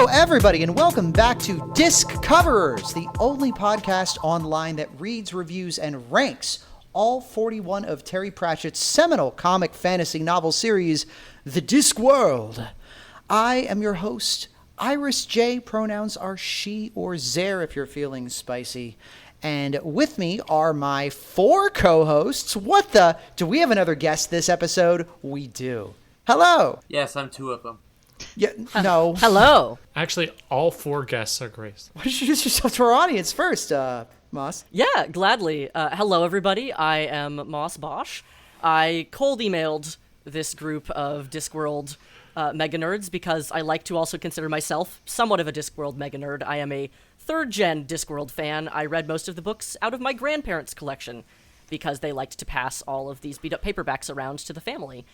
Hello, everybody, and welcome back to Disc Coverers, the only podcast online that reads, reviews, and ranks all 41 of Terry Pratchett's seminal comic fantasy novel series, The Discworld. I am your host, Iris J. Pronouns are she or zer if you're feeling spicy. And with me are my four co-hosts. What the? Do we have another guest this episode? We do. Hello. Yes, I'm two of them. Yeah, no. Hello. Actually, all four guests are Grace. Why don't you introduce yourself to our audience first, Moss? Yeah, gladly. Hello, everybody. I am Moss Bosch. I cold emailed this group of Discworld mega nerds because I like to also consider myself somewhat of a Discworld mega nerd. I am a third-gen Discworld fan. I read most of the books out of my grandparents' collection because they liked to pass all of these beat-up paperbacks around to the family.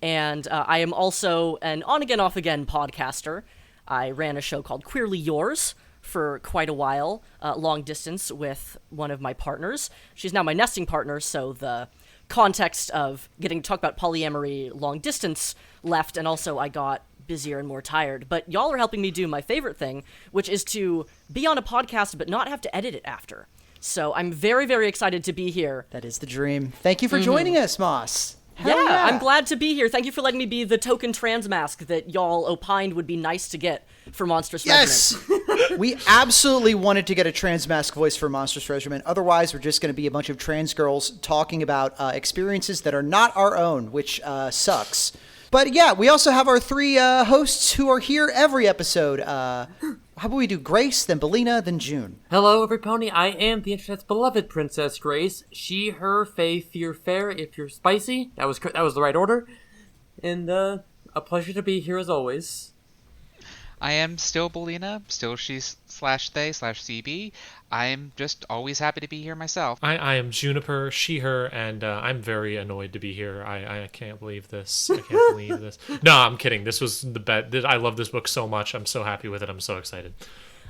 And I am also an on-again, off-again podcaster. I ran a show called Queerly Yours for quite a while, long distance with one of my partners. She's now my nesting partner, so the context of getting to talk about polyamory long distance left, and also I got busier and more tired. But y'all are helping me do my favorite thing, which is to be on a podcast but not have to edit it after. So I'm very, very excited to be here. That is the dream. Thank you for joining us, Moss. Yeah, I'm glad to be here. Thank you for letting me be the token trans mask that y'all opined would be nice to get for Monstrous Regiment. Yes! We absolutely wanted to get a trans mask voice for Monstrous Regiment. Otherwise, we're just going to be a bunch of trans girls talking about experiences that are not our own, which sucks. But yeah, we also have our three hosts who are here every episode. How about we do Grace, then Belina, then June? Hello, everypony. I am the internet's beloved Princess Grace. She, her, fey, fear, fair. If you're spicy, that was the right order. And a pleasure to be here as always. I am still Belina, still she/they/CB. I am just always happy to be here myself. I am Juniper, she, her, and I'm very annoyed to be here. I can't believe this. I can't believe this. No, I'm kidding. This was the best. I love this book so much. I'm so happy with it. I'm so excited.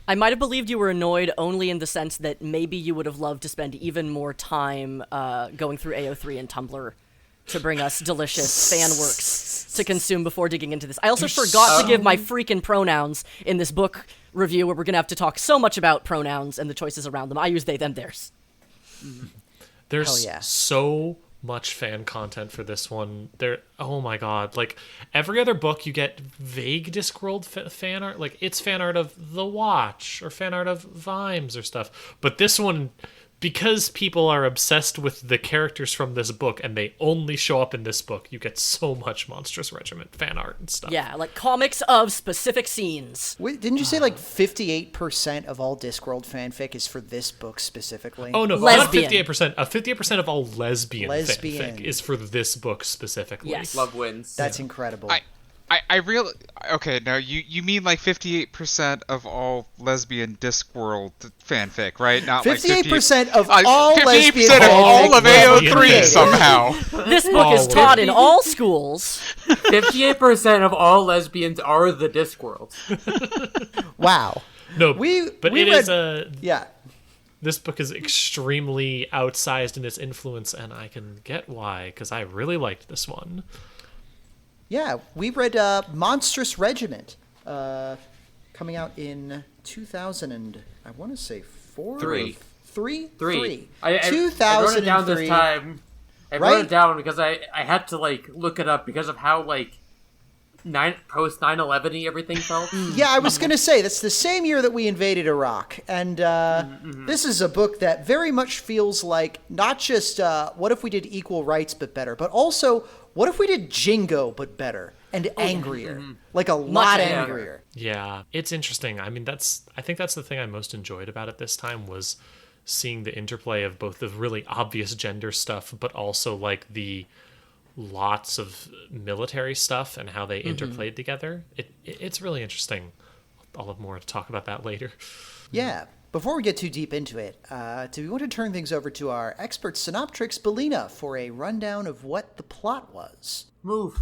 I might have believed you were annoyed only in the sense that maybe you would have loved to spend even more time going through AO3 and Tumblr to bring us delicious fan works to consume before digging into this. I also forgot to give my freaking pronouns in this book review where we're going to have to talk so much about pronouns and the choices around them. I use they, them, theirs. There's so much fan content for this one. Oh my god. Like, every other book you get vague Discworld fan art. Like, it's fan art of The Watch or fan art of Vimes or stuff. But this one, because people are obsessed with the characters from this book and they only show up in this book, you get so much Monstrous Regiment fan art and stuff. Yeah, like comics of specific scenes. Wait, didn't you say like 58% of all Discworld fanfic is for this book specifically? Oh no, Lesbian. not 58%. 58% of all lesbian fanfic is for this book specifically. Yes. Love wins. That's incredible. I really... Okay, now you mean like 58% of all lesbian Discworld fanfic, right? Not 58% of like all 58% lesbian of all of lesbian AO3 fanfic. somehow. This book is taught in all schools. 58% of all lesbians are the Discworld. Wow. No, We it read, is a... Yeah. This book is extremely outsized in its influence, and I can get why, because I really liked this one. Yeah, we read Monstrous Regiment, coming out in 2000 and I want to say Three. Three. I 2003. wrote it down this time. I wrote it down because I had to look it up because of how post 9/11-y everything felt. Yeah, I was going to say, that's the same year that we invaded Iraq. And this is a book that very much feels like not just what if we did equal rights but better, but also what if we did Jingo but better and angrier? Like a lot angrier. Yeah, it's interesting. I mean, I think that's the thing I most enjoyed about it this time was seeing the interplay of both the really obvious gender stuff, but also like the lots of military stuff and how they interplayed together. It's really interesting. I'll have more to talk about that later. Yeah. Before we get too deep into it, do we want to turn things over to our expert synoptrix, Belina, for a rundown of what the plot was? Move.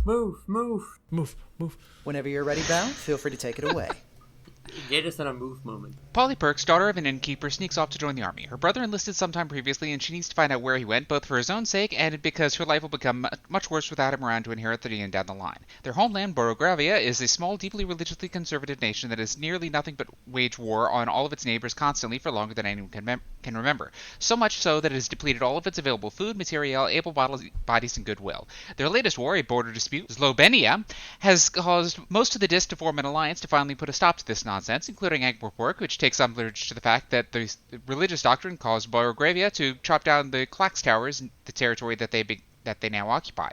Whenever you're ready, Val, feel free to take it away. Get us in a move moment. Polly Perks, daughter of an innkeeper, sneaks off to join the army. Her brother enlisted sometime previously, and she needs to find out where he went, both for his own sake and because her life will become much worse without him around to inherit the Dean down the line. Their homeland, Borogravia, is a small, deeply religiously conservative nation that has nearly nothing but wage war on all of its neighbors constantly for longer than anyone can remember. So much so that it has depleted all of its available food, material, able bodies, and goodwill. Their latest war, a border dispute, Slovenia, has caused most of the Disc to form an alliance to finally put a stop to this nonsense, including Ankh-Morpork, which takes umbrage to the fact that the religious doctrine caused Borogravia to chop down the Clax Towers, the territory that they now occupy.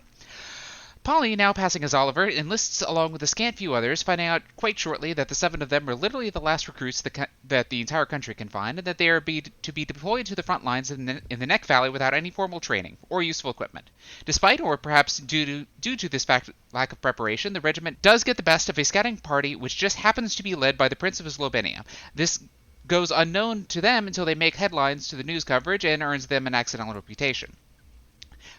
Polly, now passing as Oliver, enlists along with a scant few others, finding out quite shortly that the 7 of them are literally the last recruits that the entire country can find, and that they are to be deployed to the front lines in the Neck Valley without any formal training or useful equipment. Despite, or perhaps due to this lack of preparation, the regiment does get the best of a scouting party which just happens to be led by the Prince of Slovenia. This goes unknown to them until they make headlines to the news coverage and earns them an accidental reputation.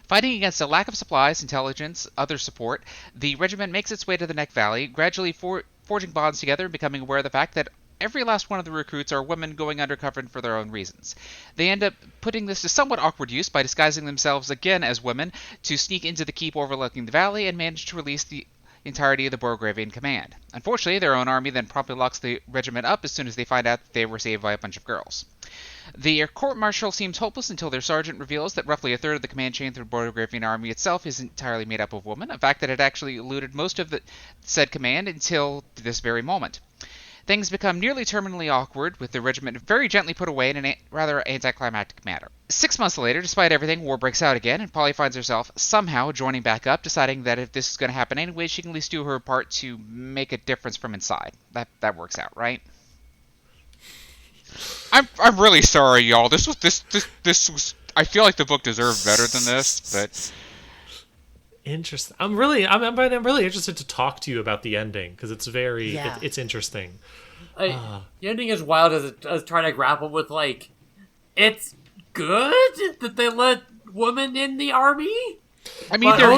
Fighting against a lack of supplies, intelligence, other support, the regiment makes its way to the Neck Valley, gradually forging bonds together and becoming aware of the fact that every last one of the recruits are women going undercover for their own reasons. They end up putting this to somewhat awkward use by disguising themselves again as women to sneak into the keep overlooking the valley and manage to release the entirety of the Borogravian command. Unfortunately, their own army then promptly locks the regiment up as soon as they find out that they were saved by a bunch of girls. The court-martial seems hopeless until their sergeant reveals that roughly a third of the command chain through the Borogravian army itself is entirely made up of women, a fact that had actually eluded most of the said command until this very moment. Things become nearly terminally awkward, with the regiment very gently put away in a rather anticlimactic manner. 6 months later, despite everything, war breaks out again, and Polly finds herself somehow joining back up, deciding that if this is going to happen anyway, she can at least do her part to make a difference from inside. That works out, right? I'm really sorry, y'all. This was. I feel like the book deserved better than this, but. Interesting. I'm really interested to talk to you about the ending because it's it's interesting. The ending is wild as trying to grapple with it's good that they let women in the army. I mean, there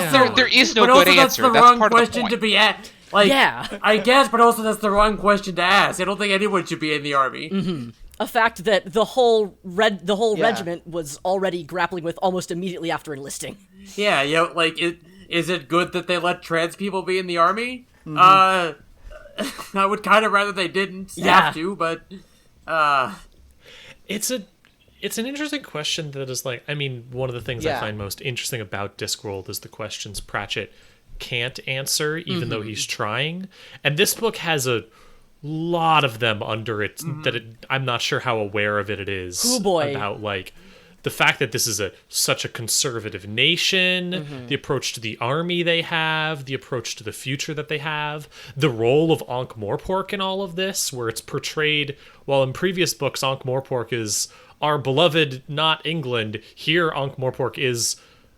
is no good answer. That's the wrong question to be asked. I guess, but also that's the wrong question to ask. I don't think anyone should be in the army. Mm-hmm. A fact that the whole regiment was already grappling with almost immediately after enlisting. Yeah, is it good that they let trans people be in the army? Mm-hmm. I would kind of rather they didn't have to, but it's an interesting question that is one of the things I find most interesting about Discworld is the questions Pratchett can't answer, even though he's trying. And this book has a lot of them under it I'm not sure how aware of it is. Oh boy. About the fact that this is such a conservative nation, the approach to the army they have, the approach to the future that they have, the role of Ankh-Morpork in all of this, where it's portrayed, while in previous books Ankh-Morpork is our beloved, not England, here Ankh-Morpork is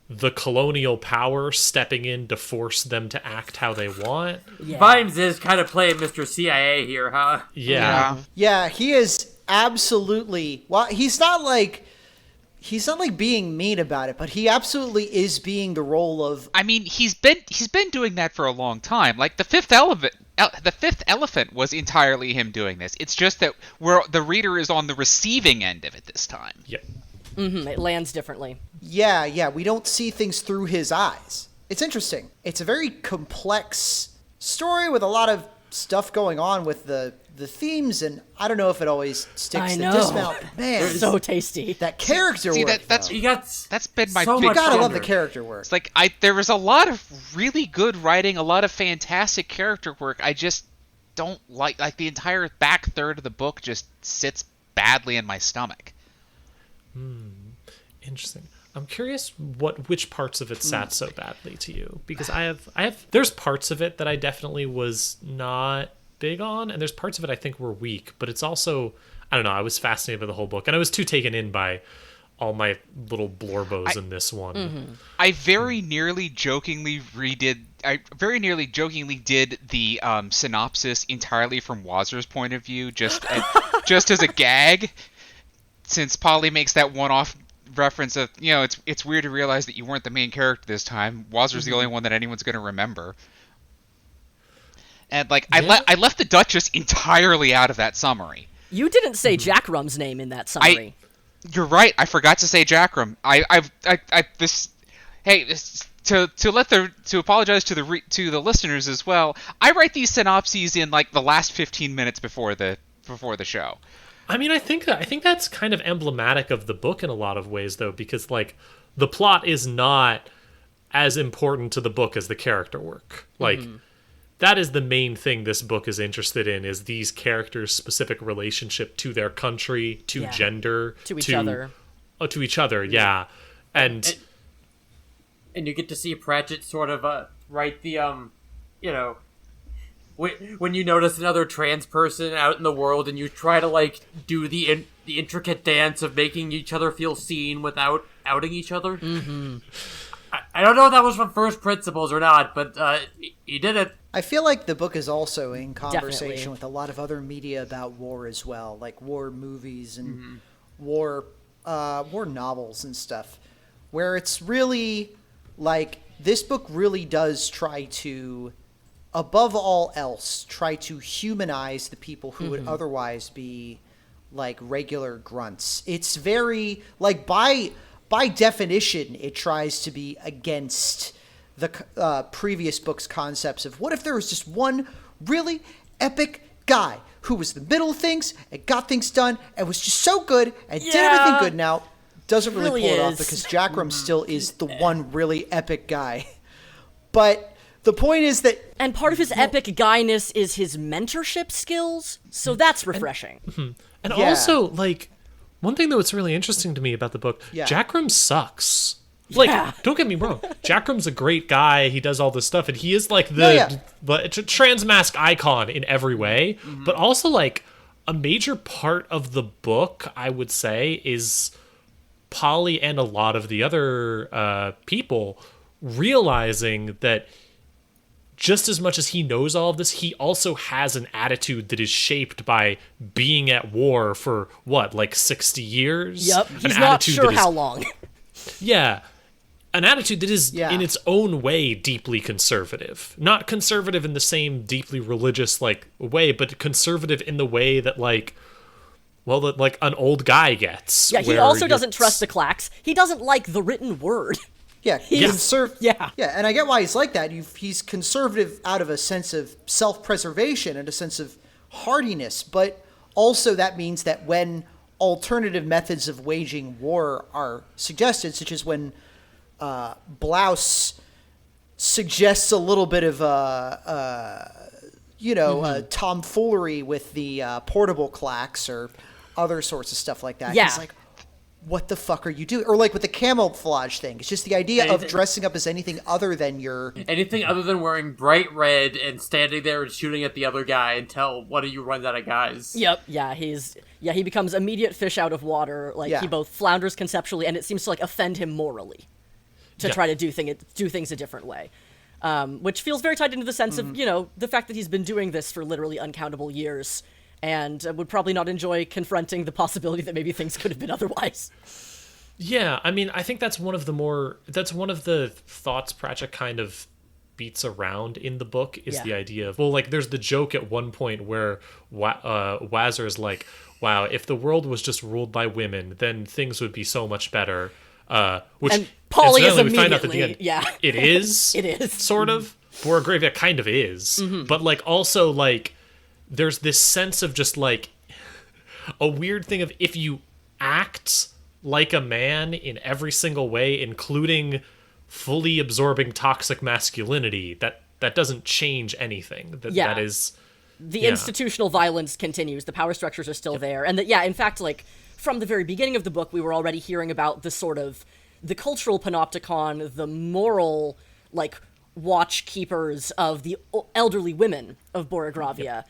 the colonial power stepping in to force them to act how they want. Yeah. Vimes is kind of playing Mr. CIA here, huh? Yeah. Yeah, he is absolutely... Well, he's not being mean about it, but he absolutely is being the role of... I mean, he's been doing that for a long time. Like the fifth elephant was entirely him doing this. It's just that the reader is on the receiving end of it this time. Yep. It lands differently. Yeah, we don't see things through his eyes. It's interesting. It's a very complex story with a lot of stuff going on with the themes, and I don't know if it always sticks to dismount. Man, it's so tasty. That character work. That's been my you big gotta love bummer. the character work. It's there was a lot of really good writing, a lot of fantastic character work. I just don't like the entire back third of the book just sits badly in my stomach. Interesting. I'm curious which parts of it sat so badly to you, because I have there's parts of it that I definitely was not big on, and there's parts of it I think were weak, but it's also, I don't know, I was fascinated by the whole book, and I was too taken in by all my little blorbos in this one. I very nearly jokingly did the synopsis entirely from Wazer's point of view, just as a gag, since Polly makes that one-off reference of, it's weird to realize that you weren't the main character this time. Wazer's the only one that anyone's going to remember. And I left the Duchess entirely out of that summary. You didn't say Jackrum's name in that summary. You're right. I forgot to say Jackrum. To apologize to the listeners as well. I write these synopses in like the last 15 minutes before the show. I mean, I think that's kind of emblematic of the book in a lot of ways, though, because like the plot is not as important to the book as the character work. Like that is the main thing this book is interested in, is these characters' specific relationship to their country, to gender, to each other. Oh, to each other, yeah. And you get to see Pratchett sort of write the when you notice another trans person out in the world and you try to like do the intricate dance of making each other feel seen without outing each other. I don't know if that was from First Principles or not, but he did it. I feel like the book is also in conversation Definitely. with a lot of other media about war as well, like war movies and war novels and stuff, where it's really like this book really does try to, above all else, try to humanize the people who would otherwise be like regular grunts. It's very like by definition, it tries to be against the previous book's concepts of what if there was just one really epic guy who was the middle of things and got things done and was just so good and did everything good. Now, doesn't really pull it off because Jackrum still is the one really epic guy. But the point is that... And part of his epic guyness is his mentorship skills, so that's refreshing. And also, like, one thing that was really interesting to me about the book, Jackrum sucks. Like, don't get me wrong, Jackrum's a great guy, he does all this stuff, and he is like the transmask icon in every way, but also like a major part of the book, I would say, is Polly and a lot of the other people realizing that just as much as he knows all of this, he also has an attitude that is shaped by being at war for, what, like 60 years? Yep, he's not sure how long. Yeah. An attitude that is, in its own way, deeply conservative. Not conservative in the same deeply religious, like, way, but conservative in the way that, like, well, that, like, an old guy gets. Yeah, he also doesn't trust the clacks. He doesn't like the written word. Yeah, Yeah, and I get why he's like that. He's conservative out of a sense of self-preservation and a sense of hardiness, but also that means that when alternative methods of waging war are suggested, such as when Blouse suggests a little bit of tomfoolery with the portable clacks or other sorts of stuff like that. Yeah. He's like, what the fuck are you doing? Or like with the camouflage thing. It's just the idea of dressing up as anything other than anything other than wearing bright red and standing there and shooting at the other guy until one of you runs out of guys. Yep. Yeah, he becomes immediate fish out of water. Like he both flounders conceptually and it seems to like offend him morally to try to do things a different way. Which feels very tied into the sense of, the fact that he's been doing this for literally uncountable years and would probably not enjoy confronting the possibility that maybe things could have been otherwise. Yeah, I mean, I think that's one of the thoughts Pratchett kind of beats around in the book is the idea of, well, like, there's the joke at one point where Wazer's like, wow, if the world was just ruled by women, then things would be so much better. Which, and Polly is we find out at the immediately, end, it is. It is. Sort of. Borogravia kind of is. But, like, also, like, there's this sense of just, like, a weird thing of if you act like a man in every single way, including fully absorbing toxic masculinity, that doesn't change anything. That is... The institutional violence continues. The power structures are still there. And in fact, like, from the very beginning of the book, we were already hearing about the sort of... the cultural panopticon, the moral, like, watch keepers of the elderly women of Borogravia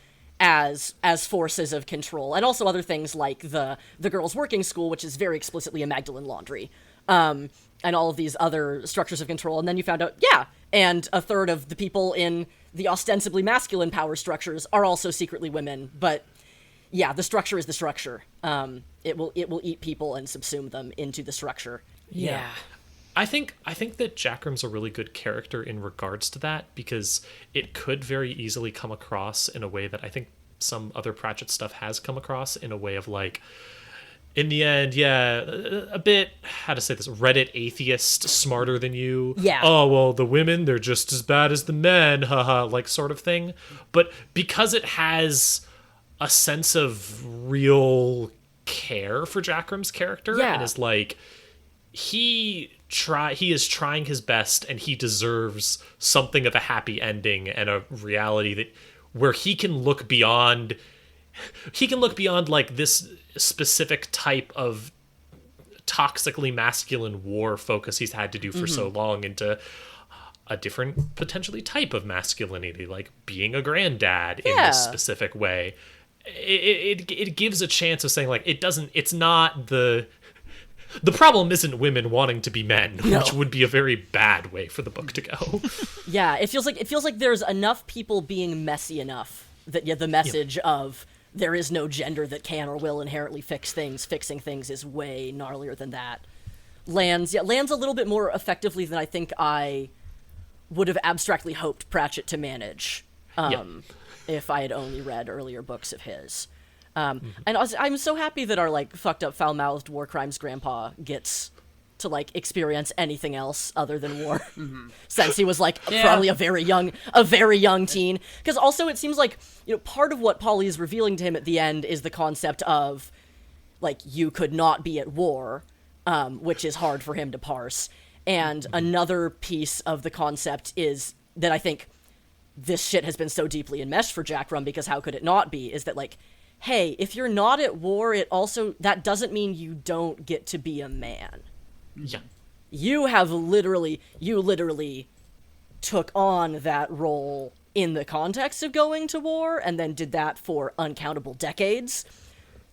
as forces of control, and also other things like the girls' working school, which is very explicitly a Magdalene laundry, and all of these other structures of control. And then you found out, and a third of the people in the ostensibly masculine power structures are also secretly women, but the structure is the structure. It will eat people and subsume them into the structure. Yeah. I think that Jackrum's a really good character in regards to that, because it could very easily come across in a way that I think some other Pratchett stuff has come across, in a way of like, in the end, yeah, a bit, how to say this, Reddit atheist, smarter than you. Yeah. Oh, well, the women, they're just as bad as the men, haha, like sort of thing. But because it has a sense of real care for Jackram's character, and is like, he is trying his best, and he deserves something of a happy ending and a reality that where he can look beyond like this specific type of toxically masculine war focus he's had to do for so long, into a different potentially type of masculinity, like being a granddad in this specific way. It gives a chance of saying, like, it's not the problem isn't women wanting to be men, which would be a very bad way for the book to go. Yeah, it feels like there's enough people being messy enough that the message of there is no gender that can or will inherently fix things. Fixing things is way gnarlier than that. Lands a little bit more effectively than I think I would have abstractly hoped Pratchett to manage if I had only read earlier books of his. And I'm so happy that our, like, fucked up, foul-mouthed war crimes grandpa gets to, like, experience anything else other than war, since he was, like, probably a very young teen. Because also it seems like, you know, part of what Polly is revealing to him at the end is the concept of, like, you could not be at war, which is hard for him to parse. And another piece of the concept is that I think this shit has been so deeply enmeshed for Jackram, because how could it not be, is that, like, hey, if you're not at war, that doesn't mean you don't get to be a man. Yeah. You literally took on that role in the context of going to war, and then did that for uncountable decades.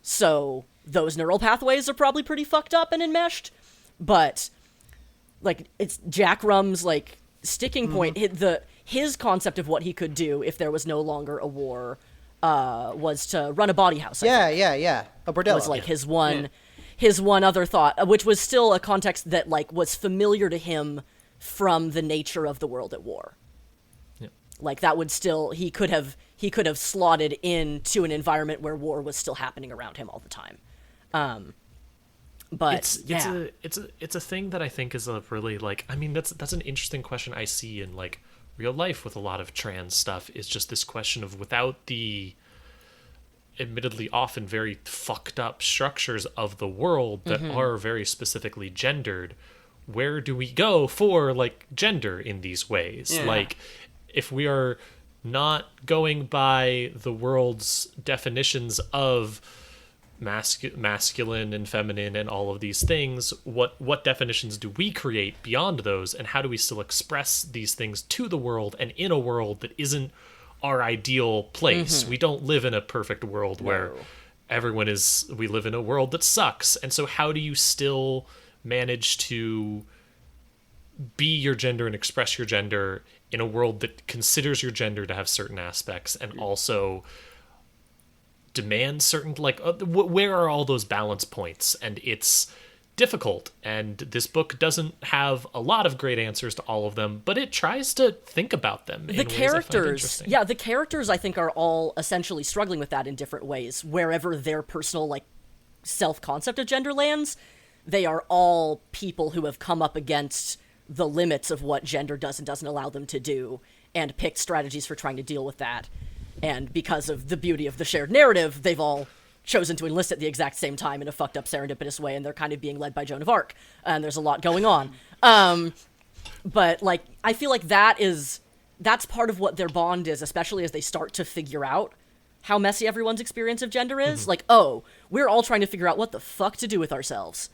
So those neural pathways are probably pretty fucked up and enmeshed. But, like, it's Jackram's, like, sticking point. His concept of what he could do if there was no longer a war was to run a bawdy house. Yeah. A bordello. Was, like, his one other thought, which was still a context that, like, was familiar to him from the nature of the world at war. Yeah. Like, that would still, he could have slotted into an environment where war was still happening around him all the time. But it's a thing that I think is a really, like, I mean, that's an interesting question I see in, like, real life with a lot of trans stuff, is just this question of, without the admittedly often very fucked up structures of the world that are very specifically gendered, where do we go for, like, gender in these ways? Like, if we are not going by the world's definitions of masculine and feminine and all of these things, what definitions do we create beyond those, and how do we still express these things to the world and in a world that isn't our ideal place? We don't live in a perfect world where we live in a world that sucks. And so how do you still manage to be your gender and express your gender in a world that considers your gender to have certain aspects and also demand certain, like, where are all those balance points? And it's difficult, and this book doesn't have a lot of great answers to all of them, but it tries to think about them in ways I find interesting. The characters, I think, are all essentially struggling with that in different ways. Wherever their personal, like, self-concept of gender lands, they are all people who have come up against the limits of what gender does and doesn't allow them to do, and picked strategies for trying to deal with that. And because of the beauty of the shared narrative, they've all chosen to enlist at the exact same time in a fucked up serendipitous way, and they're kind of being led by Joan of Arc, and there's a lot going on. But, like, I feel like that's part of what their bond is, especially as they start to figure out how messy everyone's experience of gender is. Like, oh, we're all trying to figure out what the fuck to do with ourselves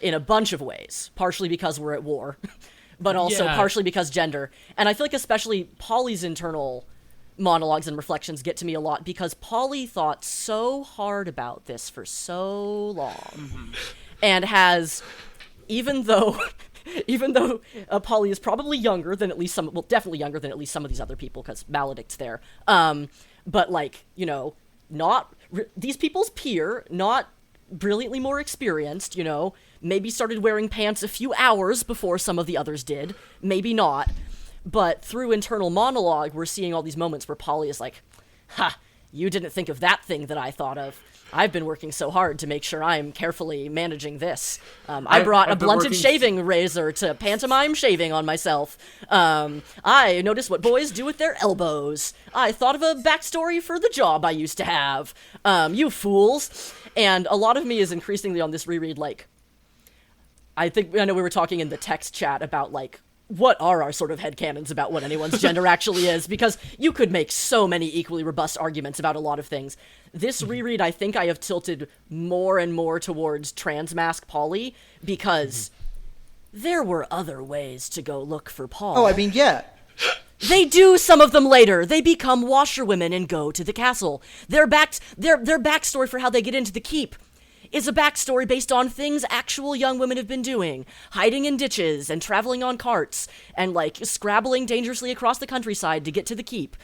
in a bunch of ways, partially because we're at war, but also partially because gender. And I feel like especially Polly's internal monologues and reflections get to me a lot, because Polly thought so hard about this for so long, and has, even though Polly is probably younger than at least definitely younger than at least some of these other people, because Maledict's there, but, like, you know, not these people's peer, not brilliantly more experienced, you know, maybe started wearing pants a few hours before some of the others did, maybe not. But through internal monologue, we're seeing all these moments where Polly is like, ha, you didn't think of that thing that I thought of. I've been working so hard to make sure I'm carefully managing this. I brought a blunted shaving razor to pantomime shaving on myself. I noticed what boys do with their elbows. I thought of a backstory for the job I used to have. You fools. And a lot of me is increasingly on this reread, like, I know we were talking in the text chat about, like, what are our sort of headcanons about what anyone's gender actually is, because you could make so many equally robust arguments about a lot of things. This reread, I think I have tilted more and more towards transmasc Polly, because there were other ways to go look for Paul. Oh, I mean, yeah. They do some of them later. They become washerwomen and go to the castle. Their backstory for how they get into the keep is a backstory based on things actual young women have been doing. Hiding in ditches and traveling on carts and, like, scrabbling dangerously across the countryside to get to the keep.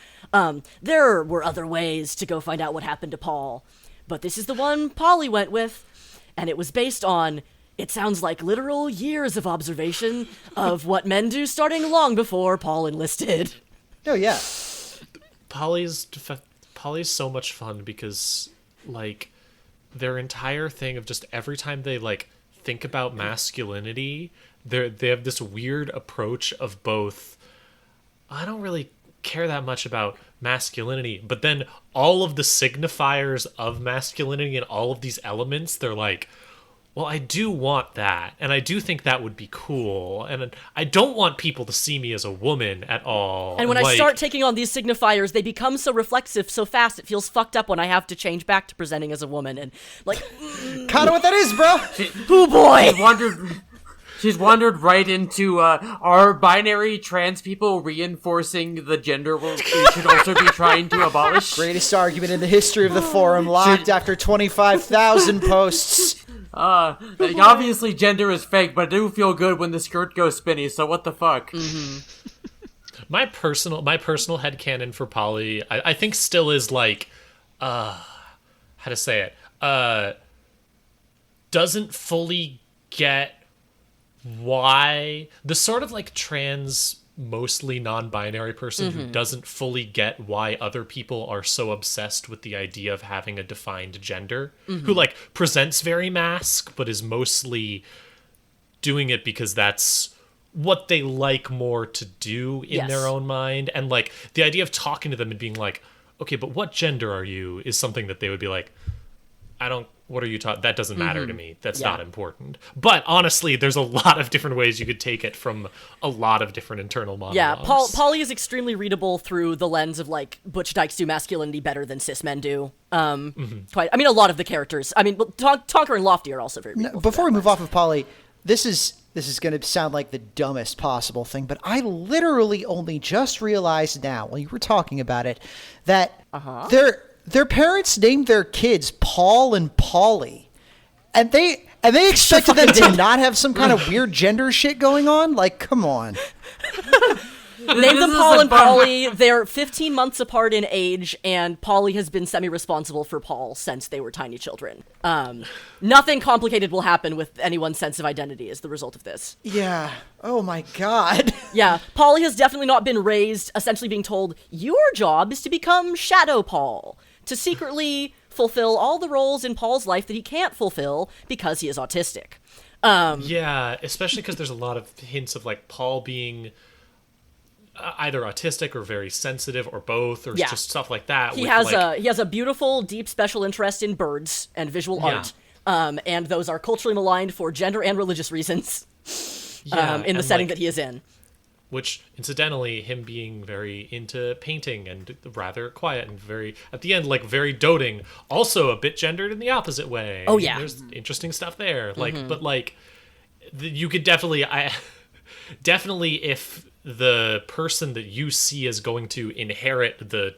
There were other ways to go find out what happened to Paul. But this is the one Polly went with. And it was based on, it sounds like literal years of observation of what men do starting long before Paul enlisted. Oh, yeah. Polly's so much fun because, like, their entire thing of just every time they, like, think about masculinity, they have this weird approach of both, I don't really care that much about masculinity, but then all of the signifiers of masculinity and all of these elements, they're like, well, I do want that, and I do think that would be cool, and I don't want people to see me as a woman at all. And when I start taking on these signifiers, they become so reflexive so fast, it feels fucked up when I have to change back to presenting as a woman, and, like... Kind of what that is, bro! Oh boy! She's wandered right into, are binary trans people reinforcing the gender we should also be trying to abolish? Greatest argument in the history of the forum, locked after 25,000 posts. Obviously gender is fake, but I do feel good when the skirt goes spinny, so what the fuck? Mm-hmm. My personal headcanon for Polly, I think still is like, how to say it, doesn't fully get why, the sort of like trans, mostly non-binary person who doesn't fully get why other people are so obsessed with the idea of having a defined gender, who like presents very masc, but is mostly doing it because that's what they like more to do in their own mind. And like the idea of talking to them and being like, okay, but what gender are you, is something that they would be like, what are you talking? That doesn't matter to me. That's not important. But honestly, there's a lot of different ways you could take it from a lot of different internal monologues. Yeah, Polly is extremely readable through the lens of, like, butch dykes do masculinity better than cis men do. Quite. I mean, a lot of the characters. I mean, Tonker and Lofty are also very readable. Before we move off of Polly, this is going to sound like the dumbest possible thing, but I literally only just realized now, while you were talking about it, that their parents named their kids Paul and Polly, and they expected them to not have some kind of weird gender shit going on. Like, come on. Name them Paul and Polly. They're 15 months apart in age, and Polly has been semi-responsible for Paul since they were tiny children. Nothing complicated will happen with anyone's sense of identity as the result of this. Yeah. Oh my god. Yeah. Polly has definitely not been raised essentially being told, your job is to become Shadow Paul, to secretly fulfill all the roles in Paul's life that he can't fulfill because he is autistic. Yeah, especially because there's a lot of hints of like Paul being either autistic or very sensitive or both, or just stuff like that. He has a beautiful, deep special interest in birds and visual art, and those are culturally maligned for gender and religious reasons in the setting that he is in. Which, incidentally, him being very into painting and rather quiet and very, at the end, like, very doting, also a bit gendered in the opposite way. Oh, yeah. There's interesting stuff there. Like, but, like, you could definitely, definitely if the person that you see is going to inherit the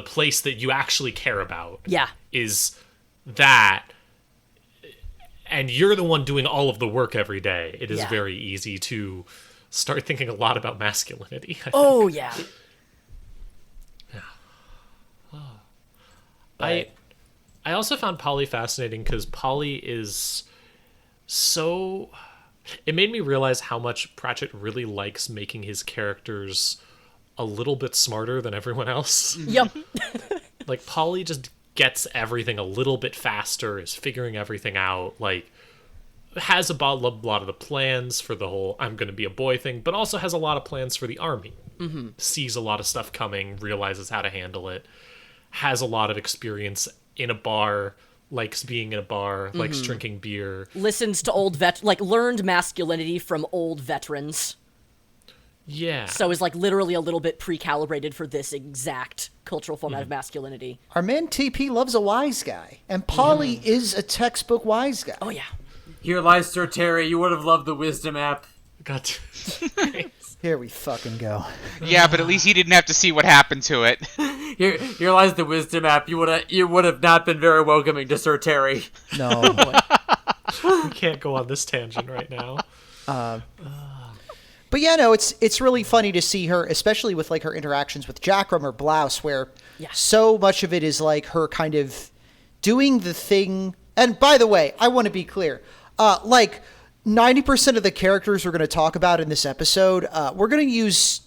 place that you actually care about is that, and you're the one doing all of the work every day, it is very easy to start thinking a lot about masculinity. Oh, yeah. I also found Polly fascinating because Polly is so... It made me realize how much Pratchett really likes making his characters a little bit smarter than everyone else. Yep. Like, Polly just gets everything a little bit faster, is figuring everything out, like, has a lot of the plans for the whole I'm going to be a boy thing, but also has a lot of plans for the army. Mm-hmm. Sees a lot of stuff coming, realizes how to handle it, has a lot of experience in a bar, likes being in a bar, likes drinking beer. Listens to learned masculinity from old veterans. Yeah. So is, like, literally a little bit pre-calibrated for this exact cultural format of masculinity. Our man TP loves a wise guy, and Polly is a textbook wise guy. Oh, yeah. Here lies Sir Terry. You would have loved the Wisdom app. Got Here we fucking go. Yeah, but at least he didn't have to see what happened to it. Here lies the Wisdom app. You would have not been very welcoming to Sir Terry. No. We can't go on this tangent right now. But yeah, no, it's really funny to see her, especially with like her interactions with Jackram or Blouse, where so much of it is like her kind of doing the thing. And by the way, I want to be clear. Like 90% of the characters we're going to talk about in this episode, we're going to use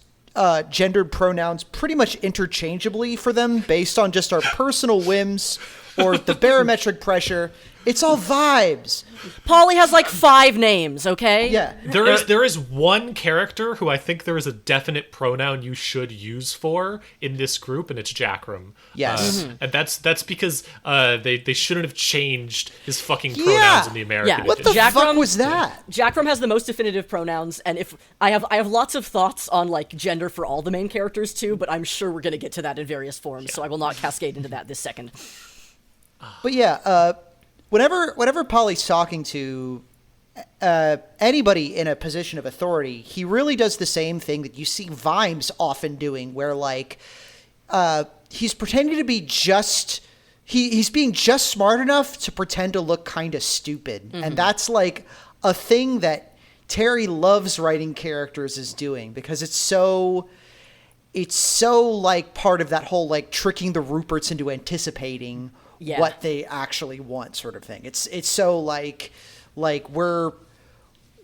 gendered pronouns pretty much interchangeably for them based on just our personal whims or the barometric pressure. It's all vibes. Polly has like 5 names, okay? Yeah. There is one character who I think there is a definite pronoun you should use for in this group, and it's Jackram. Yes. And that's because they shouldn't have changed his fucking pronouns in the American What edition. the fuck was that? Jackram has the most definitive pronouns, and if I have lots of thoughts on like gender for all the main characters too, but I'm sure we're gonna get to that in various forms, so I will not cascade into that this second. But yeah, whenever Polly's talking to anybody in a position of authority, he really does the same thing that you see Vimes often doing, where like he's pretending to be he's being just smart enough to pretend to look kind of stupid, and that's like a thing that Terry loves writing characters as doing, because it's so like part of that whole like tricking the Ruperts into anticipating what they actually want sort of thing. It's so like where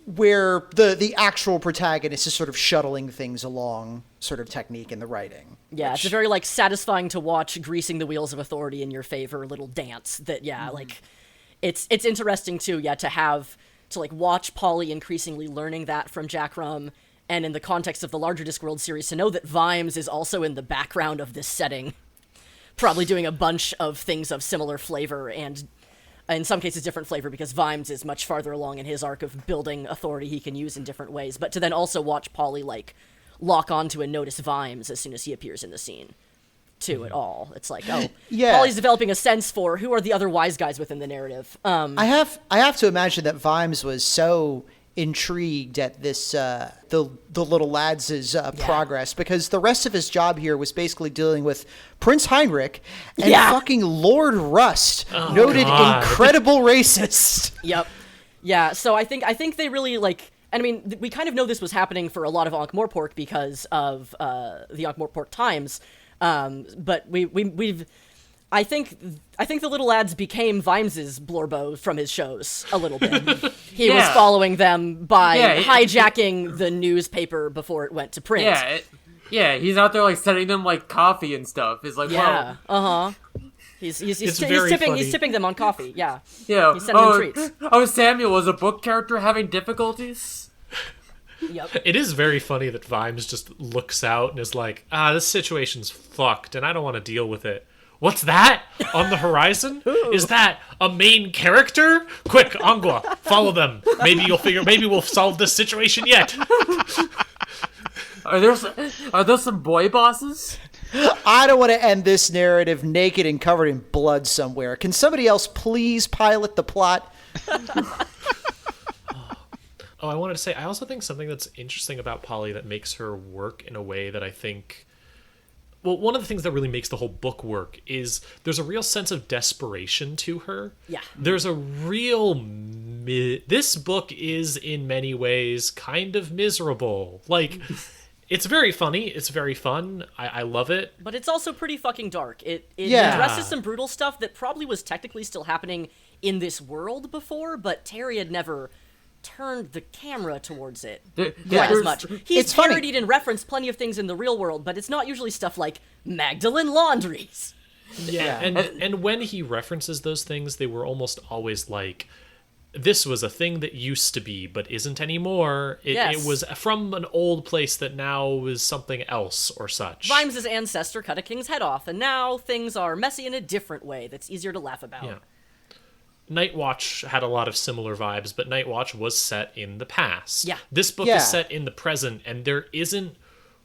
the actual protagonist is sort of shuttling things along sort of technique in the writing. Yeah, it's a very like satisfying to watch greasing the wheels of authority in your favor little dance that like it's interesting too, to like watch Polly increasingly learning that from Jackram, and in the context of the larger Discworld series to know that Vimes is also in the background of this setting, probably doing a bunch of things of similar flavor, and in some cases different flavor, because Vimes is much farther along in his arc of building authority he can use in different ways. But to then also watch Polly like lock onto and notice Vimes as soon as he appears in the scene too at all. It's like, Polly's developing a sense for who are the other wise guys within the narrative. I have to imagine that Vimes was so intrigued at this the little lads' progress, because the rest of his job here was basically dealing with Prince Heinrich and fucking Lord Rust, noted incredible racist. Yep. Yeah, so I think they really like, and I mean, we kind of know this was happening for a lot of Ankh-Morpork because of the Ankh-Morpork times, but we've I think the little lads became Vimes's Blorbo from his shows a little bit. He was following them by hijacking the newspaper before it went to print. He's out there like sending them like coffee and stuff. It's like, He's tipping them on coffee. Yeah. He's sending them treats. Oh, Samuel is a book character having difficulties. Yep. It is very funny that Vimes just looks out and is like, this situation's fucked and I don't want to deal with it. What's that on the horizon? Is that a main character? Quick, Angua, follow them. Maybe we'll solve this situation yet. Are there some boy bosses? I don't want to end this narrative naked and covered in blood somewhere. Can somebody else please pilot the plot? I wanted to say, I also think something that's interesting about Polly that makes her work in a way that I think... Well, one of the things that really makes the whole book work is there's a real sense of desperation to her. Yeah. There's a real... This book is, in many ways, kind of miserable. Like, it's very funny. It's very fun. I love it. But it's also pretty fucking dark. It addresses some brutal stuff that probably was technically still happening in this world before, but Terry had never turned the camera towards it Yeah, as much. He's it's funny. parodied and referenced plenty of things in the real world, but it's not usually stuff like Magdalene laundries. Yeah, and when he references those things, they were almost always like, this was a thing that used to be but isn't anymore. It was from an old place that now is something else or such. Vimes' ancestor cut a king's head off, and now things are messy in a different way that's easier to laugh about. Yeah. Night Watch had a lot of similar vibes, but Night Watch was set in the past. Yeah. This book Yeah. is set in the present, and there isn't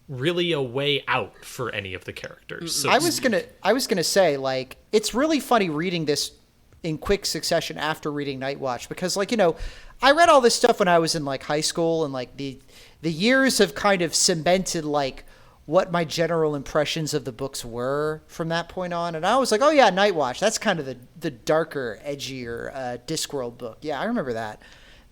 really a way out for any of the characters. So I was gonna say, like, it's really funny reading this in quick succession after reading Night Watch, because, like, I read all this stuff when I was in like high school, and like the years have kind of cemented like what my general impressions of the books were from that point on. And I was like, oh yeah, Night Watch, that's kind of the darker, edgier Discworld book. Yeah, I remember that.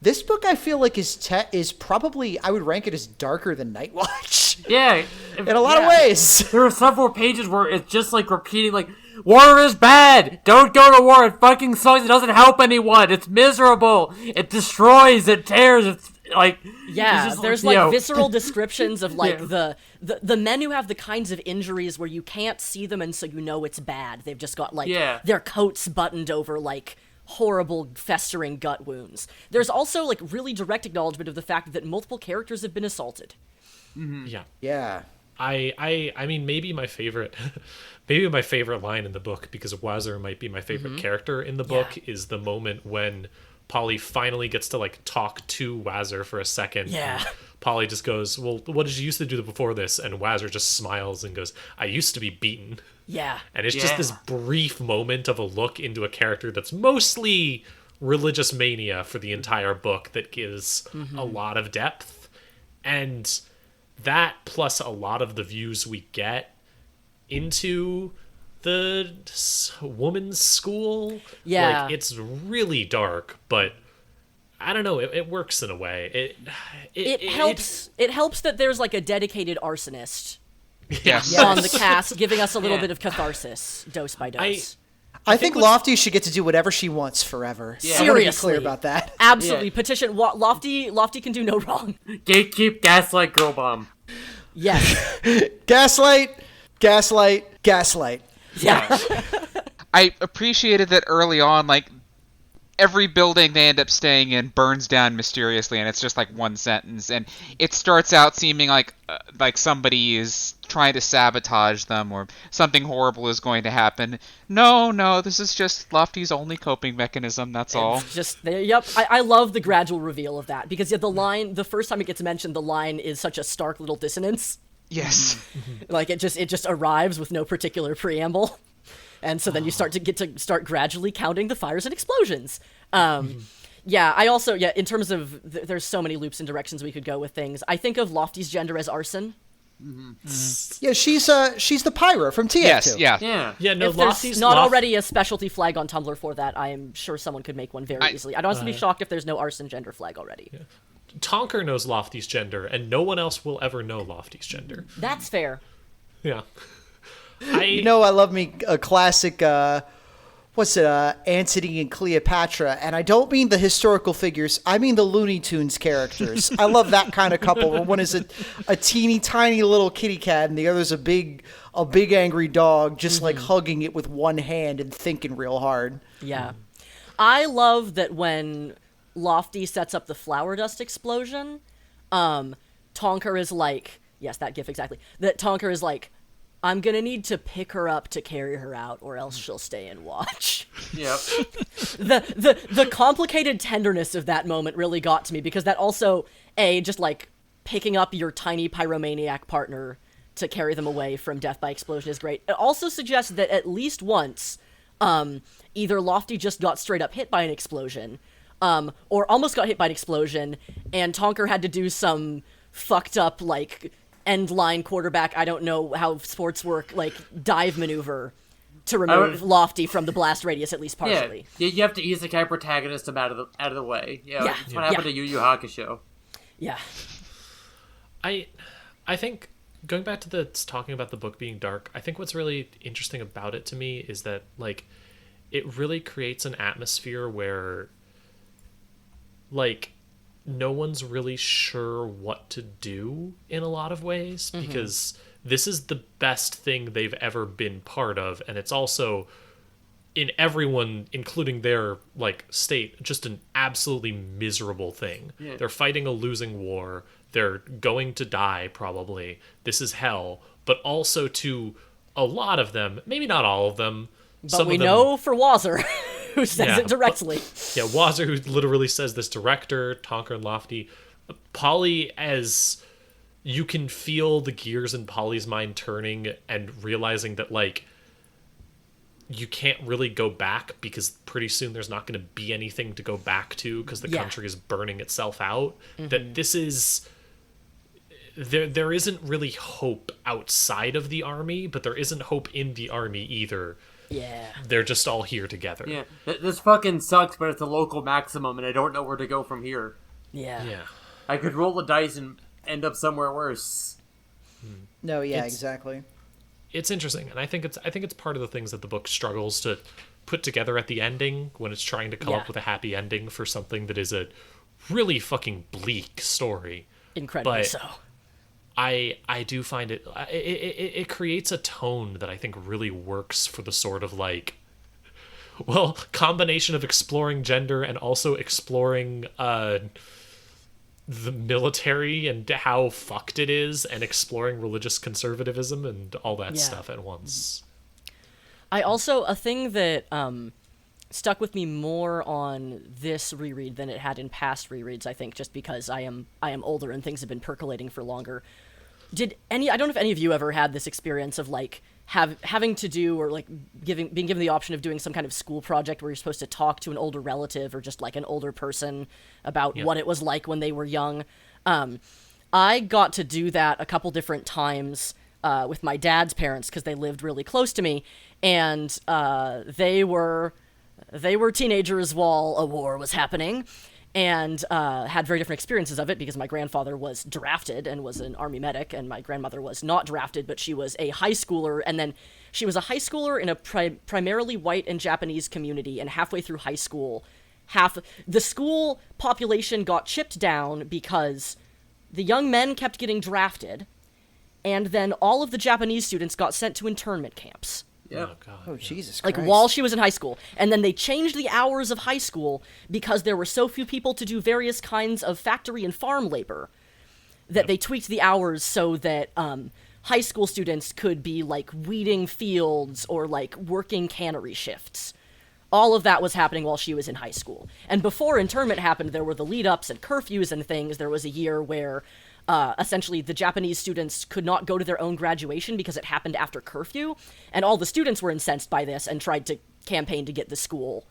This book, I feel like, is probably, I would rank it as darker than Night Watch. Yeah. In a lot of ways. There are several pages where it's just like repeating, like, war is bad! Don't go to war! It fucking sucks! It doesn't help anyone! It's miserable! It destroys! It tears! It's like... Yeah, it's just, there's like visceral descriptions of like the men who have the kinds of injuries where you can't see them and so you know it's bad. They've just got like their coats buttoned over like horrible festering gut wounds. There's also like really direct acknowledgement of the fact that multiple characters have been assaulted. Mm-hmm. Yeah. Yeah. I mean, maybe my favorite line in the book, because Wazir might be my favorite character in the book, is the moment when Polly finally gets to like talk to Wazir for a second. Yeah. And Polly just goes, well, what did you used to do before this? And Wazir just smiles and goes, I used to be beaten. Yeah. And it's just this brief moment of a look into a character that's mostly religious mania for the entire book that gives a lot of depth. And that, plus a lot of the views we get into the woman's school, like, it's really dark, but I don't know, it works in a way. It helps. It helps that there's like a dedicated arsonist Yes. on the cast, giving us a little bit of catharsis, dose by dose. I think Lofty should get to do whatever she wants forever. Yeah. I want to be Seriously. clear about that. Absolutely. Yeah. Petition. Lofty can do no wrong. Gatekeep, gaslight, girl bomb. Yes. Gaslight, gaslight, gaslight. Yeah. I appreciated that early on, like, every building they end up staying in burns down mysteriously, and it's just like one sentence, and it starts out seeming like somebody is trying to sabotage them or something horrible is going to happen. No, this is just Lofty's only coping mechanism, that's all. Just there. Yep. I love the gradual reveal of that, because the first time it gets mentioned, the line is such a stark little dissonance. Yes. Like it just arrives with no particular preamble. And so then you start gradually counting the fires and explosions. Yeah, I also, in terms of, there's so many loops and directions we could go with things. I think of Lofty's gender as arson. Yeah, she's the pyro from TF2. Yes, yeah. Yeah, no, If there's Lofty's not already a specialty flag on Tumblr for that, I am sure someone could make one very easily. I'd honestly be shocked if there's no arson gender flag already. Yeah. Tonker knows Lofty's gender, and no one else will ever know Lofty's gender. That's fair. Yeah. I love me a classic, Antony and Cleopatra, and I don't mean the historical figures, I mean the Looney Tunes characters. I love that kind of couple, where one is a teeny tiny little kitty cat, and the other's a big angry dog, just like hugging it with one hand and thinking real hard. Yeah. I love that when Lofty sets up the flower dust explosion, Tonker is like, yes, that gif exactly, that Tonker is like, I'm gonna need to pick her up to carry her out, or else she'll stay and watch. Yep. The complicated tenderness of that moment really got to me, because that also, just like picking up your tiny pyromaniac partner to carry them away from death by explosion is great. It also suggests that at least once, either Lofty just got straight up hit by an explosion, or almost got hit by an explosion, and Tonker had to do some fucked up, like, end line quarterback, I don't know how sports work, like, dive maneuver to remove Lofty from the blast radius, at least partially. Yeah, you have to ease the guy protagonist him out of the way. Yeah, that's what happened to Yu Yu Hakusho. Yeah. I think, going back to talking about the book being dark, I think what's really interesting about it to me is that, like, it really creates an atmosphere where, like, no one's really sure what to do in a lot of ways, because this is the best thing they've ever been part of, and it's also, in everyone, including their like state, just an absolutely miserable thing. Yeah. They're fighting a losing war. They're going to die, probably. This is hell. But also to a lot of them, maybe not all of them. But we know for Wazir, who says it directly. Wazir, who literally says this, director, Tonker and Lofty. Polly, as you can feel the gears in Polly's mind turning and realizing that, like, you can't really go back because pretty soon there's not going to be anything to go back to because the country is burning itself out. That this is... There isn't really hope outside of the army, but there isn't hope in the army either. Yeah. They're just all here together. Yeah. This fucking sucks, but it's a local maximum, and I don't know where to go from here. Yeah. I could roll the dice and end up somewhere worse. No, exactly. It's interesting, and I think it's part of the things that the book struggles to put together at the ending when it's trying to come up with a happy ending for something that is a really fucking bleak story. Incredibly so. I do find it creates a tone that I think really works for the sort of like, well, combination of exploring gender and also exploring the military and how fucked it is, and exploring religious conservatism and all that stuff at once. I also, a thing that stuck with me more on this reread than it had in past rereads, I think, just because I am older and things have been percolating for longer. I don't know if any of you ever had this experience of like having to do, or like being given the option of doing some kind of school project where you're supposed to talk to an older relative or just like an older person about what it was like when they were young. I got to do that a couple different times with my dad's parents because they lived really close to me, and they were teenagers while a war was happening, and had very different experiences of it because my grandfather was drafted and was an army medic, and my grandmother was not drafted, but she was a high schooler, and then she was a high schooler in a primarily white and Japanese community, and halfway through high school, half the school population got chipped down because the young men kept getting drafted, and then all of the Japanese students got sent to internment camps. Yeah. Oh, God. Oh, Jesus Christ. Like, while she was in high school. And then they changed the hours of high school because there were so few people to do various kinds of factory and farm labor that they tweaked the hours so that high school students could be, like, weeding fields or, like, working cannery shifts. All of that was happening while she was in high school. And before internment happened, there were the lead-ups and curfews and things. There was a year where... essentially, the Japanese students could not go to their own graduation because it happened after curfew, and all the students were incensed by this and tried to campaign to get the school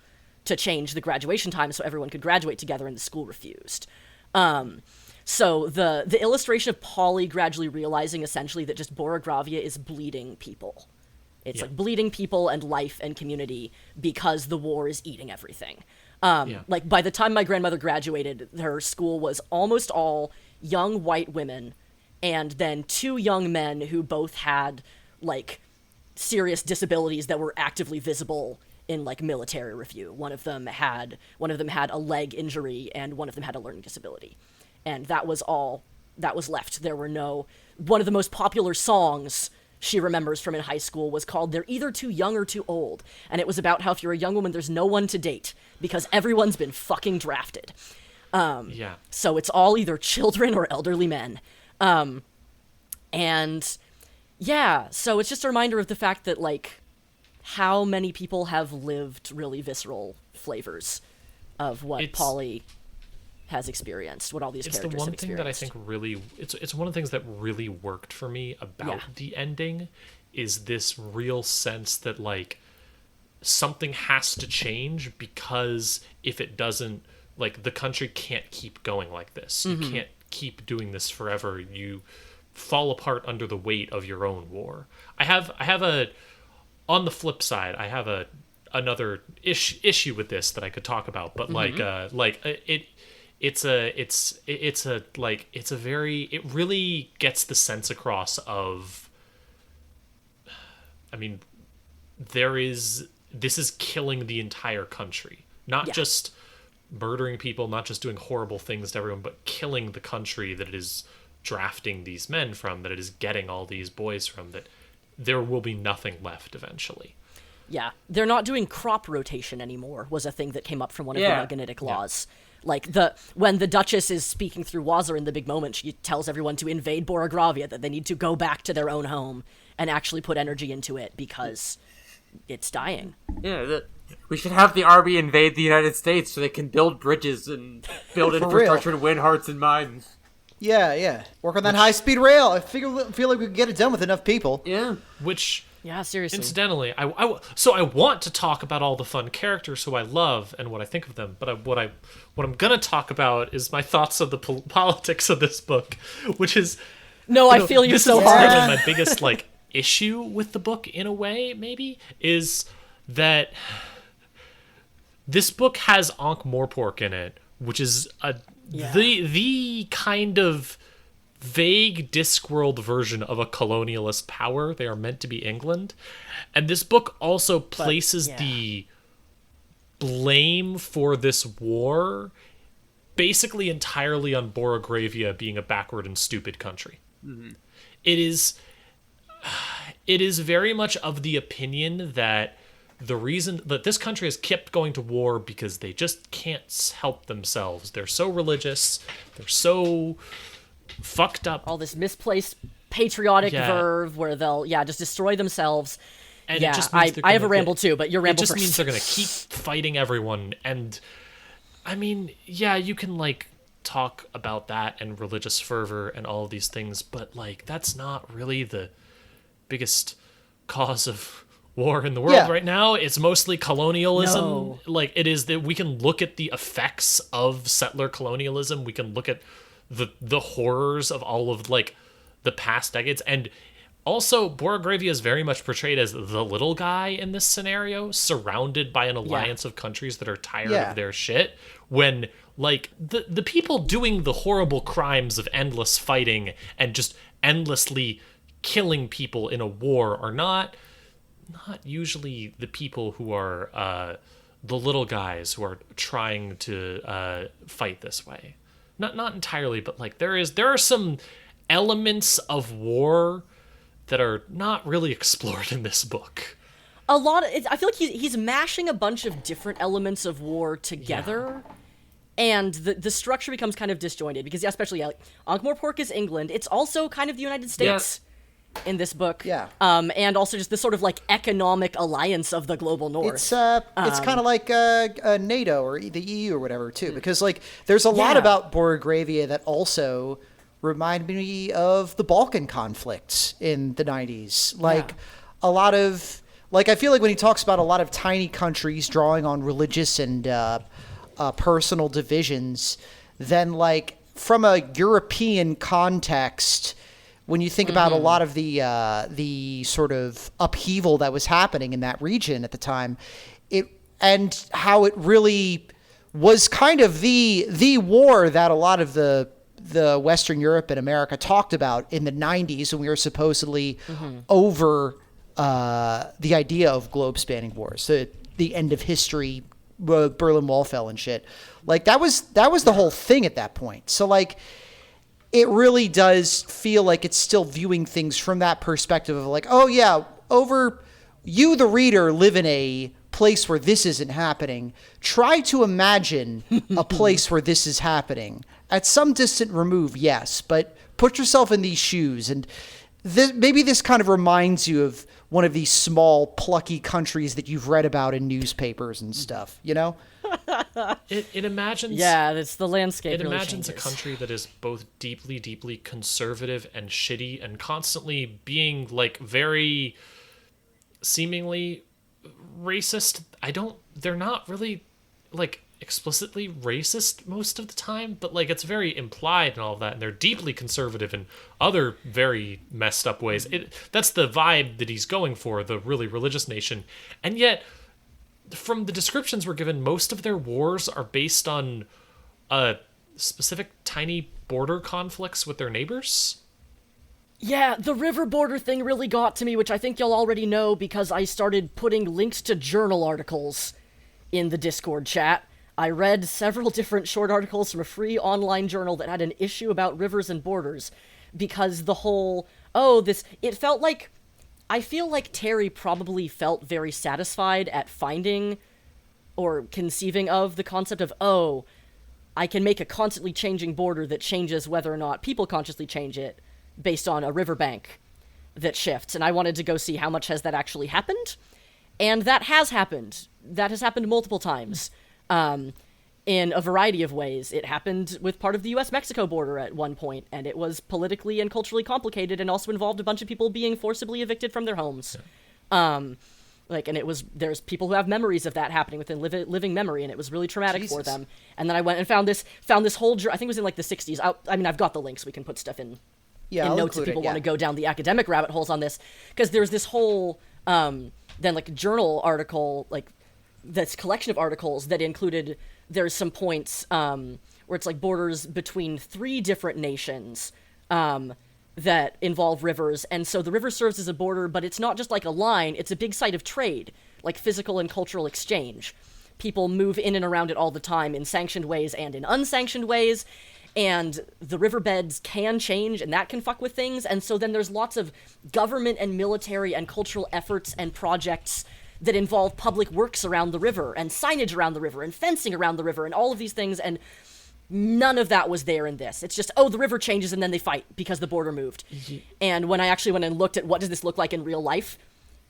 to change the graduation time so everyone could graduate together, and the school refused. So the illustration of Polly gradually realizing essentially that just Borogravia is bleeding people. It's like bleeding people and life and community because the war is eating everything. Like, by the time my grandmother graduated, her school was almost all young white women, and then 2 young men who both had, like, serious disabilities that were actively visible in, like, military review. One of them had a leg injury, and one of them had a learning disability. And that was all that was left. There were no... One of the most popular songs she remembers from in high school was called "They're Either Too Young or Too Old." And it was about how if you're a young woman, there's no one to date because everyone's been fucking drafted. So it's all either children or elderly men. So it's just a reminder of the fact that, like, how many people have lived really visceral flavors of what Polly has experienced, what all these characters have experienced. It's the one thing that I think really... It's one of the things that really worked for me about the ending, is this real sense that, like, something has to change, because if it doesn't... Like, the country can't keep going like this. You can't keep doing this forever. You fall apart under the weight of your own war. I have on the flip side, I have another issue with this that I could talk about. But it really gets the sense across of, I mean, this is killing the entire country, not just murdering people, not just doing horrible things to everyone, but killing the country that it is drafting these men from, that it is getting all these boys from, that there will be nothing left eventually. Yeah, they're not doing crop rotation anymore, was a thing that came up from one of the Meganitic laws. Like, when the Duchess is speaking through Wazir in the big moment, she tells everyone to invade Borogravia, that they need to go back to their own home and actually put energy into it because it's dying. Yeah, we should have the army invade the United States so they can build bridges and build infrastructure and win hearts and minds. Yeah. Work on that high-speed rail. I feel like we could get it done with enough people. Yeah. Which... Yeah, seriously. Incidentally, so I want to talk about all the fun characters who I love and what I think of them, but what I'm gonna talk about is my thoughts of the politics of this book, which is I feel you so hard. This is probably my biggest issue with the book in a way. Maybe is that this book has Ankh-Morpork in it, which is the kind of vague Discworld version of a colonialist power. They are meant to be England. And this book also places the blame for this war basically entirely on Borogravia being a backward and stupid country. Mm-hmm. It is very much of the opinion that the reason that this country has kept going to war because they just can't help themselves. They're so religious. They're so fucked up. All this misplaced patriotic verve where they'll just destroy themselves. And it just means I have a ramble too, but your ramble first. It just means they're going to keep fighting everyone. And I mean, you can talk about that and religious fervor and all of these things, but that's not really the biggest cause of war in the world right now. It's mostly colonialism. No. It is that we can look at the effects of settler colonialism. We can look at the horrors of all of the past decades, and also Borogravia is very much portrayed as the little guy in this scenario, surrounded by an alliance of countries that are tired of their shit, when the people doing the horrible crimes of endless fighting and just endlessly killing people in a war are not usually the people who are the little guys who are trying to fight this way. Not entirely, but there are some elements of war that are not really explored in this book. I feel like he's mashing a bunch of different elements of war together, and the structure becomes kind of disjointed because especially Ankh-Morpork is England. It's also kind of the United States in this book. Yeah. And also just this sort of economic alliance of the global north. It's kind of like NATO or the EU or whatever too, because there's a lot about Borogravia that also remind me of the Balkan conflicts in the 90s. A lot of I feel like when he talks about a lot of tiny countries drawing on religious and personal divisions, then from a European context, when you think about a lot of the sort of upheaval that was happening in that region at the time, and how it really was kind of the war that a lot of the Western Europe and America talked about in the 90s when we were supposedly over the idea of globe-spanning wars, the end of history, Berlin Wall fell and shit. That was the whole thing at that point. So it really does feel like it's still viewing things from that perspective of you, the reader, live in a place where this isn't happening. Try to imagine a place where this is happening. At some distant remove, yes, but put yourself in these shoes. And maybe this kind of reminds you of one of these small, plucky countries that you've read about in newspapers and stuff, you know? It imagines... Yeah, it's the landscape. It really imagines changes. A country that is both deeply, deeply conservative and shitty and constantly being, very seemingly racist. They're not really, explicitly racist most of the time, but, it's very implied and all of that, and they're deeply conservative in other very messed up ways. That's the vibe that he's going for, the really religious nation. And yet, from the descriptions we're given, most of their wars are based on specific tiny border conflicts with their neighbors. Yeah, the river border thing really got to me, which I think you'll already know because I started putting links to journal articles in the Discord chat. I read several different short articles from a free online journal that had an issue about rivers and borders, because the whole, it felt like, I feel like Terry probably felt very satisfied at finding or conceiving of the concept of, I can make a constantly changing border that changes whether or not people consciously change it based on a riverbank that shifts. And I wanted to go see how much has that actually happened. And that has happened. That has happened multiple times. In a variety of ways. It happened with part of the U.S.-Mexico border at one point, and it was politically and culturally complicated, and also involved a bunch of people being forcibly evicted from their homes. Yeah. There's people who have memories of that happening within living memory, and it was really traumatic for them. And then I went and found this whole, I think it was in like the 60s. I've got the links. We can put stuff in notes if people want to go down the academic rabbit holes on this, because there's this whole then like journal article, like this collection of articles that included, there's some points where it's like borders between 3 different nations that involve rivers. And so the river serves as a border, but it's not just like a line, it's a big site of trade, like physical and cultural exchange. People move in and around it all the time in sanctioned ways and in unsanctioned ways. And the riverbeds can change, and that can fuck with things. And so then there's lots of government and military and cultural efforts and projects that involve public works around the river, and signage around the river, and fencing around the river, and all of these things, and none of that was there in this. It's just, the river changes, and then they fight because the border moved. And when I actually went and looked at what does this look like in real life,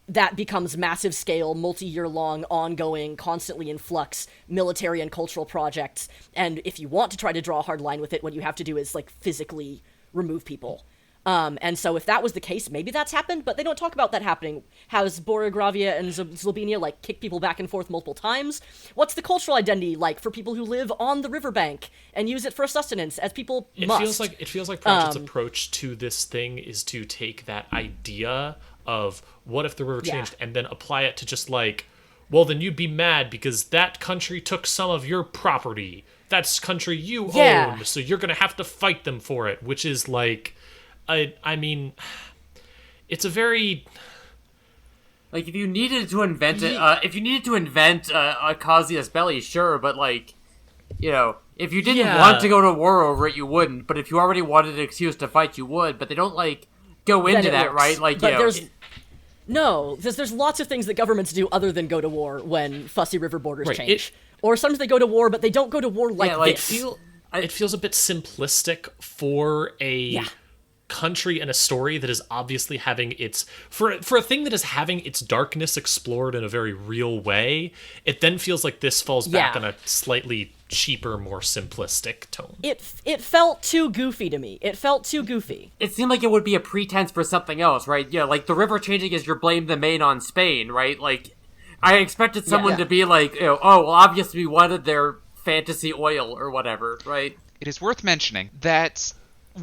that becomes massive scale, multi-year long, ongoing, constantly in flux, military and cultural projects. And if you want to try to draw a hard line with it, what you have to do is, like, physically remove people. And so if that was the case, maybe that's happened, but they don't talk about that happening. Has Borogravia and Slovenia, like, kicked people back and forth multiple times? What's the cultural identity like for people who live on the riverbank and use it for sustenance, as people must? It feels like Pratchett's approach to this thing is to take that idea of what if the river changed and then apply it to just like, well, then you'd be mad because that country took some of your property. That's country you own, so you're going to have to fight them for it, which is like... I mean, it's a very... Like, if you needed to invent a casus belli, sure, but, like, you know, if you didn't want to go to war over it, you wouldn't, but if you already wanted an excuse to fight, you would, but they don't, like, go into that, right? Like, but there's lots of things that governments do other than go to war when fussy river borders change. Or sometimes they go to war, but they don't go to war like this. It feels a bit simplistic for a... country and a story that is obviously having its for a thing that is having its darkness explored in a very real way. It then feels like this falls back on a slightly cheaper, more simplistic tone. It felt too goofy to me. It felt too goofy. It seemed like it would be a pretense for something else, right? Yeah, like the river changing is your blame the main on Spain, right? Like, I expected someone to be like, you know, oh, well, obviously we wanted their fantasy oil or whatever, right? It is worth mentioning that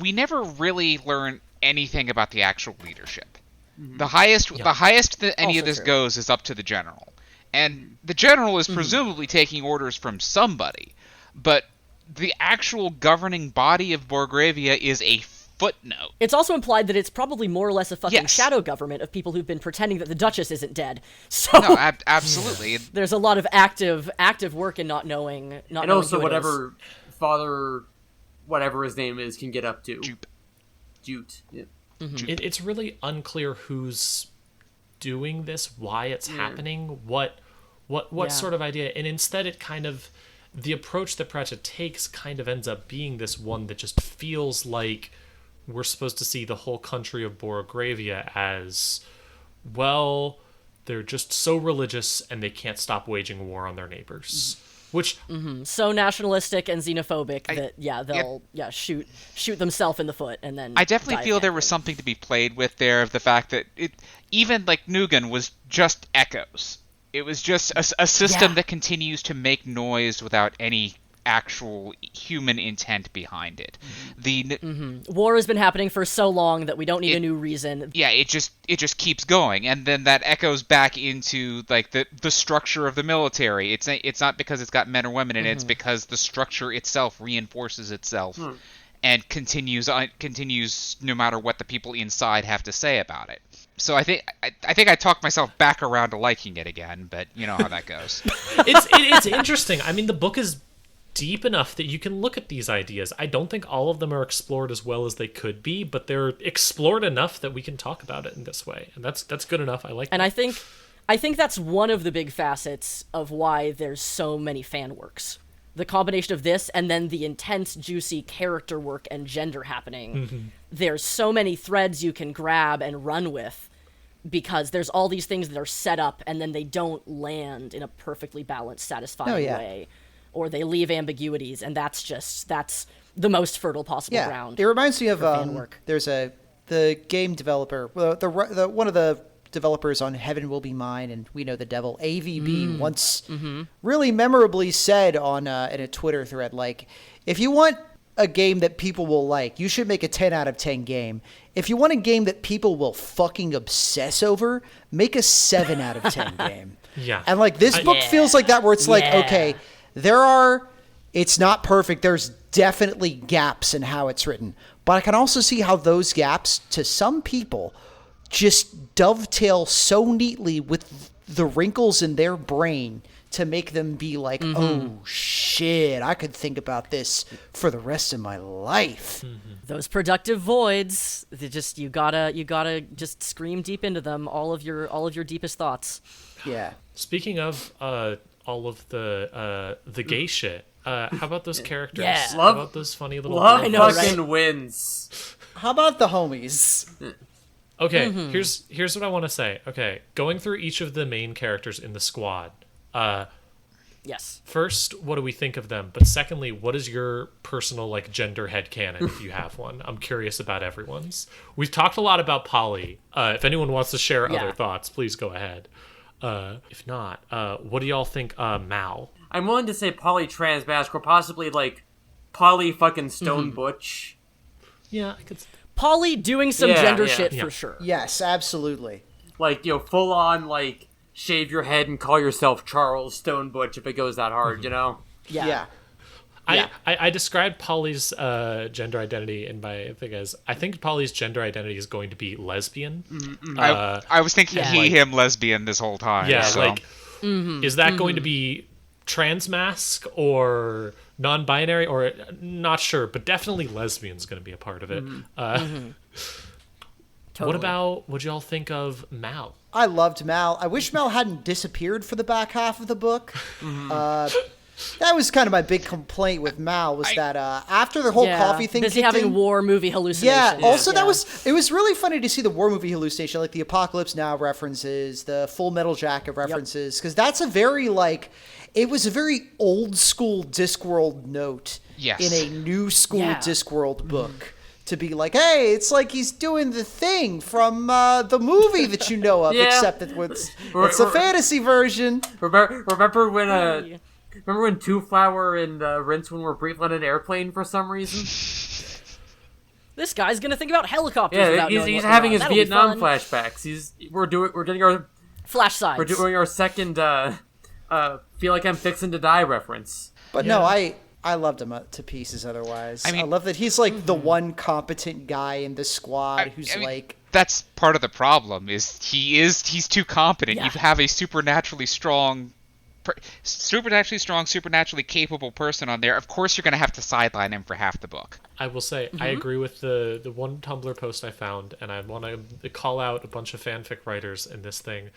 we never really learn anything about the actual leadership. Mm-hmm. The highest that any of this goes is up to the general. And the general is presumably taking orders from somebody, but the actual governing body of Borogravia is a footnote. It's also implied that it's probably more or less a fucking shadow government of people who've been pretending that the Duchess isn't dead. So no, absolutely. There's a lot of active work in not knowing. And also whatever Father... whatever his name is, can get up to. Jute. Yeah. Mm-hmm. It's really unclear who's doing this, why it's happening, what sort of idea. And instead it kind of, the approach that Pratchett takes kind of ends up being this one that just feels like we're supposed to see the whole country of Borogravia as, well, they're just so religious and they can't stop waging war on their neighbors. Which so nationalistic and xenophobic that they'll shoot themselves in the foot and then I definitely feel there was something to be played with there of the fact that it even like Nugan was just echoes. It was just a system that continues to make noise without any actual human intent behind it. War has been happening for so long that we don't need a new reason. Yeah, it just keeps going, and then that echoes back into like the structure of the military. It's not because it's got men or women in it. It's because the structure itself reinforces itself and continues no matter what the people inside have to say about it. So I think I talked myself back around to liking it again, but you know how that goes. It's interesting. I mean, the book is deep enough that you can look at these ideas. I don't think all of them are explored as well as they could be, but they're explored enough that we can talk about it in this way, and that's good enough. I like. And that. I think that's one of the big facets of why there's so many fan works. The combination of this and then the intense, juicy character work and gender happening. Mm-hmm. There's so many threads you can grab and run with because there's all these things that are set up and then they don't land in a perfectly balanced, satisfying way. Or they leave ambiguities, and that's the most fertile possible ground. It reminds me of fan work. There's the game developer, the one of the developers on Heaven Will Be Mine and We Know the Devil, AVB, once really memorably said on in a Twitter thread, like, if you want a game that people will like, you should make a 10 out of 10 game. If you want a game that people will fucking obsess over, make a 7 out of 10 game. Yeah. And like this book feels like that, where it's like, okay, it's not perfect. There's definitely gaps in how it's written, but I can also see how those gaps to some people just dovetail so neatly with the wrinkles in their brain to make them be like, oh shit, I could think about this for the rest of my life. Those productive voids, you gotta just scream deep into them, all of your deepest thoughts. Yeah. Speaking of all of the gay shit, how about those characters? Yeah. How about those funny little Love girls? fucking wins. How about the homies? Okay, here's what I want to say. Okay, going through each of the main characters in the squad. Yes. First, what do we think of them? But secondly, what is your personal like gender headcanon if you have one? I'm curious about everyone's. We've talked a lot about Polly. If anyone wants to share other thoughts, please go ahead. If not, what do y'all think Mal? I'm willing to say poly trans mask or possibly like poly fucking stone butch. Yeah, I could. Polly doing some gender shit for sure. Yes, absolutely. Like, full on, like, shave your head and call yourself Charles Stone Butch if it goes that hard, you know? Yeah. I described Polly's gender identity in my thing as, I think Polly's gender identity is going to be lesbian. I was thinking him, lesbian this whole time. Yeah, so. like, is that going to be trans mask or non-binary, or not sure, but definitely lesbian's going to be a part of it. Totally. What y'all think of Mal? I loved Mal. I wish Mal hadn't disappeared for the back half of the book. That was kind of my big complaint with Mal, was that after the whole coffee thing busy kicked having in, war movie hallucinations. it was really funny to see the war movie hallucination, like the Apocalypse Now references, the Full Metal Jacket references, because that's a very, like, it was a very old school Discworld note in a new school Discworld book. To be like, hey, it's like he's doing the thing from the movie that you know of, except that it's a fantasy version. Remember when Two Flower and Rincewind were briefly on an airplane for some reason? This guy's gonna think about helicopters. Yeah, he's having his Vietnam flashbacks. We're getting our flash sides. We're doing our second feel like I'm fixing to die reference. But no, I loved him to pieces otherwise. I love that he's like the one competent guy in the squad who's like... That's part of the problem, is he's too competent. You have a supernaturally strong, supernaturally capable person on there. Of course you're going to have to sideline him for half the book. I will say, I agree with the one Tumblr post I found, and I want to call out a bunch of fanfic writers in this thing.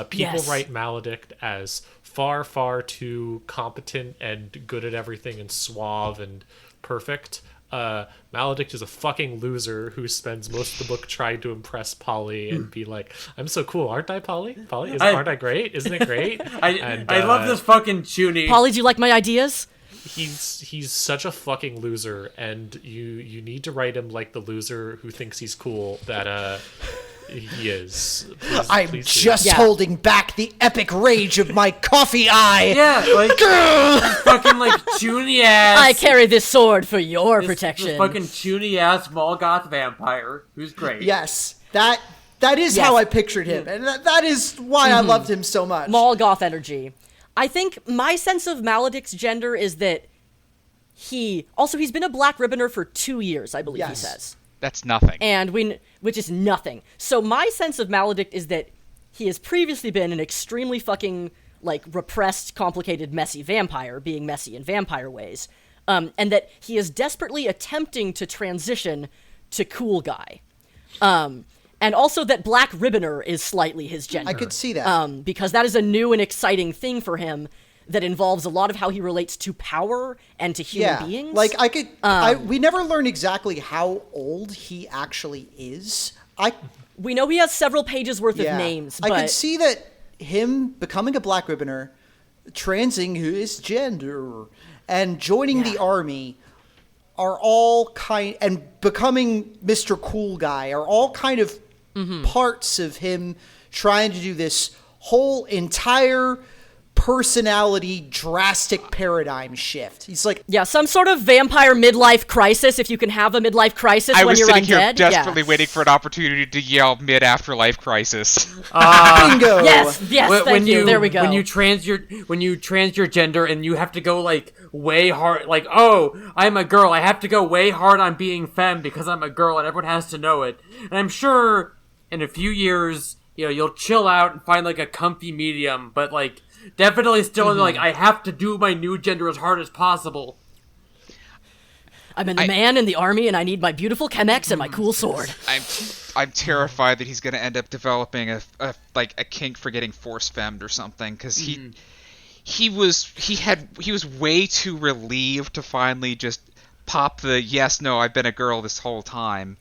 People write Maledict as far, far too competent and good at everything and suave and perfect. Maledict is a fucking loser who spends most of the book trying to impress Polly and be like, I'm so cool, aren't I, Polly? Aren't I great? Isn't it great? I love this fucking Chuny. Polly, do you like my ideas? He's such a fucking loser, and you need to write him like the loser who thinks he's cool that he is. I'm just holding back the epic rage of my coffee eye. Yeah, like fucking like Chuny ass. I carry this sword for your protection. This fucking Chuny ass Molgoth vampire who's great. Yes, that is how I pictured him, and that is why I loved him so much. Molgoth energy. I think my sense of Maledict's gender is that he's been a Black Ribboner for 2 years, I believe he says. That's nothing. Which is nothing. So my sense of Maledict is that he has previously been an extremely fucking, like, repressed, complicated, messy vampire, being messy in vampire ways, and that he is desperately attempting to transition to cool guy. And also that Black Ribboner is slightly his gender. I could see that. Because that is a new and exciting thing for him that involves a lot of how he relates to power and to human beings. Like, we never learn exactly how old he actually is. We know he has several pages worth of names, but... I could see that him becoming a Black Ribboner, transing his gender, and joining the army are all and becoming Mr. Cool Guy are all kind of parts of him trying to do this whole entire personality drastic paradigm shift. He's like, some sort of vampire midlife crisis, if you can have a midlife crisis when you're undead. I was sitting here desperately waiting for an opportunity to yell mid-afterlife crisis. Bingo! Yes, thank you. There we go. When you trans your gender and you have to go, like, way hard, like, oh, I'm a girl, I have to go way hard on being femme because I'm a girl and everyone has to know it. And I'm sure in a few years, you'll chill out and find, like, a comfy medium, but, like, definitely still like, I have to do my new gender as hard as possible. I'm a man in the army and I need my beautiful Chemex and my cool sword. I'm terrified that he's going to end up developing a kink for getting force femmed or something, because he was way too relieved to finally just pop the yes, no, I've been a girl this whole time.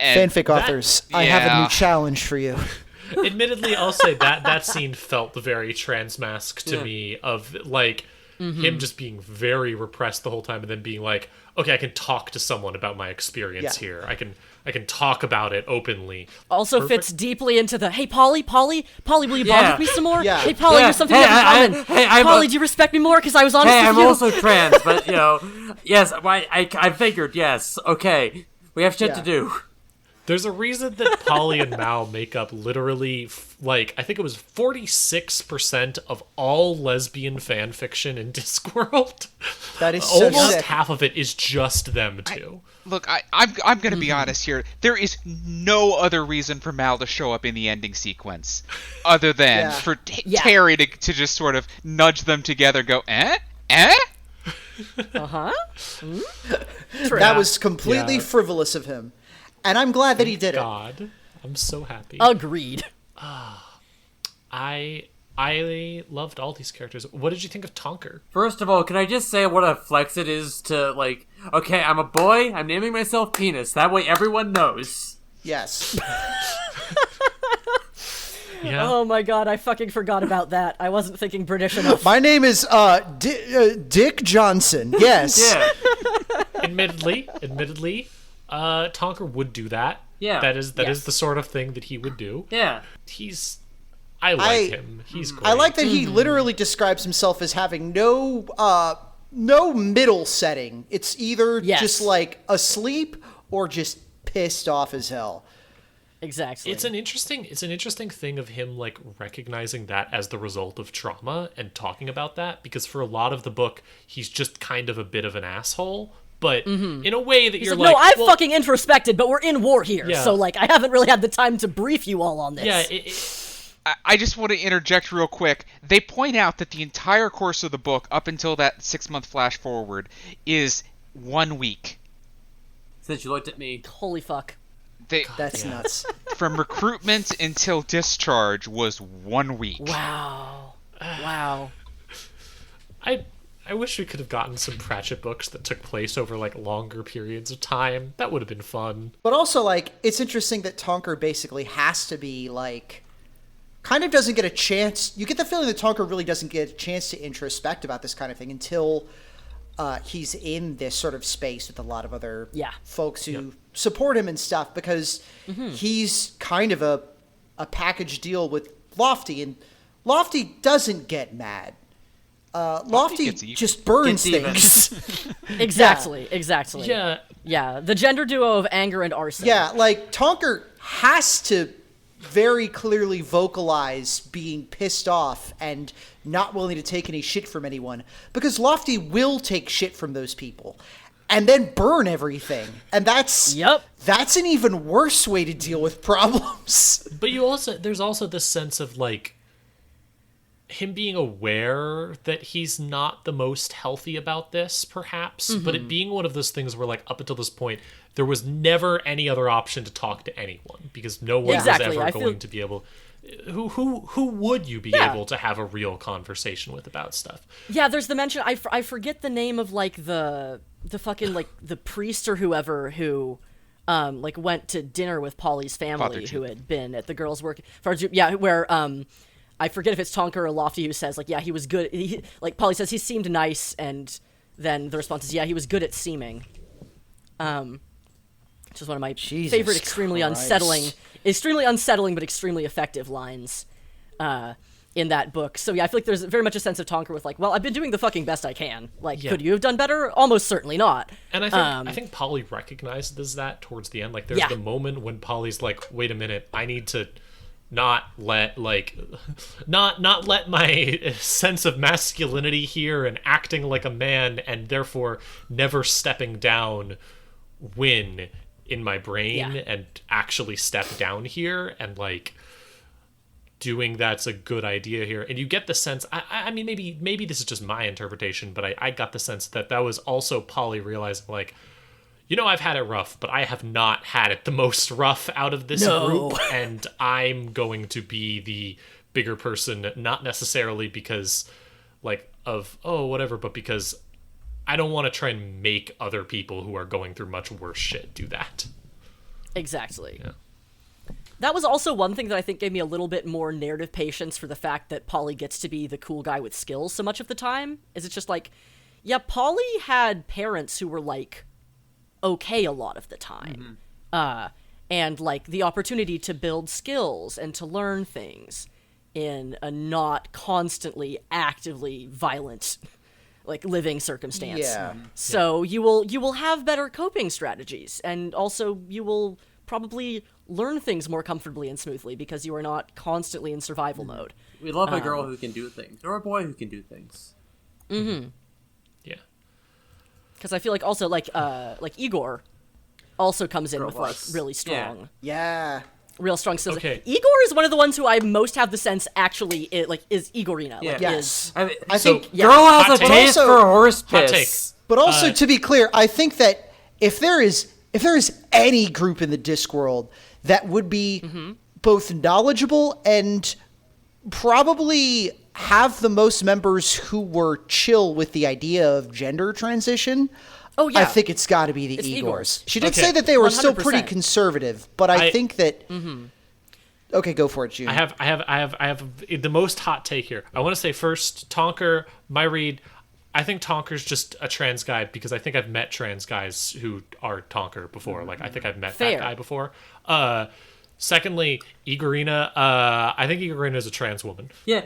Fanfic authors, I have a new challenge for you. Admittedly, I'll say that scene felt very transmask to me, of like him just being very repressed the whole time and then being like, okay, I can talk to someone about my experience here. I can talk about it openly. Also fits deeply into the, hey, Polly, will you bond with me some more? Yeah. Hey, Polly, there's something we have in common. Polly, do you respect me more? Because I was honest with you. I'm also trans, but, yes, I figured, yes, okay, we have shit to do. There's a reason that Polly and Mao make up literally, I think it was 46% of all lesbian fan fiction in Discworld. That is so almost sick. half of it is just them two. I'm going to be honest here. There is no other reason for Mal to show up in the ending sequence other than for Terry to just sort of nudge them together and go, eh? Uh-huh. That was completely frivolous of him. And I'm glad that he did God, I'm so happy. Agreed. I loved all these characters. What did you think of Tonker? First of all, can I just say what a flex it is to, like, okay, I'm a boy, I'm naming myself Penis. That way everyone knows. Yes. Yeah. Oh my god, I fucking forgot about that. I wasn't thinking British enough. My name is Dick Johnson. Yes. Yeah. Admittedly, Tonker would do that. Yeah. That is the sort of thing that he would do. Yeah. I like him. He's great. I like that he literally describes himself as having no middle setting. It's either just like asleep or just pissed off as hell. Exactly. It's an interesting thing of him, like, recognizing that as the result of trauma and talking about that, because for a lot of the book he's just kind of a bit of an asshole. But in a way that you're like, no, I've fucking introspected, but we're in war here, Yeah. so, like, I haven't really had the time to brief you all on this. Yeah, I just want to interject real quick. They point out that the entire course of the book, up until that 6-month flash forward, is 1 week. Since you looked at me. Holy fuck. That's nuts. From recruitment until discharge was 1 week. Wow. Wow. I wish we could have gotten some Pratchett books that took place over, like, longer periods of time. That would have been fun. But also, like, it's interesting that Tonker basically has to be, like, kind of doesn't get a chance. You get the feeling that Tonker really doesn't get a chance to introspect about this kind of thing until he's in this sort of space with a lot of other folks who support him and stuff, because he's kind of a package deal with Lofty, and Lofty doesn't get mad. Lofty just burns things. Exactly. Yeah. The gender duo of anger and arson. Yeah, like, Tonker has to very clearly vocalize being pissed off and not willing to take any shit from anyone, because Lofty will take shit from those people. and then burn everything. And that's an even worse way to deal with problems. But there's also this sense of like him being aware that he's not the most healthy about this, perhaps, but it being one of those things where, like, up until this point, there was never any other option to talk to anyone, because no one was ever going to be able. Who would you be able to have a real conversation with about stuff? Yeah, there's the mention. I forget the name of like the fucking like the priest or whoever who. Like went to dinner with Polly's family, who had been at the girls' work. Where I forget if it's Tonker or Lofty who says, like, yeah, he was good. Like, Polly says he seemed nice, and then the response is, yeah, he was good at seeming. Which is one of my favorite extremely unsettling but extremely effective lines in that book. So, yeah, I feel like there's very much a sense of Tonker with, like, well, I've been doing the fucking best I can. Like, could you have done better? Almost certainly not. And I think Polly recognizes that towards the end. Like, there's the moment when Polly's like, wait a minute, I need to not let my sense of masculinity here and acting like a man and therefore never stepping down win in my brain and actually step down here, and like doing that's a good idea here. And you get the sense, I mean, maybe this is just my interpretation, but I got the sense that was also Polly realizing, like, you know, I've had it rough, but I have not had it the most rough out of this group, and I'm going to be the bigger person, not necessarily because, like, of, whatever, but because I don't want to try and make other people who are going through much worse shit do that. Exactly. Yeah. That was also one thing that I think gave me a little bit more narrative patience for the fact that Polly gets to be the cool guy with skills so much of the time, is it's just like, yeah, Polly had parents who were, like, okay a lot of the time. And, like, the opportunity to build skills and to learn things in a not constantly actively violent, like, living circumstance. Yeah. So you will have better coping strategies, and also you will probably learn things more comfortably and smoothly because you are not constantly in survival mode. We love a girl who can do things, or a boy who can do things. Mm-hmm. Yeah. Because I feel like also, like Igor also comes in with, like, Plus. really strong. Yeah. Real strong skills. Okay. Igor is one of the ones who I most have the sense actually is Igorina. Yeah. Like, Yes. I, mean, I think girl has hot a take. taste Also- for horse Hot piss. But also, to be clear, I think that if there is any group in the Discworld that would be both knowledgeable and probably have the most members who were chill with the idea of gender transition, I think it's got to be the Igors. She did say that they were still pretty 100%. conservative, but I think that. Okay, go for it, June. I have the most hot take here. I want to say first, Tonker, my read. I think Tonker's just a trans guy because I think I've met trans guys who are Tonker before. Like, I think I've met that guy before. Secondly, Igorina. I think Igorina is a trans woman. Yeah,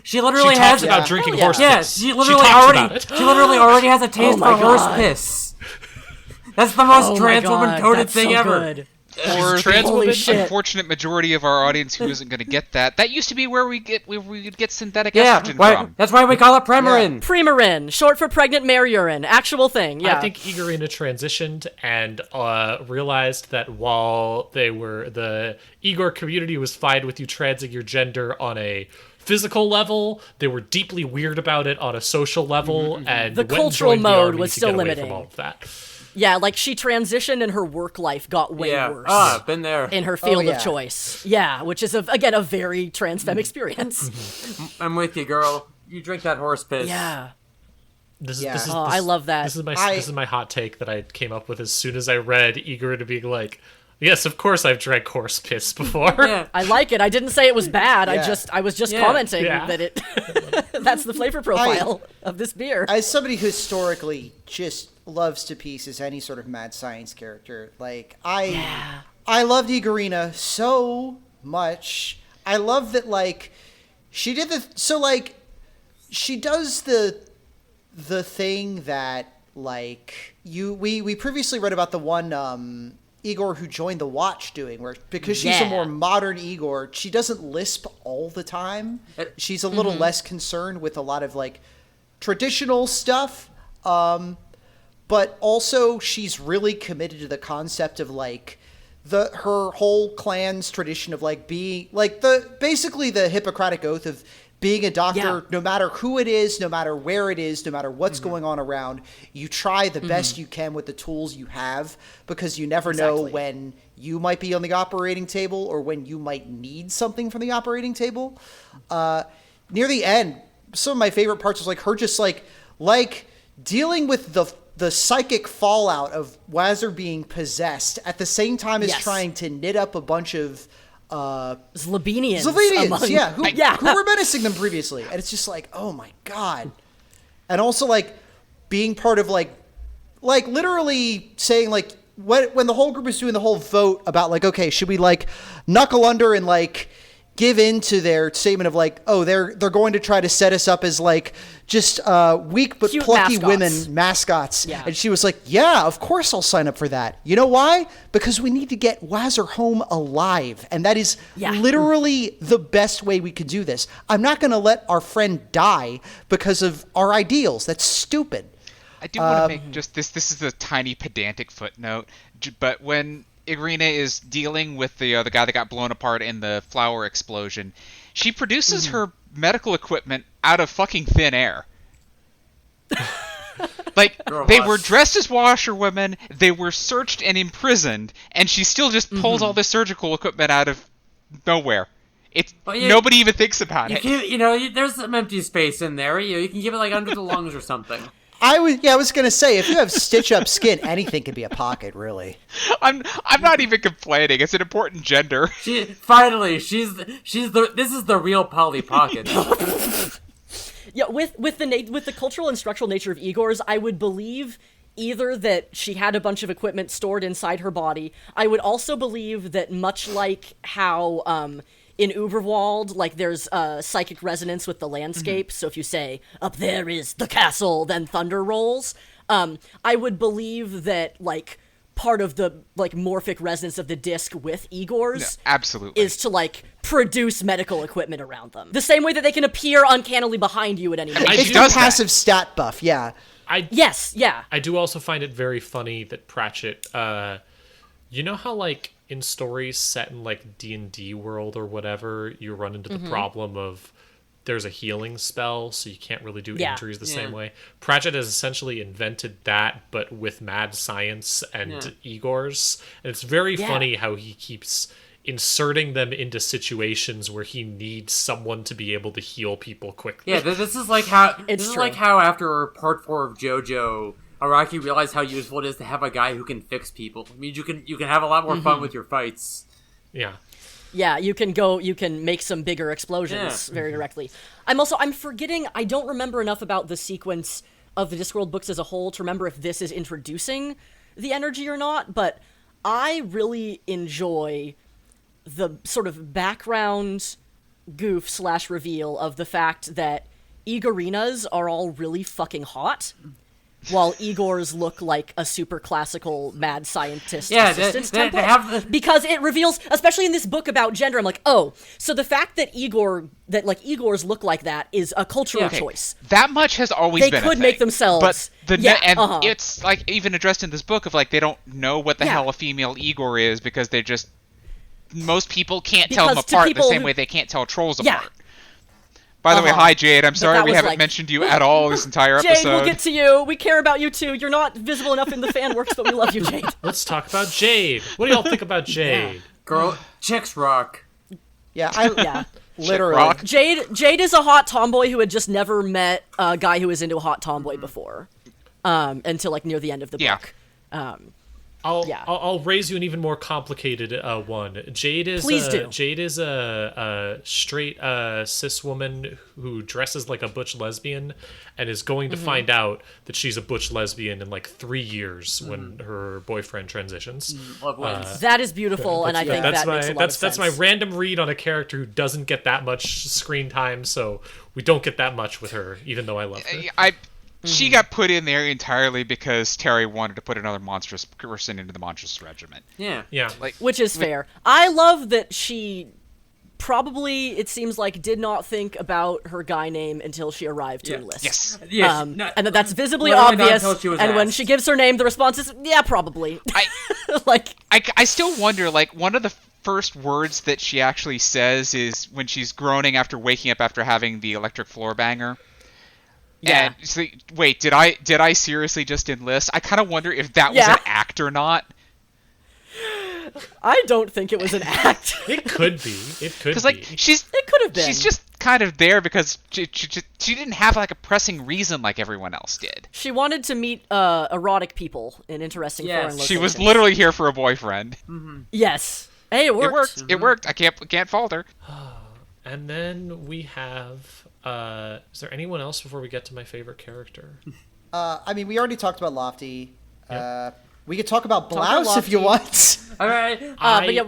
she literally She has talks about drinking horse Yeah, piss. she literally talks about it. already has a taste my for horse God. piss. That's the most trans woman coded that's thing so ever. Good. Or trans the woman? Shit. unfortunate majority of our audience who isn't going to get that. That used to be where we would get synthetic Yeah, estrogen from. that's why we call it Premarin. Premarin, short for pregnant mare urine. Actual thing, yeah. I think Igorina transitioned and realized that while the Igor community was fine with you transing your gender on a physical level, they were deeply weird about it on a social level, and The went and cultural joined the mode army was to still get away limiting. from all of that. Yeah, like, she transitioned and her work life got way worse. Been there. In her field yeah. of choice. Yeah, which is, again, a very trans femme experience. I'm with you, girl. You drink that horse piss. Yeah. This Yeah. is I love that. This is my hot take that I came up with as soon as I read Igor to be like, yes, of course I've drank horse piss before. Yeah. I like it. I didn't say it was bad. Yeah. I was just Yeah. commenting Yeah. that it that's the flavor profile of this beer. As somebody who historically just loves to pieces any sort of mad science character, like I loved Igorina so much. I love that, like, she did she does the thing that, like, we previously read about the one Igor who joined the Watch doing, where because she's a more modern Igor, she doesn't lisp all the time. She's a little less concerned with a lot of, like, traditional stuff. but also she's really committed to the concept of like her whole clan's tradition of like being like basically the Hippocratic oath of being a doctor, no matter who it is, no matter where it is, no matter what's going on around, you try the best you can with the tools you have, because you never know when you might be on the operating table or when you might need something from the operating table. Near the end, some of my favorite parts was like her just like dealing with the psychic fallout of Wazir being possessed at the same time as trying to knit up a bunch of Zlebenians, who were menacing them previously, and it's just like, oh my god. And also like being part of like literally saying like when the whole group is doing the whole vote about like, okay, should we like knuckle under and like give in to their statement of like, oh, they're going to try to set us up as like just weak but cute plucky mascots. mascots. Yeah. And she was like, yeah, of course I'll sign up for that. You know why? Because we need to get Wazir home alive. And that is literally the best way we could do this. I'm not going to let our friend die because of our ideals. That's stupid. I do want to make just this is a tiny pedantic footnote, but when Irina is dealing with the guy that got blown apart in the flower explosion, she produces her medical equipment out of fucking thin air. Like, they were dressed as washerwomen, they were searched and imprisoned, and she still just pulls all this surgical equipment out of nowhere. Nobody even thinks about it. There's some empty space in there. You can give it like under the lungs or something. I was gonna say, if you have stitch-up skin, anything can be a pocket, really. I'm not even complaining. It's an important gender. This is the real Polly Pocket. Yeah, with the cultural and structural nature of Igor's, I would believe either that she had a bunch of equipment stored inside her body. I would also believe that, much like how in Uberwald, like, there's psychic resonance with the landscape. So if you say, up there is the castle, then thunder rolls. I would believe that, like, part of the, like, morphic resonance of the disc with Igor's absolutely is to, like, produce medical equipment around them. The same way that they can appear uncannily behind you at any moment. It's a passive stat buff, yeah. I do also find it very funny that Pratchett, you know how, like, in stories set in like D&D world or whatever, you run into the problem of there's a healing spell, so you can't really do injuries the same way. Pratchett has essentially invented that, but with mad science and Igor's. And it's very funny how he keeps inserting them into situations where he needs someone to be able to heal people quickly. Yeah, this is like how after part 4 of JoJo, Araki realized how useful it is to have a guy who can fix people. It means you can have a lot more fun with your fights. Yeah. Yeah, you can make some bigger explosions very directly. I'm forgetting, I don't remember enough about the sequence of the Discworld books as a whole to remember if this is introducing the energy or not, but I really enjoy the sort of background goof / reveal of the fact that Igorinas are all really fucking hot, while Igor's look like a super classical mad scientist assistant's template. Because it reveals, especially in this book about gender, I'm like, oh, so the fact that Igor's look like that is a cultural choice. That much has always been a thing. They could make themselves. But it's like even addressed in this book of like they don't know what the hell a female Igor is because they just most people can't tell them apart the same way they can't tell trolls apart. By the way, hi Jade. I'm sorry we haven't mentioned you at all this entire episode. Jade, we'll get to you. We care about you too. You're not visible enough in the fan works, but we love you, Jade. Let's talk about Jade. What do y'all think about Jade? Yeah. Girl, chicks rock. Yeah, literally. Jade is a hot tomboy who had just never met a guy who was into a hot tomboy before, until like near the end of the book. I'll raise you an even more complicated one. Jade is a straight cis woman who dresses like a butch lesbian and is going to find out that she's a butch lesbian in like 3 years when her boyfriend transitions. That is beautiful, and I think that makes a lot of sense. That's my random read on a character who doesn't get that much screen time, so we don't get that much with her, even though I love her. She got put in there entirely because Terry wanted to put another monstrous person into the Monstrous Regiment. Yeah. Like, which is fair. I love that she probably, it seems like, did not think about her guy name until she arrived to enlist. Yes. Yes. And that's visibly Literally not obvious. until she was And when asked. she gives her name, the response is, yeah, probably. Like, I still wonder, like, one of the first words that she actually says is when she's groaning after waking up after having the electric floor banger. yeah. And so, wait, did I seriously just enlist? I kind of wonder if that was Yeah. an act or not. I don't think it was an act. It could be. It could Because, be. like, It could have been. she's just kind of there because she didn't have, like, a pressing reason like everyone else did. She wanted to meet erotic people in interesting Yes. foreign locations. She was literally here for a boyfriend. Yes. Hey, it worked. It worked. It worked. I can't fault her. And then we have. Is there anyone else before we get to my favorite character? I mean, we already talked about Lofty. Yeah. We could talk about about Blouse if you want. All right. But yeah,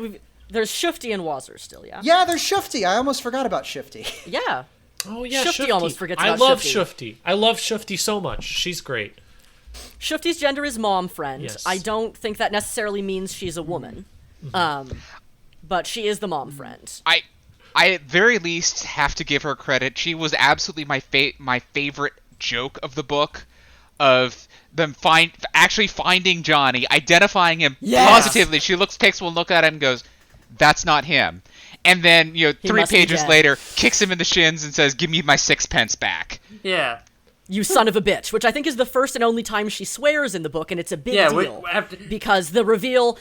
there's Shufti and Wazir still, yeah? Yeah, there's Shufti. I almost forgot about Shufti. Yeah. Oh yeah, Shufti almost forgets I about love Shufti. Shufti. I love Shufti so much. She's great. Shufti's gender is mom friend. Yes. I don't think that necessarily means she's a woman. But she is the mom friend. I at very least have to give her credit. She was absolutely my favorite joke of the book, of them actually finding Johnny, identifying him Yes! positively. She takes one look at him and goes, "That's not him." And then, 3 must be pages dead. later, kicks him in the shins and says, "Give me my 6 pence back." Yeah. You son of a bitch, which I think is the first and only time she swears in the book, and it's a big deal. Because the reveal,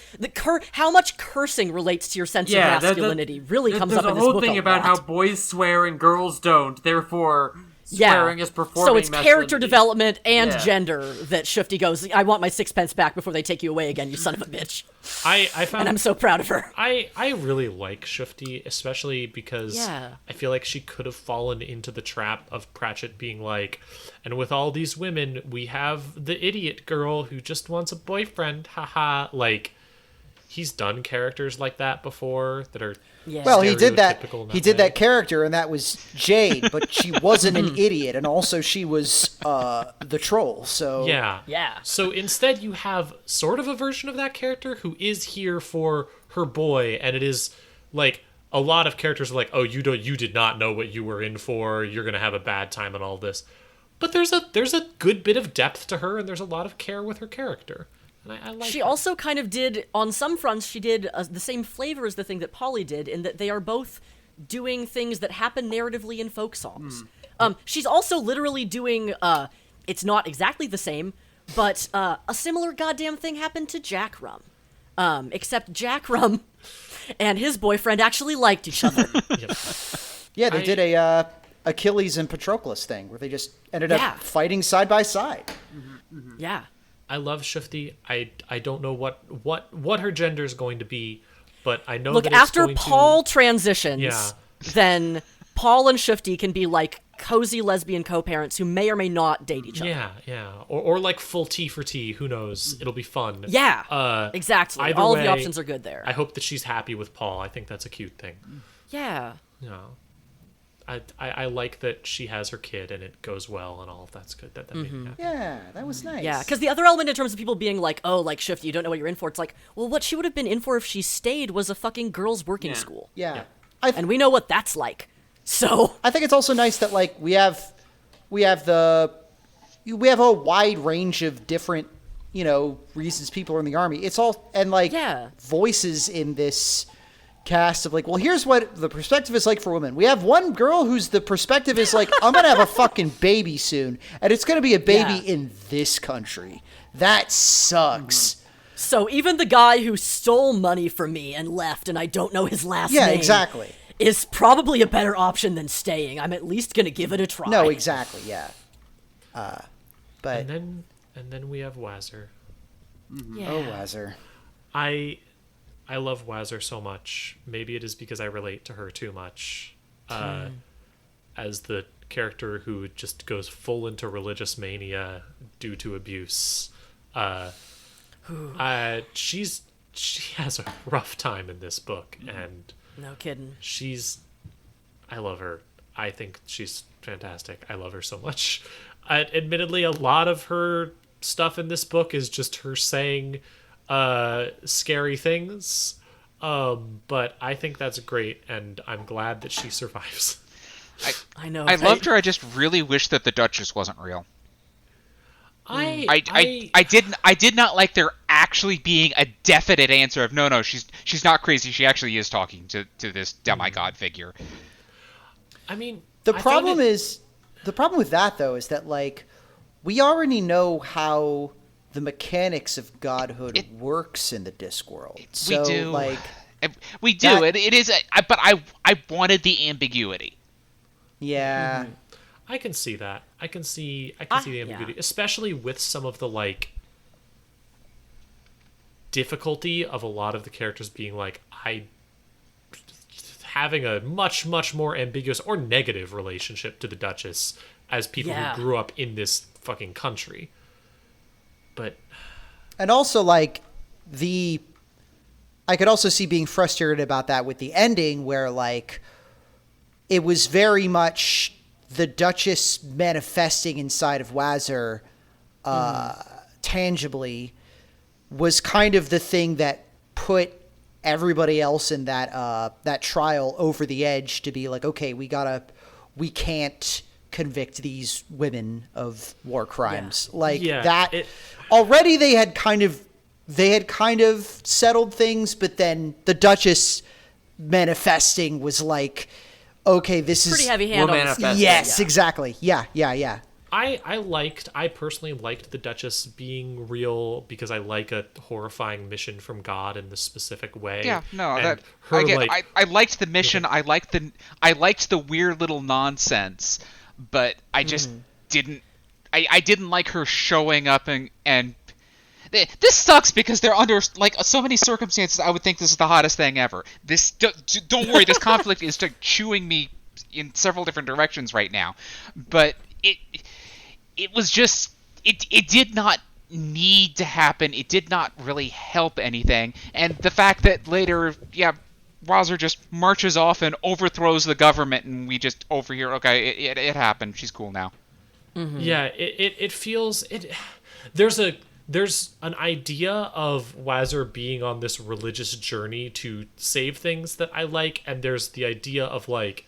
how much cursing relates to your sense of masculinity really comes up in this book. There's a whole thing about lot. how boys swear and girls don't, therefore swearing is performing So it's character masculinity. development and Yeah. gender that Shufti goes, I want my 6 pence back before they take you away again, you son of a bitch. I found And I'm so proud of her. I really like Shufti, especially because Yeah. I feel like she could have fallen into the trap of Pratchett being like, and with all these women, we have the idiot girl who just wants a boyfriend, haha. Like, he's done characters like that before that are Yeah. Well, he did that. stereotypical in He did way. that character, and that was Jade. But she wasn't an idiot, and also she was the troll. So Yeah. Yeah. So instead you have sort of a version of that character who is here for her boy, and it is like a lot of characters are like, "Oh, you did not know what you were in for. You're going to have a bad time and all this." But there's a good bit of depth to her, and there's a lot of care with her character. And I like She that. also kind of did, on some fronts, she did the same flavor as the thing that Polly did, in that they are both doing things that happen narratively in folk songs. She's also literally doing, it's not exactly the same, but a similar goddamn thing happened to Jack Rum. Except Jack Rum and his boyfriend actually liked each other. Yep. yeah, they did a Achilles and Patroclus thing where they just ended Yeah. up fighting side by side. Yeah. I love Shufti. I don't know what her gender is going to be, but I know Look, that it's after going Paul to... transitions, Yeah. then Paul and Shufti can be like cozy lesbian co-parents who may or may not date each other. Yeah. Or like full tea for tea. Who knows? It'll be fun. Yeah, exactly. either All of the way, options are good there. I hope that she's happy with Paul. I think that's a cute thing. Yeah. I like that she has her kid and it goes well and all of that's good. That made me happy. Yeah, that was nice. Yeah, because the other element in terms of people being like, oh, like, Shifty, you don't know what you're in for, it's like, well, what she would have been in for if she stayed was a fucking girls' working school. Yeah. And we know what that's like. So I think it's also nice that like we have a wide range of different, reasons people are in the army. It's all and like voices in this cast of like, well, here's what the perspective is like for women. We have one girl whose the perspective is like, I'm gonna have a fucking baby soon, and it's gonna be a baby in this country. That sucks. So even the guy who stole money from me and left, and I don't know his last name. Yeah, exactly. Is probably a better option than staying. I'm at least gonna give it a try. No, exactly, yeah. But and then we have Wazir. Yeah. Oh, Wazir. I love Wazir so much. Maybe it is because I relate to her too much. As the character who just goes full into religious mania due to abuse. She has a rough time in this book, and No kidding. I love her. I think she's fantastic. I love her so much. Admittedly, a lot of her stuff in this book is just her saying scary things. But I think that's great, and I'm glad that she survives. I know. I loved her. I just really wish that the Duchess wasn't real. I did not like there actually being a definite answer of no, she's not crazy. She actually is talking to this demigod figure. I mean, the problem with that though is that like we already know how the mechanics of godhood works in the Discworld. So, we do. Like, we do. It is. But I wanted the ambiguity. Yeah. Mm-hmm. I can see that. I can see the ambiguity, especially with some of the like difficulty of a lot of the characters being like having a much more ambiguous or negative relationship to the Duchess as people who grew up in this fucking country. And also like I could also see being frustrated about that with the ending where like it was very much the Duchess manifesting inside of Wazir tangibly was kind of the thing that put everybody else in that trial over the edge to be like, okay, we can't convict these women of war crimes. Already they had kind of settled things, but then the Duchess manifesting was like, okay, this is pretty heavy hand on the Yes, exactly. Yeah. I personally liked the Duchess being real because I like a horrifying mission from God in this specific way. Yeah, no, and I liked the mission. I liked the weird little nonsense, but I just didn't. I didn't like her showing up and this sucks because they're under like so many circumstances. I would think this is the hottest thing ever. Don't worry, this conflict is chewing me in several different directions right now, but it was just it did not need to happen. It did not really help anything, and the fact that later, Wazir just marches off and overthrows the government, and we just overhear, okay, it happened. She's cool now. Mm-hmm. Yeah, it feels it. There's an idea of Wazir being on this religious journey to save things that I like, and there's the idea of like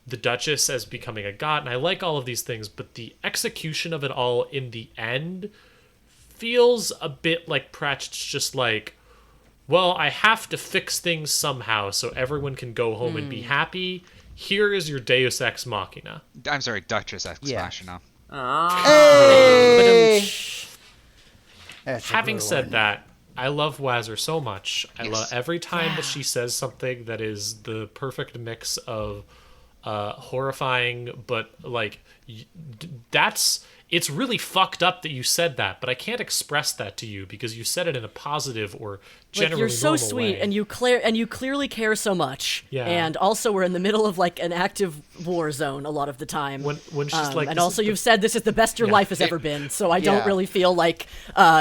the Duchess as becoming a god, and I like all of these things, but the execution of it all in the end feels a bit like Pratchett's just like, well, I have to fix things somehow so everyone can go home and be happy. Here is your Deus Ex Machina. I'm sorry, Duchess Ex Machina. Hey! Having said that, I love Wazir so much. I love every time that she says something that is the perfect mix of horrifying, but like it's really fucked up that you said that, but I can't express that to you because you said it in a positive or generally you're so normal sweet, way. and you clearly care so much. Yeah. And also, we're in the middle of like an active war zone a lot of the time. When she's like, and also you've said this is the best your life has ever been. So I don't really feel like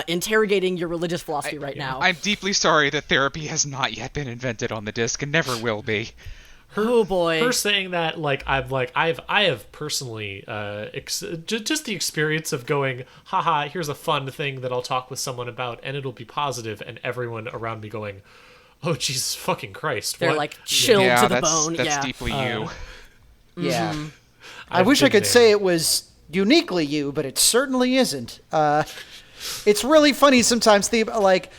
interrogating your religious philosophy right now. I'm deeply sorry that therapy has not yet been invented on the disc and never will be. Oh boy! Her saying that, like, I have personally, just the experience of going, haha, here's a fun thing that I'll talk with someone about, and it'll be positive, and everyone around me going, oh Jesus fucking Christ! They're what? like chilled to the bone. That's deeply you. Yeah, I wish I could say it was uniquely you, but it certainly isn't. It's really funny sometimes. Like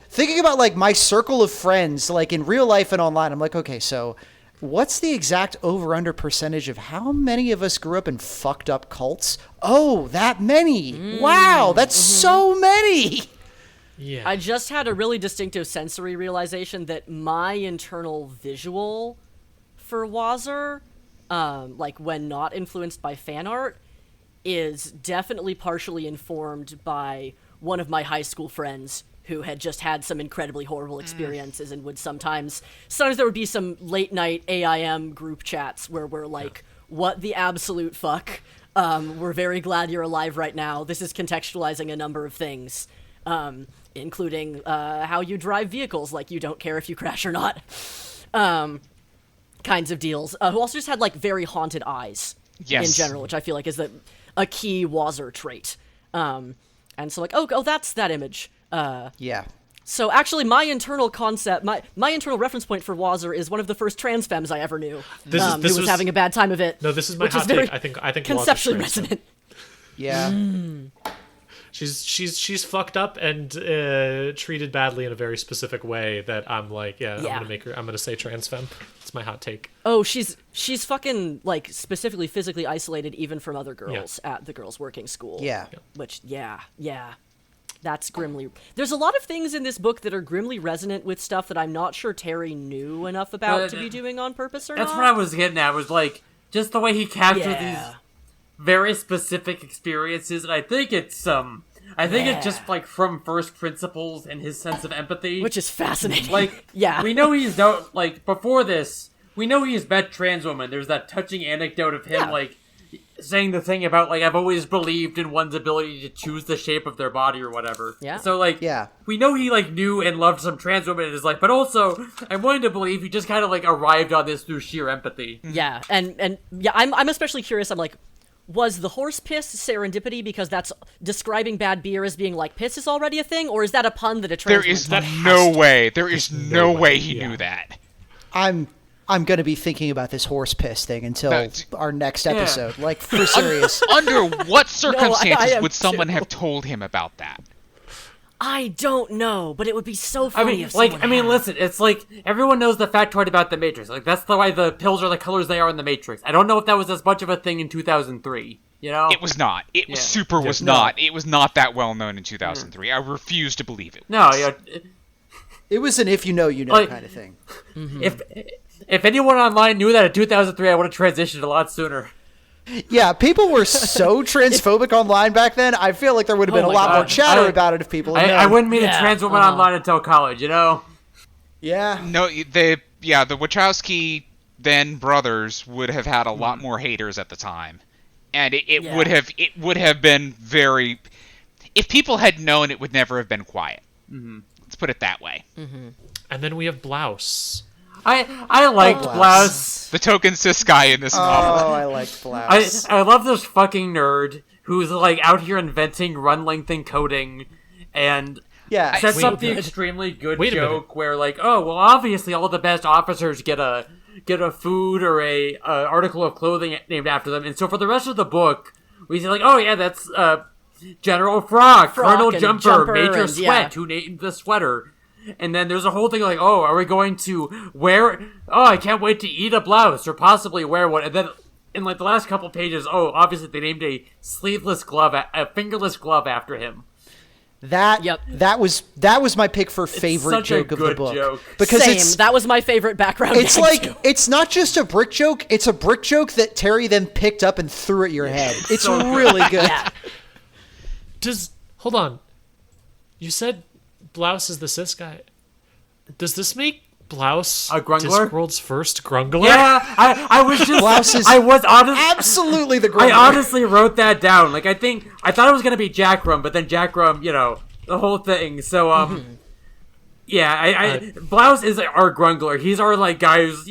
thinking about like my circle of friends, like in real life and online. I'm like, okay, so. What's the exact over-under percentage of how many of us grew up in fucked up cults? Oh, that many. Wow, that's so many. Yeah. I just had a really distinctive sensory realization that my internal visual for Wazir, like when not influenced by fan art, is definitely partially informed by one of my high school friends who had just had some incredibly horrible experiences and would sometimes there would be some late night AIM group chats where we're like, what the absolute fuck? We're very glad you're alive right now. This is contextualizing a number of things, including how you drive vehicles, like you don't care if you crash or not, kinds of deals. Who also just had like very haunted eyes in general, which I feel like is a key Wazir trait. And so like, oh, that's that image. Yeah. So actually, my internal concept, my internal reference point for Wazir is one of the first trans femmes I ever knew. This who was having a bad time of it. No, this is my hot very take. I think conceptually Wazir's trans. resonant. Yeah. She's fucked up and treated badly in a very specific way that I'm like, I'm gonna say trans femme. It's my hot take. Oh, she's fucking like specifically physically isolated even from other girls at the girls' working school. Yeah. Which that's grimly. There's a lot of things in this book that are grimly resonant with stuff that I'm not sure Terry knew enough about to be doing on purpose or That's not. what I was getting at. Was like just the way he captured these very specific experiences, and I think it's just like from first principles and his sense of empathy, which is fascinating. Like, we know he's before this, we know he's met trans women. There's that touching anecdote of him like saying the thing about like I've always believed in one's ability to choose the shape of their body or whatever. Yeah. So like we know he like knew and loved some trans women in his life, but also I'm willing to believe he just kind of like arrived on this through sheer empathy. Yeah, and I'm especially curious. I'm like, was the horse piss serendipity because that's describing bad beer as being like piss is already a thing, or is that a pun that a trans There is no way. There is no way he knew that. I'm going to be thinking about this horse piss thing until our next episode. Like, for serious. Under what circumstances I would someone have told him about that? I don't know, but it would be so funny if like, someone had. listen, it's like, everyone knows the factoid about the Matrix. Like, that's why the pills are the colors they are in the Matrix. I don't know if that was as much of a thing in 2003, you know? It was not. It was not. It was not that well known in 2003. I refuse to believe it. No, it was an if you know, like, kind of thing. If anyone online knew that in 2003, I would have transitioned a lot sooner. Yeah, people were so transphobic online back then. I feel like there would have been a lot more chatter about it if people had known. I wouldn't meet a trans woman online until college, you know? Yeah. No, the Wachowski then brothers would have had a lot more haters at the time, and it would have been very. If people had known, it would never have been quiet. Mm-hmm. Let's put it that way. Mm-hmm. And then we have Blouse. I liked Blouse. The token cis guy in this novel. Oh, I liked Blouse. I love this fucking nerd who's like out here inventing run length encoding and sets up the extremely good joke where like, oh well, obviously all the best officers get a food or a article of clothing named after them, and so for the rest of the book we say like, oh yeah, that's General Frock, Colonel Jumper, Major Sweat, who named the sweater. And then there's a whole thing like, oh, are we going to wear... Oh, I can't wait to eat a blouse or possibly wear one. And then in like the last couple pages, oh, obviously they named a sleeveless glove, a fingerless glove after him. That was my pick for favorite joke of the book. Joke. Because that was my favorite background. It's like it's not just a brick joke; it's a brick joke that Terry then picked up and threw at your head. It's so really good. Yeah. Hold on? You said Blouse is the cis guy. Does this make Blouse a grungler? Discworld's first grungler? Yeah, I was just. Blouse is absolutely the grungler. I honestly wrote that down. Like I thought it was gonna be Jack Rum, but then Jack Rum, the whole thing. So Blouse is our grungler. He's our like guy who's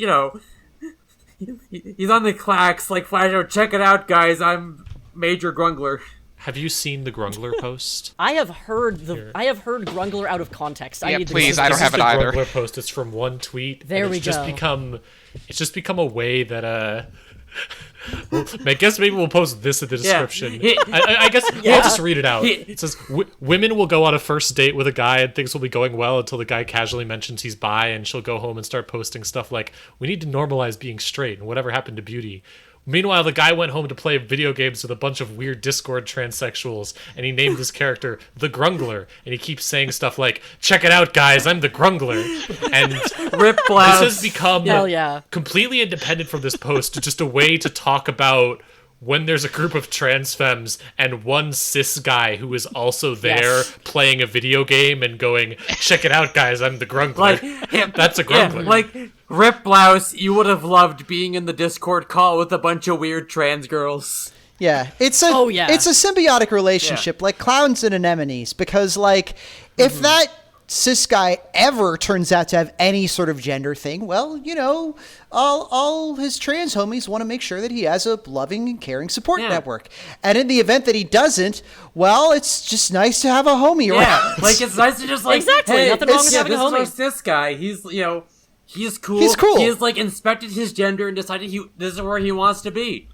he's on the clacks like flash out. Check it out, guys. I'm Major Grungler. Have you seen the Grungler post? I have heard Grungler out of context. Yeah, please. I don't have it either. Grungler post. It's from one tweet. There we go. It's just become a way that I guess maybe we'll post this in the description. Yeah. I guess we'll just read it out. It says, women will go on a first date with a guy and things will be going well until the guy casually mentions he's bi, and she'll go home and start posting stuff like, we need to normalize being straight and whatever happened to beauty. Meanwhile, the guy went home to play video games with a bunch of weird Discord transsexuals, and he named this character the Grungler, and he keeps saying stuff like, check it out, guys, I'm the Grungler. And Rip Blouse. This has become completely independent from this post, just a way to talk about when there's a group of trans femmes and one cis guy who is also there playing a video game and going, check it out, guys, I'm the Grungler. That's a Grungler. Yeah, like, Rip Blouse, you would have loved being in the Discord call with a bunch of weird trans girls. Yeah, it's a symbiotic relationship, like clowns and anemones, because like if cis guy ever turns out to have any sort of gender thing, well, all his trans homies want to make sure that he has a loving and caring support network. And in the event that he doesn't, well, it's just nice to have a homie around. Yeah, like it's nice to just like exactly. Hey, Nothing wrong with having a homie. This is our cis guy. He's he's cool. He's cool. He has like inspected his gender and decided this is where he wants to be.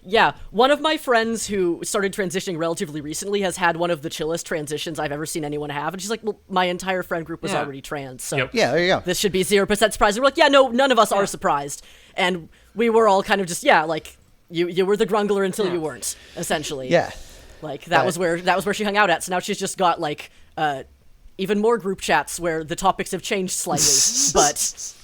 Yeah, one of my friends who started transitioning relatively recently has had one of the chillest transitions I've ever seen anyone have, and she's like, well, my entire friend group was already trans, so yeah, there you go. This should be 0% surprise. And we're like, yeah, no, none of us are surprised. And we were all kind of just, like, you were the grungler until you weren't, essentially. Yeah. Like, that was where she hung out at, so now she's just got, like, even more group chats where the topics have changed slightly, but...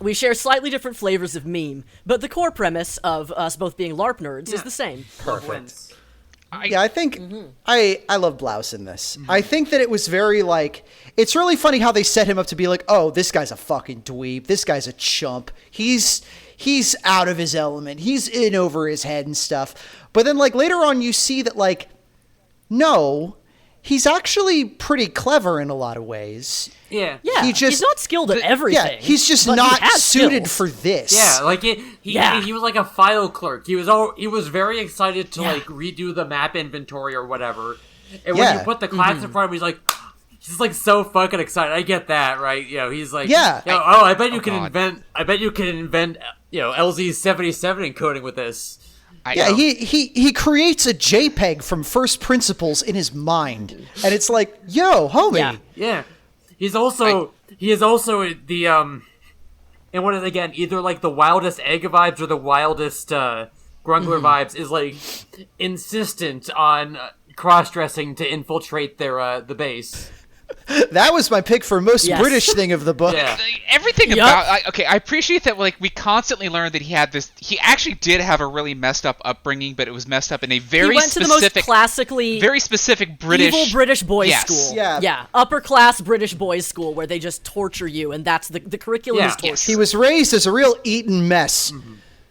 We share slightly different flavors of meme, but the core premise of us both being LARP nerds is the same. Perfect. I think I love Blouse in this. I think that it was very like, it's really funny how they set him up to be like, oh, this guy's a fucking dweeb. This guy's a chump. He's out of his element. He's in over his head and stuff. But then like later on you see that like, no, he's actually pretty clever in a lot of ways. Yeah, he's not skilled at everything. Yeah, he's just not suited for this. Yeah, like he was like a file clerk. He was very excited to like redo the map inventory or whatever. And when you put the class in front of him, he's like so fucking excited. I get that, right? He's like, I bet you can invent LZ77 encoding with this. He creates a JPEG from first principles in his mind, and it's like, yo, homie. Yeah. He is also the and what is again either like the wildest egg vibes or the wildest Grungler vibes is like insistent on cross-dressing to infiltrate their the base. That was my pick for most British thing of the book. Yeah. Everything about I appreciate that like we constantly learn that he actually did have a really messed up upbringing, but it was messed up in a very specific, to the most classically very specific British evil British boys school. Yeah, upper class British boys school where they just torture you, and that's the curriculum is torture. Yes. He was raised as a real Eton mess.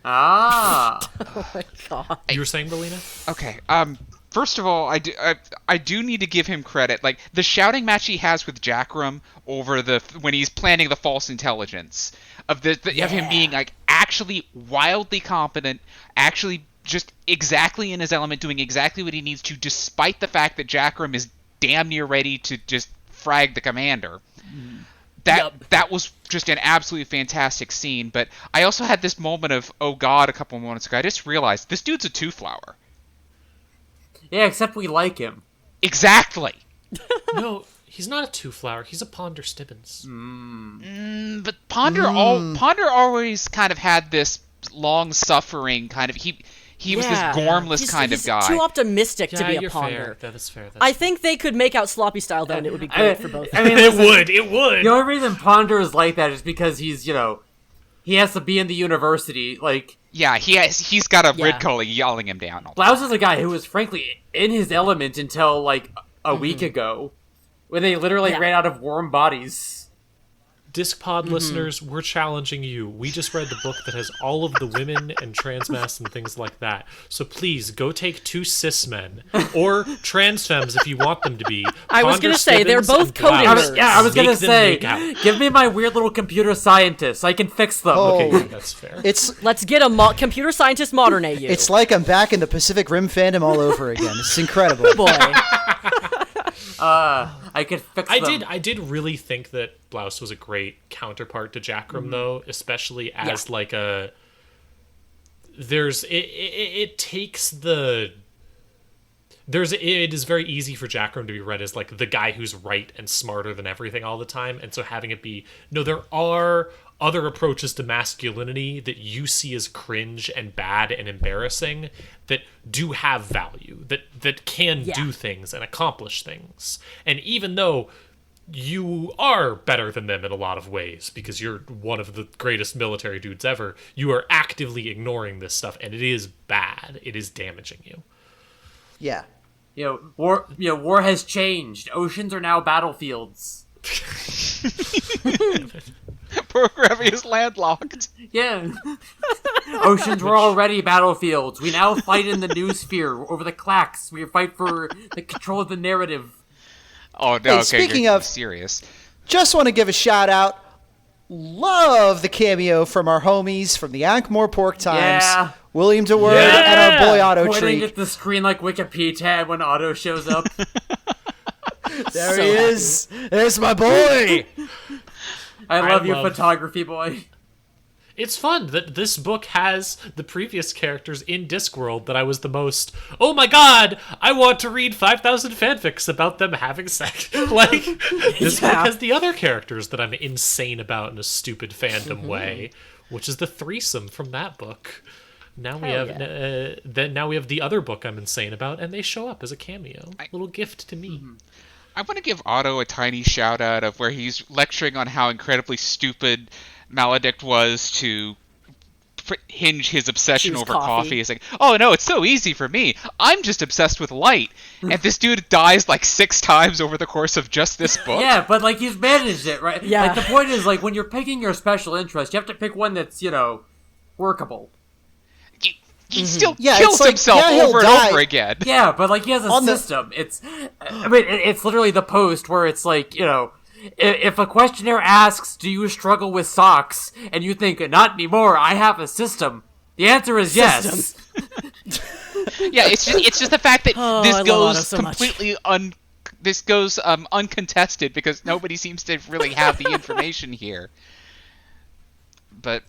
Ah. Oh my god. You were saying, Belina? Okay. First of all, I do need to give him credit. Like the shouting match he has with Jackram over when he's planning the false intelligence of him being like actually wildly competent, actually just exactly in his element, doing exactly what he needs to, despite the fact that Jackram is damn near ready to just frag the commander. That was just an absolutely fantastic scene. But I also had this moment of, oh god, a couple moments ago. I just realized this dude's a two-flower. Yeah, except we like him. Exactly. No, he's not a two-flower. He's a Ponder Stibbins. But Ponder always kind of had this long-suffering kind of... He was this gormless kind of guy. He's too optimistic to be a you're Ponder. Fair. That is fair. I think they could make out sloppy style though, and it would be great for both. I mean, it would. The only reason Ponder is like that is because he's, he has to be in the university, like... Yeah, he's got a Ridcully yelling him down. Blouse is a guy who was, frankly, in his element until, like, a week ago, when they literally ran out of warm bodies. Discpod listeners, we're challenging you. We just read the book that has all of the women and trans masks and things like that. So please, go take 2 cis men, or trans femmes if you want them to be. I was going to say, they're both coding nerds. I was going to say, give me my weird little computer scientists. I can fix them. Okay, that's fair. Let's get a computer scientist modern AU. It's like I'm back in the Pacific Rim fandom all over again. It's incredible. Boy. I could fix them. I did really think that Blouse was a great counterpart to Jackram, though, especially as like a... It takes the... It is very easy for Jackram to be read as like the guy who's right and smarter than everything all the time, and so having it be, no, there are other approaches to masculinity that you see as cringe and bad and embarrassing that do have value, that can do things and accomplish things. And even though you are better than them in a lot of ways because you're one of the greatest military dudes ever, you are actively ignoring this stuff, and it is bad. It is damaging you. Yeah. War has changed. Oceans are now battlefields. Borogravia is landlocked. Yeah. Oceans were already battlefields. We now fight in the noosphere over the clacks. We fight for the control of the narrative. Oh no! Hey, Okay, speaking you're of- serious. Just want to give a shout out. Love the cameo from our homies from the Ankh-Mor Pork Times. Yeah. William DeWord Yeah. and our boy Otto Pointing Treek. at the screen like Wikipedia when Otto shows up. There So he is. There's my boy. I love you, love- photography boy. It's fun that this book has the previous characters in Discworld that I was the most, oh my god, I want to read 5,000 fanfics about them having sex. Like, this book has the other characters that I'm insane about in a stupid fandom way, which is the threesome from that book. Now we have now we have the other book I'm insane about, and they show up as a cameo. Little gift to me. I want to give Otto a tiny shout out of where he's lecturing on how incredibly stupid Maledict was to hinge his obsession Choose over coffee. coffee. He's like, oh no, it's so easy for me. I'm just obsessed with light. And this dude dies like 6 times over the course of just this book. Yeah, but like he's managed it, right? Yeah. Like the point is like when you're picking your special interest, you have to pick one that's, workable. He still Yeah, kills it's like, himself yeah, he'll over and die. over again. Yeah, but like he has a On the- system. It's literally the post where it's like, if a questionnaire asks, do you struggle with socks? And you think, not anymore, I have a system. The answer is yes. Yeah, it's just the fact that Oh, this I love Otto goes so much. completely uncontested because nobody seems to really have the information here. But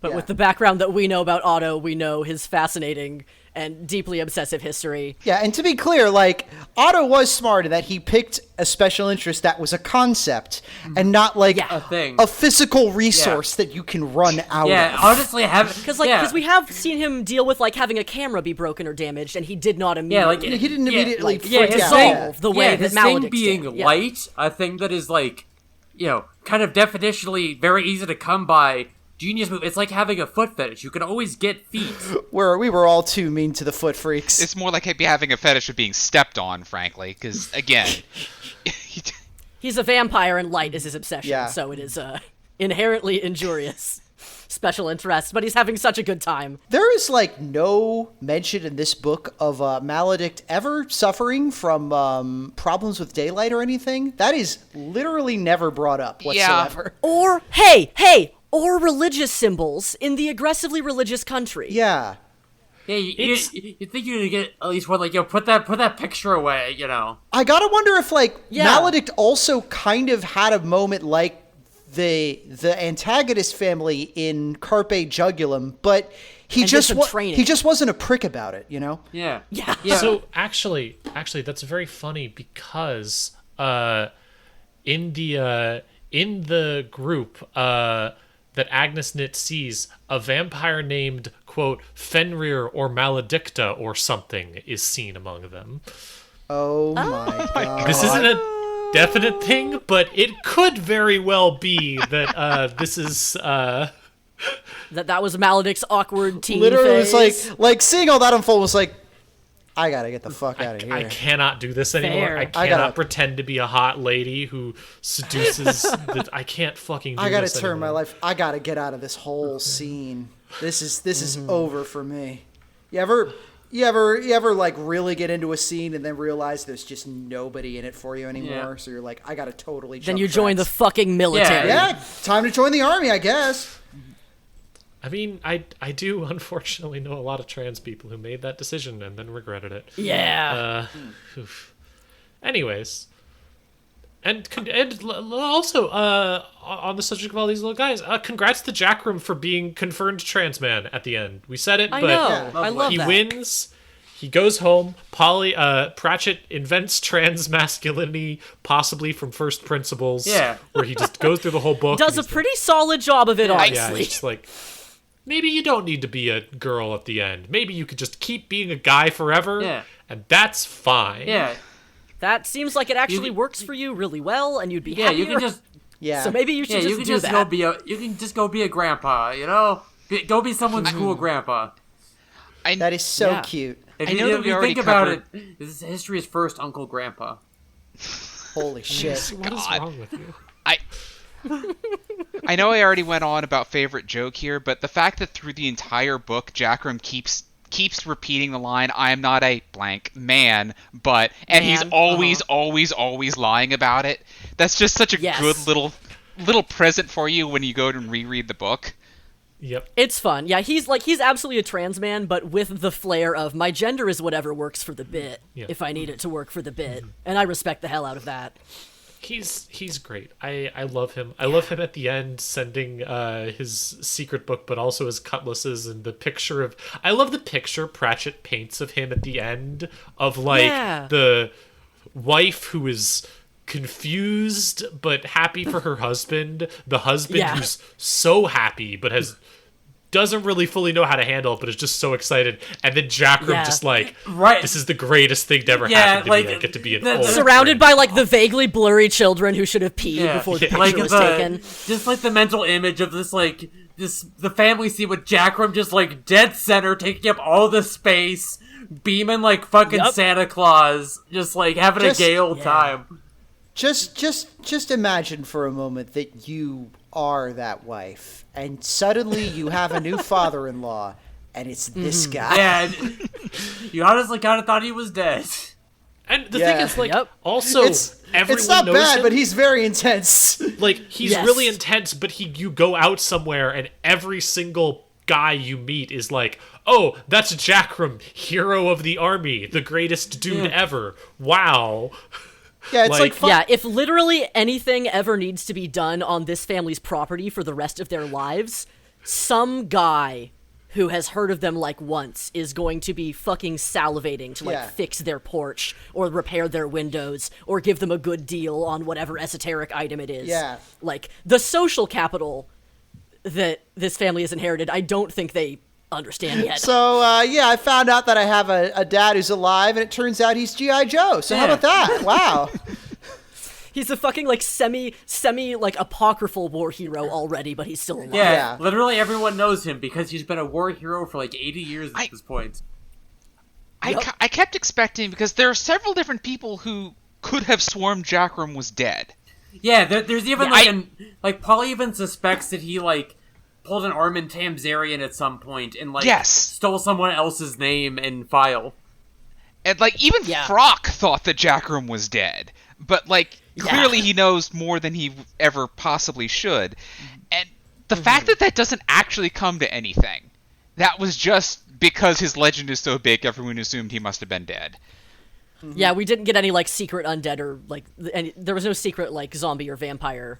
But with the background that we know about Otto, we know his fascinating and deeply obsessive history. Yeah, and to be clear, like, Otto was smart in that he picked a special interest that was a concept and not like Yeah. A thing. a physical resource that you can run out Yeah, of. honestly, Because we have seen him deal with like having a camera be broken or damaged, and he did not immediately. He didn't immediately yeah, freak his out. thing- solve the way that his Maledict thing being did. Yeah. light, a thing that is like, kind of definitionally very easy to come by. Genius move. It's like having a foot fetish. You can always get feet. Where we were all too mean to the foot freaks. it's more like having a fetish of being stepped on, frankly, because, again... He's a vampire, and light is his obsession. Yeah. So it is inherently injurious special interest. But he's having such a good time. There is like no mention in this book of Maledict ever suffering from problems with daylight or anything. That is literally never brought up whatsoever. Or or religious symbols in the aggressively religious country. Yeah. Yeah, you think you're gonna get at least one, like, put that picture away, I gotta wonder if like Yeah. Maledict also kind of had a moment like the antagonist family in Carpe Jugulum, but he And just did some training. he just wasn't a prick about it, you know? Yeah. Yeah. So actually, that's very funny because in the group that Agnes Knit sees, a vampire named, quote, Fenrir or Maledicta or something is seen among them. Oh my god. This isn't a definite thing, but it could very well be that this is... That was Maledict's awkward teen Literally, phase. it's like seeing all that unfold was like, I gotta get the fuck out of here. I cannot do this anymore. Fair. I cannot pretend to be a hot lady who seduces. I can't fucking do I gotta this turn my anymore. life. I gotta get out of this whole scene. This is over for me. You ever like really get into a scene and then realize there's just nobody in it for you anymore? Yeah. So you're like, I gotta totally. Then jump you join the tracks. fucking military. Yeah, time to join the army, I guess. I mean, I do unfortunately know a lot of trans people who made that decision and then regretted it. Yeah. Oof. Anyways, and also on the subject of all these little guys, congrats to Jackram for being confirmed trans man at the end. We said it, I but know. I love he that. wins. He goes home. Pratchett invents trans masculinity, possibly from first principles. Yeah. Where he just goes through the whole book. Does a and he's pretty solid job of it, yeah, honestly. it's just like, maybe you don't need to be a girl at the end. Maybe you could just keep being a guy forever, Yeah. and that's fine. Yeah. That seems like it actually You- works for you really well, and you'd be Yeah, happier. you can just Yeah. So maybe you should you just can do just that. go be a grandpa, go be someone's cool grandpa. That is so Yeah. cute. If I you, know that if we you already think about covered- it, this is history's first uncle grandpa. Holy shit. What is God. wrong with you? I know I already went on about favorite joke here, but the fact that through the entire book, Jackram keeps keeps repeating the line, "I am not a blank man," and he's always lying about it. That's just such a good little present for you when you go and reread the book. Yep. It's fun. Yeah, he's absolutely a trans man, but with the flair of my gender is whatever works for the bit, if I need it to work for the bit. And I respect the hell out of that. He's great. I love him. I love him at the end sending his secret book, but also his cutlasses and the picture of... I love the picture Pratchett paints of him at the end of, like, the wife who is confused but happy for her husband, the husband who's so happy but doesn't really fully know how to handle it, but is just so excited, and then Jackram just like, this is the greatest thing to ever happen to me. I get to be an old surrounded by like the vaguely blurry children who should have peed before the picture was taken. Just like the mental image of this, like the family scene with Jackram just like dead center, taking up all the space, beaming like fucking Santa Claus, just like having a gay old time. Just imagine for a moment that you are that wife, and suddenly you have a new father-in-law, and it's this guy. Yeah, you honestly kind of thought he was dead. And the thing is, like, also, everyone it's not knows bad, him. but he's very intense. Like, he's really intense, but you go out somewhere, and every single guy you meet is like, oh, that's Jackram, hero of the army, the greatest dude ever. Wow. Yeah, it's like if literally anything ever needs to be done on this family's property for the rest of their lives, some guy who has heard of them like once is going to be fucking salivating to like fix their porch or repair their windows or give them a good deal on whatever esoteric item it is. Yeah. Like the social capital that this family has inherited, I don't think they understand yet. So, I found out that I have a dad who's alive, and it turns out he's G.I. Joe. So how about that? Wow. He's a fucking, like, semi, like, apocryphal war hero already, but he's still alive. Yeah, literally everyone knows him because he's been a war hero for, like, 80 years at this point. I kept expecting, because there are several different people who could have sworn Jackram was dead. Yeah, there's even, Paul even suspects that he, like, pulled an Armin Tamzarian at some point and, like, stole someone else's name and file. And, like, even Frock thought that Jackram was dead. But, like, clearly he knows more than he ever possibly should. And the fact that doesn't actually come to anything, that was just because his legend is so big, everyone assumed he must have been dead. Yeah, we didn't get any, like, secret undead or, like, there was no secret, like, zombie or vampire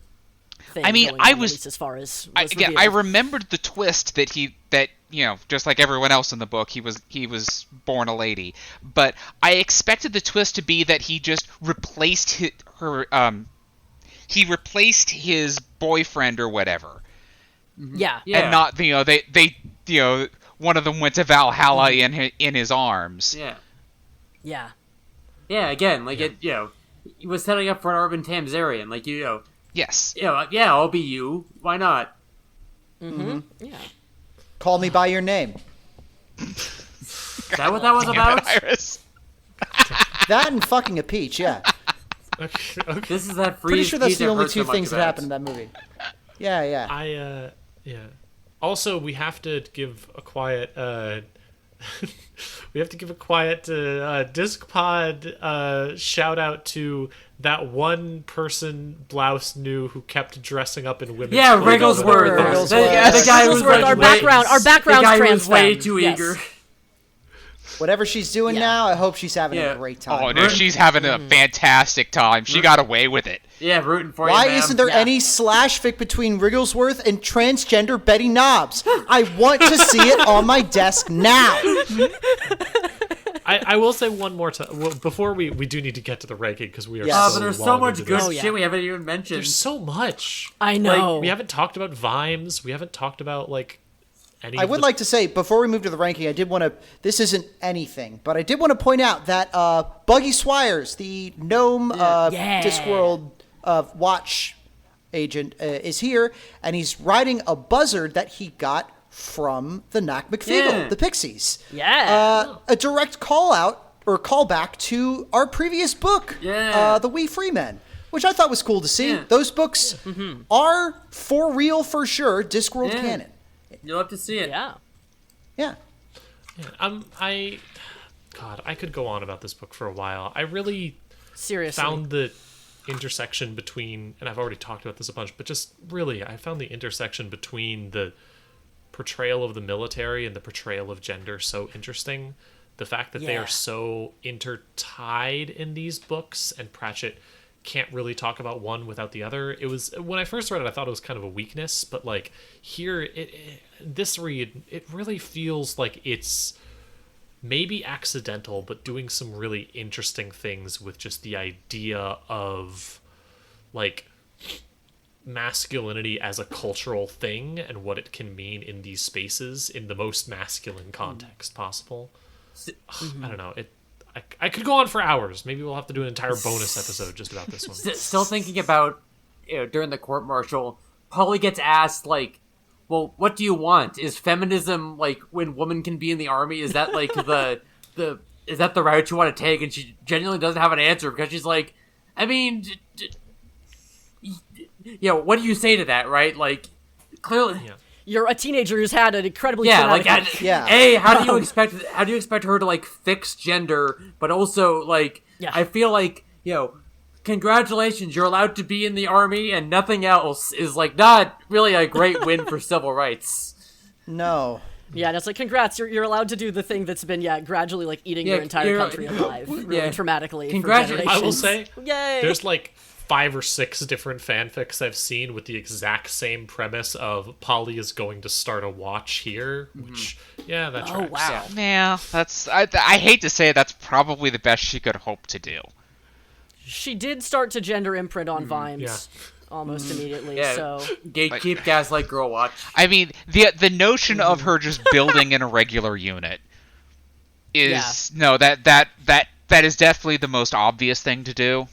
thing. I mean, I was as far as I remembered the twist that just like everyone else in the book, he was born a lady. But I expected the twist to be that he just replaced he replaced his boyfriend or whatever. Yeah. And not they one of them went to Valhalla in his arms. Yeah. Yeah. Yeah. Again, like he was setting up for an Armin Tamzarian, like Yes. Yeah, I'll be you. Why not? Yeah. Call me by your name. Is that what that was about? Iris. That and fucking a peach, yeah. Okay. This is that free. Pretty sure that's the only two things that happened in that movie. Yeah. Also, we have to give a quiet DiscPod shout out to that one person Blouse knew who kept dressing up in women's clothing. Wrigglesworth. The guy who was like our background trans way fan. too eager. Whatever she's doing now, I hope she's having a great time. Oh no, she's having a fantastic time. She got away with it. Yeah, rooting for you. Why isn't there any slash fic between Wrigglesworth and transgender Betty Knobs? I want to see it on my desk now. I will say one more time before we do need to get to the ranking because we are but there's so much good shit we haven't even mentioned. There's so much. I know. Like, we haven't talked about Vimes. We haven't talked about like any. I would like to say before we move to the ranking, I did want to. This isn't anything, but I did want to point out that Buggy Swires, the gnome Discworld watch agent, is here, and he's riding a buzzard that he got from the Knock McFeagle, the Pixies. Yeah. A direct call out or callback to our previous book, The Wee Free Men, which I thought was cool to see. Yeah. Those books are for real, for sure, Discworld canon. You'll have to see it. Yeah. Yeah. God, I could go on about this book for a while. I really Seriously. found the intersection between, and I've already talked about this a bunch, but just really, I found the intersection between the portrayal of the military and the portrayal of gender so interesting. The fact that they are so intertied in these books, and Pratchett can't really talk about one without the other. It was, when I first read it, I thought it was kind of a weakness, but like here, this read, it really feels like it's maybe accidental, but doing some really interesting things with just the idea of like masculinity as a cultural thing and what it can mean in these spaces in the most masculine context possible. I don't know. I could go on for hours. Maybe we'll have to do an entire bonus episode just about this one. Still thinking about, during the court-martial, Polly gets asked, like, well, what do you want? Is feminism, like, when women can be in the army, is that, like, is that the route you want to take? And she genuinely doesn't have an answer, because she's like, I mean, what do you say to that, right? Like, clearly... Yeah. You're a teenager who's had an incredibly traumatic... how do you expect her to, like, fix gender, but also, like, I feel like, congratulations, you're allowed to be in the army, and nothing else is, like, not really a great win for civil rights. No. Yeah, and it's like, congrats, you're allowed to do the thing that's been, gradually, like, eating your entire country alive, really traumatically. Congratulations. For I will say, yay! There's, like, 5 or 6 different fanfics I've seen with the exact same premise of Polly is going to start a watch here, which, that tracks. Oh, wow. Yeah, that's... I hate to say it, that's probably the best she could hope to do. She did start to gender imprint on Vimes almost immediately, so... Gatekeep, gaslight, girl watch. I mean, the notion of her just building in a regular unit is... No, that is definitely the most obvious thing to do.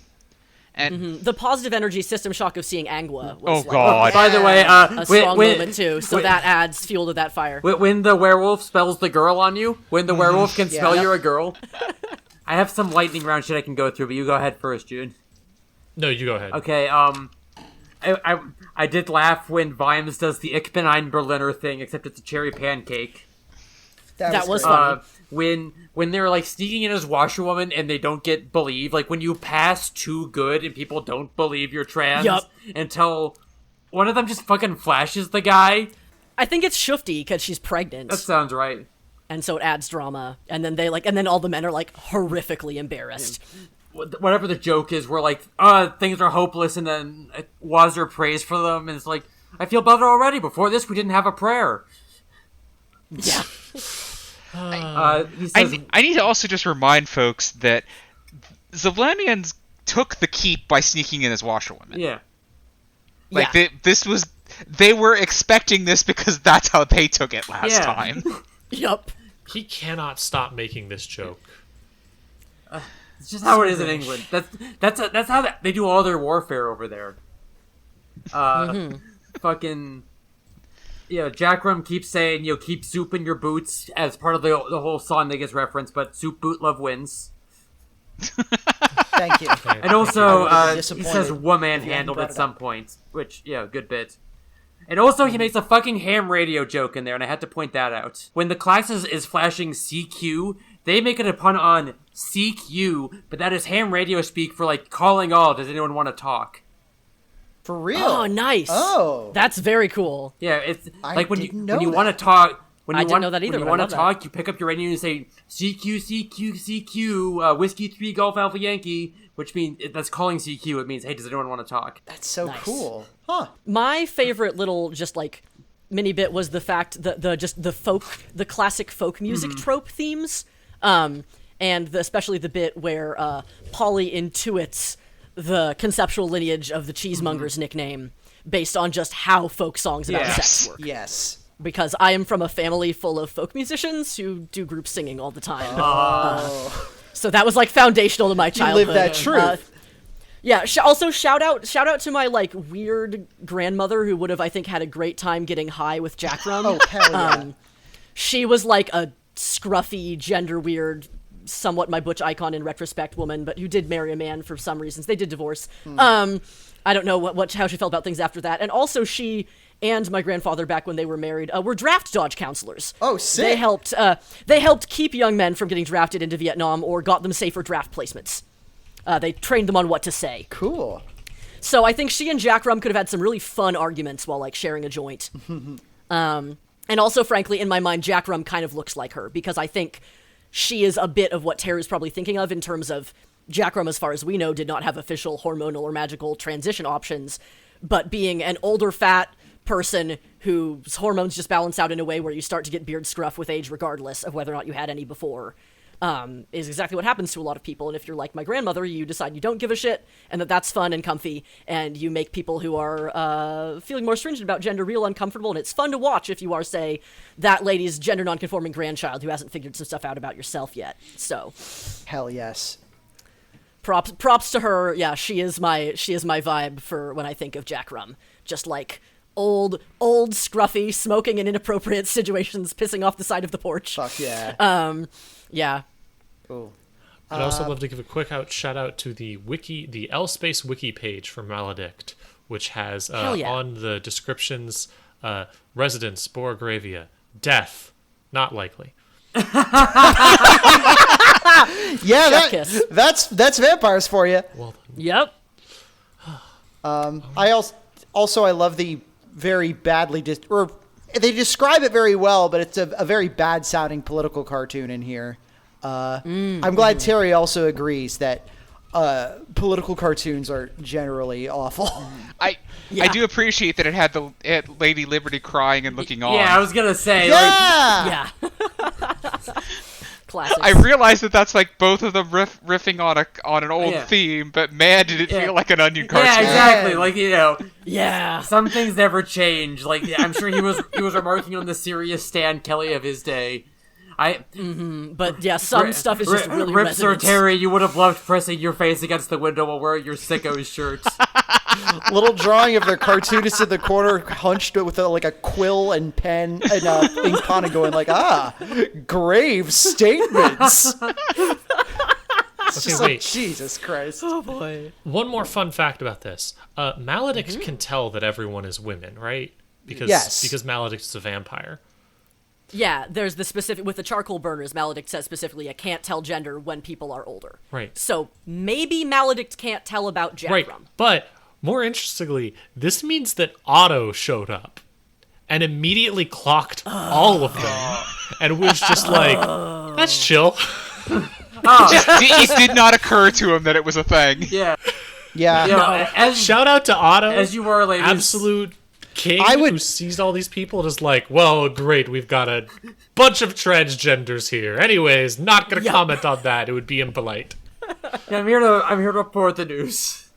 And the positive energy system shock of seeing Angua was God! By the way, a strong moment too, so that adds fuel to that fire. When the werewolf spells the girl on you, when the werewolf can spell you're a girl. I have some lightning round shit I can go through, but you go ahead first, June. No, you go ahead. Okay, I did laugh when Vimes does the Ich bin ein Berliner thing, except it's a cherry pancake. That was funny. When they're, like, sneaking in as washerwoman and they don't get believed, like, when you pass too good and people don't believe you're trans until one of them just fucking flashes the guy. I think it's Shufti because she's pregnant. That sounds right. And so it adds drama. And then and then all the men are, like, horrifically embarrassed. Whatever the joke is, we're like, things are hopeless, and then Wazir prays for them, and it's like, I feel better already. Before this, we didn't have a prayer. Yeah. He says, I need to also just remind folks that Zavlanians took the keep by sneaking in as washerwomen. Yeah. Like, they were expecting this because that's how they took it last time. Yup. He cannot stop making this joke. It's just how it is in England. That's how they do all their warfare over there. Fucking... Jack Rum keeps saying, keep soup in your boots as part of the whole song that gets referenced, but soup boot love wins. Thank you. And also, he disappointed says woman handled at some point, which, good bit. And also, he makes a fucking ham radio joke in there, and I had to point that out. When the class is flashing CQ, they make it a pun on seek you, but that is ham radio speak for, like, calling all, does anyone want to talk? For real? Oh, nice. Oh. That's very cool. Yeah, it's like when you that. want to talk. I didn't know that either, When you want to talk, you pick up your radio and say CQ, CQ, CQ, Whiskey 3 Golf Alpha Yankee, which means that's calling CQ. It means, hey, does anyone want to talk? That's so Nice. cool. Huh. My favorite little just like mini bit was the fact that the classic folk music trope themes, and especially the bit where Polly intuits the conceptual lineage of the cheesemonger's nickname based on just how folk songs about sex work. Yes. Because I am from a family full of folk musicians who do group singing all the time. So that was like foundational to my childhood. You live that truth. Also shout out to my like weird grandmother who would have I think had a great time getting high with Jack Rum. Oh hell yeah. She was like a scruffy, gender weird, somewhat my butch icon in retrospect woman, but who did marry a man for some reasons. They did divorce. I don't know how she felt about things after that. And also she and my grandfather back when they were married were draft dodge counselors. Oh, sick. They helped keep young men from getting drafted into Vietnam or got them safer draft placements. They trained them on what to say. Cool. So I think she and Jack Rum could have had some really fun arguments while, like, sharing a joint. And also, frankly, in my mind, Jack Rum kind of looks like her, because I think she is a bit of what Terry's probably thinking of in terms of Jack Rum, as far as we know, did not have official hormonal or magical transition options, but being an older, fat person whose hormones just balance out in a way where you start to get beard scruff with age regardless of whether or not you had any before. Is exactly what happens to a lot of people. And if you're like my grandmother, you decide you don't give a shit and that's fun and comfy, and you make people who are feeling more stringent about gender real uncomfortable, and it's fun to watch if you are, say, that lady's gender nonconforming grandchild who hasn't figured some stuff out about yourself yet. So hell yes. Props to her. Yeah, she is my vibe for when I think of Jack Rum. Just like old, scruffy, smoking in inappropriate situations, pissing off the side of the porch. Fuck yeah. Yeah. Cool. I'd also love to give a quick shout out to the L-Space wiki page for Maledict, which has on the descriptions, residence, Borogravia, death, not likely. Yeah, that's vampires for you. Well done. Yep. I love the very badly they describe it very well, but it's a very bad sounding political cartoon in here. I'm glad Terry also agrees that political cartoons are generally awful. I do appreciate that it had Lady Liberty crying and looking on. Yeah, I was gonna say. Yeah. Yeah. Classic. I realized that's like both of them riffing on an old theme, but man, did it feel like an Onion cartoon. Yeah, exactly. Like, you know. Yeah. Some things never change. Like, I'm sure he was remarking on the serious Stan Kelly of his day. But yeah, some stuff is just really Rip resonant. Sir Terry, you would have loved pressing your face against the window while wearing your sicko shirt. Little drawing of their cartoonist in the corner, hunched with a quill and pen and ink pen, and going like, grave statements. Okay, wait. Jesus Christ. Oh boy. One more fun fact about this. Maledict can tell that everyone is women, right? Because Maledict is a vampire. Yeah, there's the specific, with the charcoal burners, Maledict says specifically, I can't tell gender when people are older. Right. So maybe Maledict can't tell about Jack Right, Rum. but more interestingly, this means that Otto showed up and immediately clocked all of them and was just like, that's chill. It did not occur to him that it was a thing. Yeah. Yeah. You know, Shout out to Otto. As you were, ladies. Absolute king who sees all these people and is like, well, great, we've got a bunch of transgenders here. Anyways, not gonna comment on that. It would be impolite. Yeah, I'm here to report the news.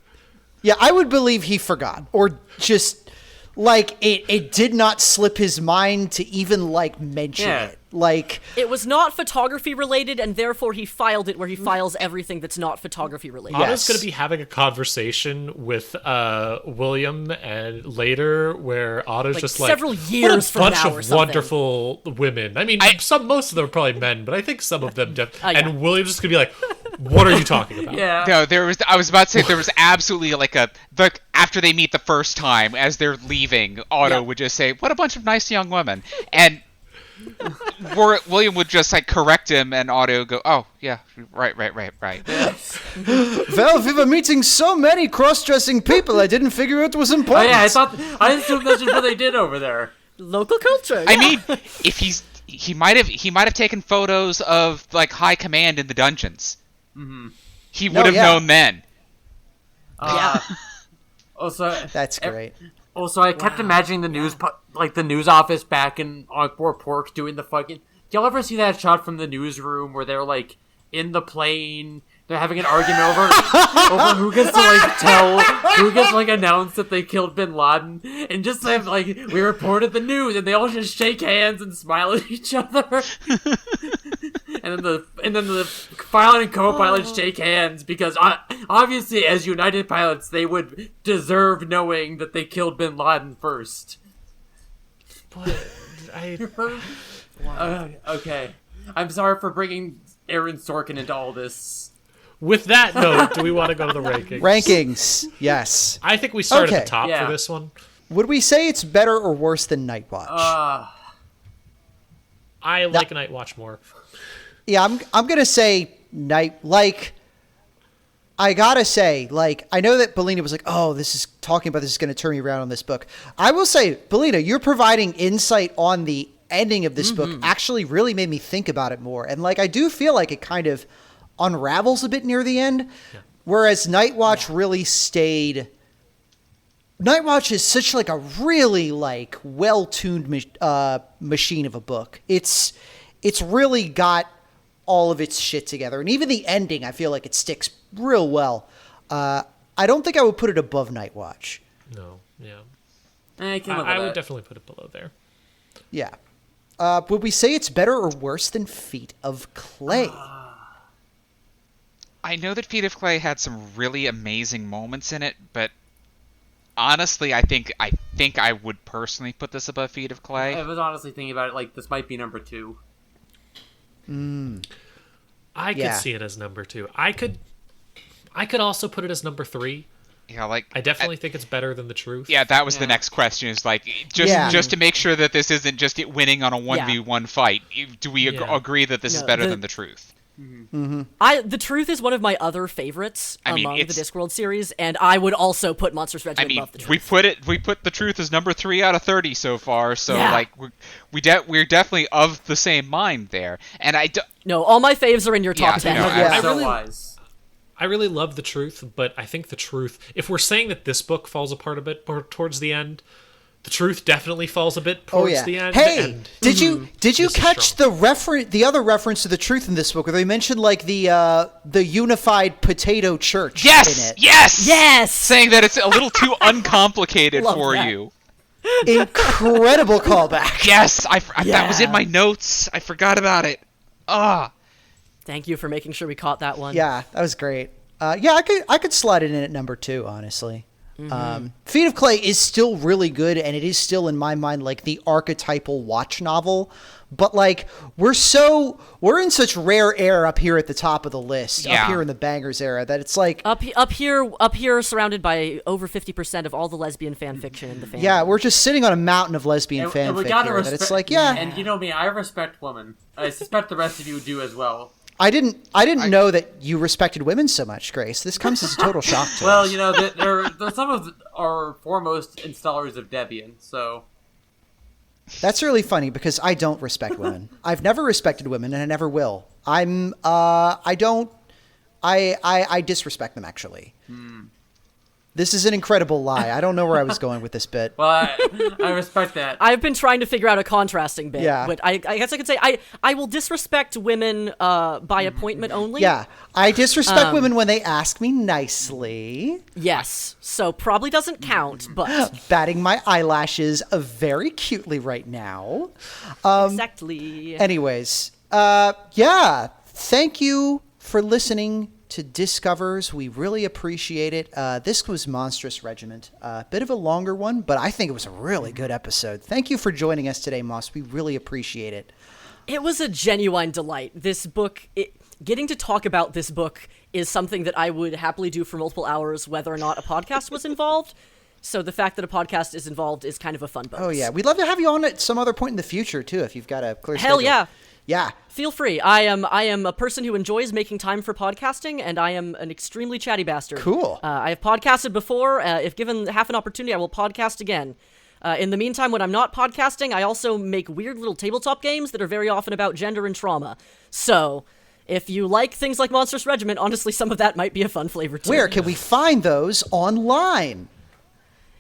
Yeah, I would believe he forgot, or just like it did not slip his mind to even mention it. Like, it was not photography related, and therefore he filed it where he files everything that's not photography related. Otto's going to be having a conversation with William and later where Otto's just like, several years what a from bunch now or of something. wonderful women. I mean, most of them are probably men, but I think some of them and William's just going to be like, what are you talking about? Yeah. No, I was about to say there was absolutely after they meet the first time, as they're leaving, Otto would just say, what a bunch of nice young women. And William would just correct him, and Otto go, oh yeah, right. Well, we were meeting so many cross-dressing people, I didn't figure it was important. Oh yeah, I assumed that's just what they did over there. Local culture. I mean, if he might have taken photos of high command in the dungeons. Mm-hmm. He would have known then. Also, that's great. Also, I kept imagining the news, the news office back in Ankh-Bor Pork doing the fucking. Y'all ever see that shot from the newsroom where they're in the plane? They're having an argument over who gets to announce that they killed Bin Laden, and just have we reported the news, and they all just shake hands and smile at each other. And then the pilot and co-pilot shake hands because obviously, as United pilots, they would deserve knowing that they killed Bin Laden first. But okay, I'm sorry for bringing Aaron Sorkin into all this. With that note, do we want to go to the rankings? Rankings, yes. I think we start at Okay. the top Yeah. for this one. Would we say it's better or worse than Night Watch? I like Night Watch more. Yeah, I'm gonna say I gotta say, I know that Belina was like, oh, this is gonna turn me around on this book. I will say, Belina, you're providing insight on the ending of this book actually really made me think about it more. And I do feel like it kind of unravels a bit near the end, whereas Night Watch really stayed. Night Watch is such a really well-tuned machine of a book. It's really got all of its shit together, and even the ending, I feel like it sticks real well. I don't think I would put it above Night Watch. No, yeah, I would definitely put it below there. Yeah. Would we say it's better or worse than Feet of Clay? I know that Feet of Clay had some really amazing moments in it, but honestly, I think I would personally put this above Feet of Clay. I was honestly thinking about it this might be number 2. I could see it as number 2. I could also put it as number 3. Yeah, I definitely think it's better than The Truth. Yeah, that was the next question. Is just to make sure that this isn't just it winning on a 1v1 fight. Do we agree that this is better than The Truth? The Truth is one of my other favorites among the Discworld series, and I would also put Monstrous Regiment above The Truth. We put The Truth as number 3 out of 30 so far, so we're definitely of the same mind there. And no, all my faves are in your top 10. I really love The Truth, but I think The Truth, if we're saying that this book falls apart a bit towards the end, The Truth definitely falls a bit towards the end. Hey, did you catch the other reference to The Truth in this book, where they mentioned the unified potato church in it? Yes! Saying that it's a little too uncomplicated for you. Incredible callback. Yes, that was in my notes. I forgot about it. Thank you for making sure we caught that one. Yeah, that was great. I could slide it in at number 2, honestly. Feet of Clay is still really good, and it is still in my mind the archetypal watch novel. But we're in such rare air up here at the top of the list, up here in the bangers era, that it's up here, surrounded by over 50% of all the lesbian fan fiction in the fandom. Yeah, we're just sitting on a mountain of lesbian fan fiction. And you know me, I respect women. I suspect the rest of you do as well. I didn't know that you respected women so much, Grace. This comes as a total shock to us. Well, they're some of our foremost installers of Debian, so... That's really funny, because I don't respect women. I've never respected women, and I never will. I disrespect them, actually. This is an incredible lie. I don't know where I was going with this bit. Well, I respect that. I've been trying to figure out a contrasting bit. Yeah. But I guess I could say I will disrespect women by appointment only. Yeah. I disrespect women when they ask me nicely. Yes. So probably doesn't count, but... Batting my eyelashes very cutely right now. Exactly. Anyways, thank you for listening to Discovers. We really appreciate it. This was Monstrous Regiment. A bit of a longer one, but I think it was a really good episode. Thank you for joining us today, Moss. We really appreciate it. It was a genuine delight. This book, getting to talk about this book is something that I would happily do for multiple hours, whether or not a podcast was involved. So the fact that a podcast is involved is kind of a fun bonus. Oh, yeah. We'd love to have you on at some other point in the future, too, if you've got a clear schedule. Hell yeah. Yeah. Feel free. I am a person who enjoys making time for podcasting, and I am an extremely chatty bastard. Cool. I have podcasted before. If given half an opportunity, I will podcast again. In the meantime, when I'm not podcasting, I also make weird little tabletop games that are very often about gender and trauma. So, if you like things like Monstrous Regiment, honestly, some of that might be a fun flavor too. Where can we find those online?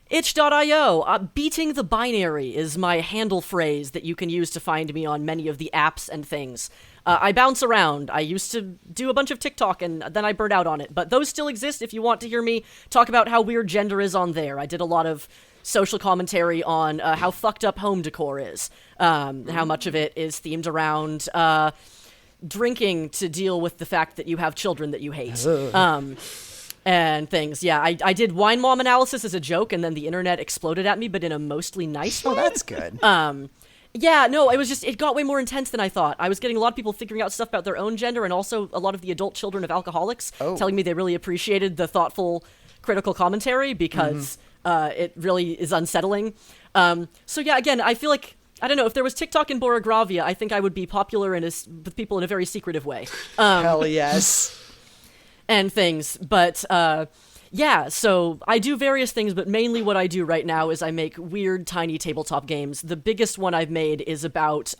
Itch.io. Beating the Binary is my handle phrase that you can use to find me on many of the apps and things. I bounce around. I used to do a bunch of TikTok, and then I burned out on it. But those still exist if you want to hear me talk about how weird gender is on there. I did a lot of social commentary on how fucked up home decor is. How much of it is themed around drinking to deal with the fact that you have children that you hate. And things. Yeah, I did Wine Mom analysis as a joke, and then the internet exploded at me, but in a mostly nice way. Oh, that's good. Yeah, no, it got way more intense than I thought. I was getting a lot of people figuring out stuff about their own gender, and also a lot of the adult children of alcoholics telling me they really appreciated the thoughtful, critical commentary, because It really is unsettling. So yeah, again, I feel like, I don't know, if there was TikTok in Borogravia, I think I would be popular with people in a very secretive way. Hell yes. And things, but yeah, so I do various things, but mainly what I do right now is I make weird, tiny tabletop games. The biggest one I've made is about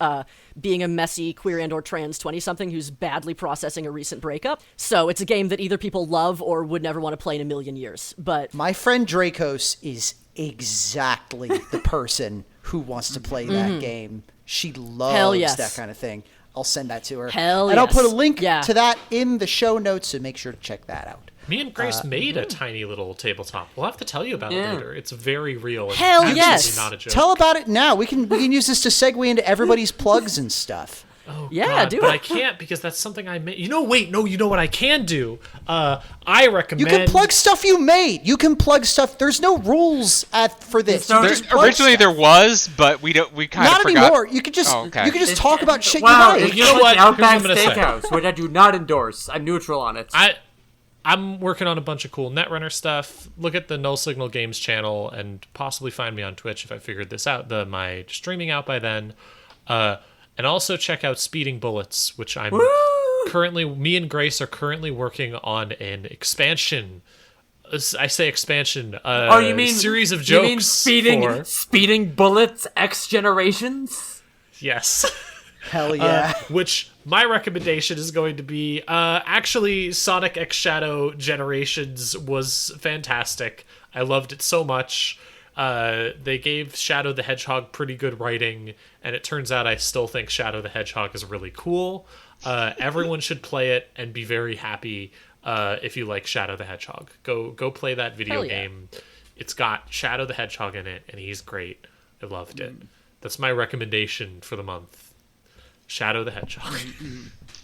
being a messy queer and or trans 20-something who's badly processing a recent breakup. So it's a game that either people love or would never want to play in a million years. But my friend Dracos is exactly the person who wants to play that game. She loves that kind of thing. I'll send that to her. And I'll put a link to that in the show notes, so make sure to check that out. Me and Grace made a tiny little tabletop. We'll have to tell you about it later. It's very real. Hell yes! Not a joke. Tell about it now. We can use this to segue into everybody's plugs and stuff. Oh, yeah, God, do but it. I can't because that's something I made. You know what I can do? I recommend... You can plug stuff you made. You can plug stuff. There's no rules for this. Originally there was, but we kind of forgot. Not anymore. You could just talk about shit you made. You know what? Outback Here's what I'm gonna say. Steakhouse, which I do not endorse. I'm neutral on it. I'm working on a bunch of cool Netrunner stuff. Look at the Null Signal Games channel and possibly find me on Twitch if I figured this out. My streaming out by then. And also check out Speeding Bullets, which me and Grace are currently working on an expansion. I say expansion. You mean series of jokes? You mean Speeding Bullets X Generations? Yes. Hell yeah. Which my recommendation is going to be, actually, Sonic X Shadow Generations was fantastic. I loved it so much. They gave Shadow the Hedgehog pretty good writing, and it turns out I still think Shadow the Hedgehog is really cool. Everyone should play it and be very happy if you like Shadow the Hedgehog. Go play that video game. It's got Shadow the Hedgehog in it, and he's great. I loved it. That's my recommendation for the month. Shadow the Hedgehog.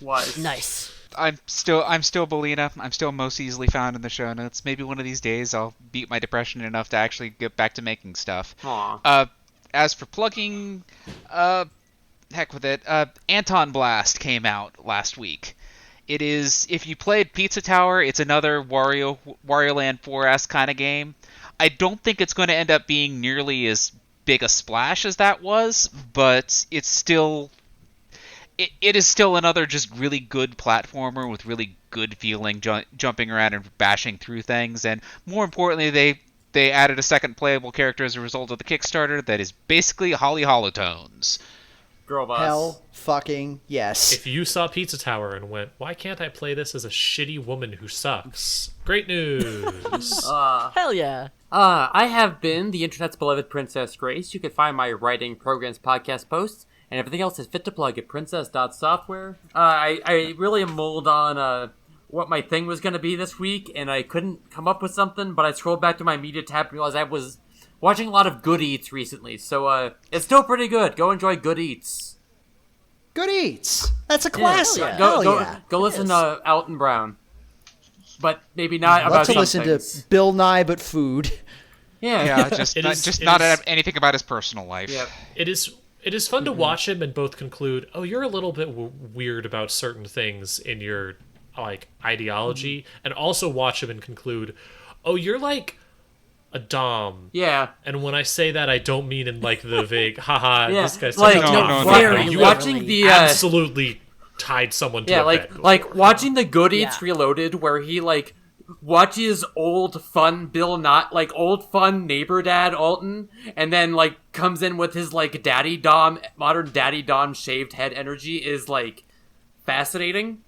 Was nice. I'm still Belina. I'm still most easily found in the show notes. Maybe one of these days I'll beat my depression enough to actually get back to making stuff. Aw. As for plugging, heck with it. Anton Blast came out last week. It is, if you played Pizza Tower, it's another Wario Land 4S kind of game. I don't think it's going to end up being nearly as big a splash as that was, but it's still... It is still another just really good platformer with really good feeling, jumping around and bashing through things. And more importantly, they added a second playable character as a result of the Kickstarter that is basically Holly Holotones. Girl boss. Hell fucking yes. If you saw Pizza Tower and went, why can't I play this as a shitty woman who sucks? Great news. Hell yeah. I have been the internet's beloved Princess Grace. You can find my writing, programs, podcast posts, and everything else is fit to plug at princess.software. I really mulled on what my thing was going to be this week, and I couldn't come up with something, but I scrolled back to my media tab and realized I was watching a lot of Good Eats recently, so it's still pretty good. Go enjoy Good Eats. Good Eats. That's a classic. Yeah. Go listen to Alton Brown. But maybe not about Love to some listen things. to Bill Nye, but food. Yeah. Just not anything about his personal life. Yep. It is fun to watch him and both conclude, oh, you're a little bit weird about certain things in your ideology, and also watch him and conclude, oh, you're like a dom. Yeah. And when I say that, I don't mean in the vague, haha, this guy's like, you watching the absolutely tied someone to a bed. Like watching the Good Eats Reloaded, where he watches old fun old fun neighbor dad Alton, and then comes in with his modern daddy dom shaved head energy is fascinating.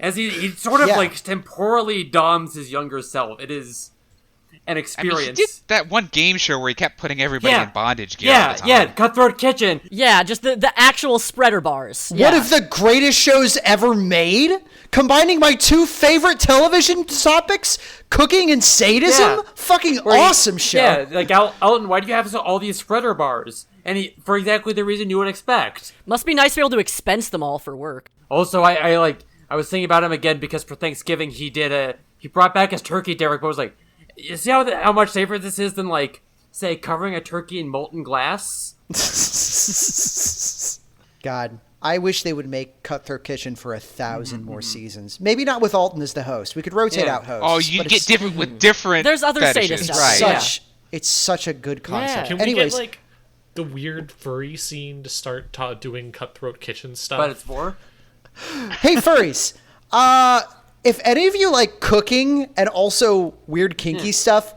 As he sort of temporally doms his younger self. It is an experience. I mean, he did that one game show where he kept putting everybody in bondage gear all the time. Yeah, Cutthroat Kitchen. Yeah, just the actual spreader bars. One of the greatest shows ever made? Combining my two favorite television topics, cooking and sadism? Yeah. Fucking awesome show. Yeah, Alton, why do you have all these spreader bars? For exactly the reason you would expect. Must be nice to be able to expense them all for work. Also, I was thinking about him again because for Thanksgiving he brought back his turkey, Derek, but was like, you see how much safer this is than say covering a turkey in molten glass? God, I wish they would make Cutthroat Kitchen for 1,000 more seasons. Maybe not with Alton as the host. We could rotate out hosts. Oh, you get different with different. There's other fetishes. sadists out there. Right. It's such a good concept. Can we Anyways, get like the weird furry scene to start doing Cutthroat Kitchen stuff? But it's more. hey furries, if any of you like cooking and also weird kinky stuff,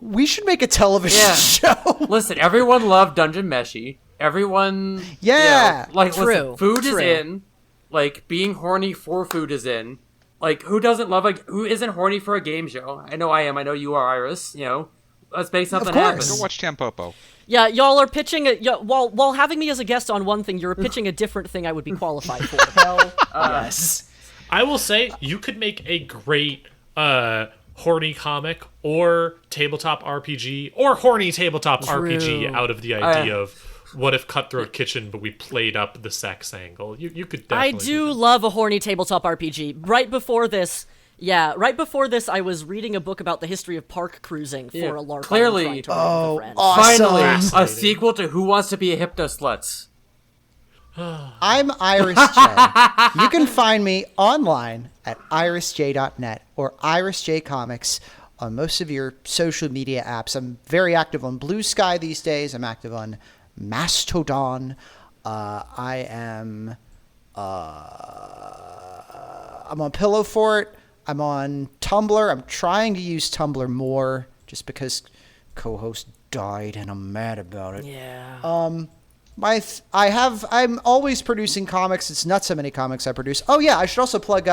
we should make a television show. Listen, everyone loved Dungeon Meshi. Everyone, Yeah. listen, True. food is in. Like, being horny for food is in. Like, who isn't horny for a game show? I know I am. I know you are, Iris. You know, let's make something happen. course. Go watch Tampopo. Yeah, y'all are pitching while having me as a guest on one thing, you're pitching a different thing I would be qualified for. Hell yes. I will say you could make a great horny comic or tabletop RPG or horny tabletop RPG out of the idea of what if Cutthroat Kitchen, but we played up the sex angle. You could definitely. I do love a horny tabletop RPG. Right before this, I was reading a book about the history of park cruising for a LARP. Clearly. I'm trying to write with a friend. Finally, a Fascinating. sequel to Who Wants to Be a Hypno Sluts. I'm Iris J. You can find me online at irisj.net or Iris J Comics on most of your social media apps. I'm very active on Blue Sky these days. I'm active on Mastodon. I'm on Pillow Fort. I'm on Tumblr. I'm trying to use Tumblr more just because co-host died and I'm mad about it. Yeah. I'm always producing comics. It's not so many comics I produce. Oh yeah, I should also plug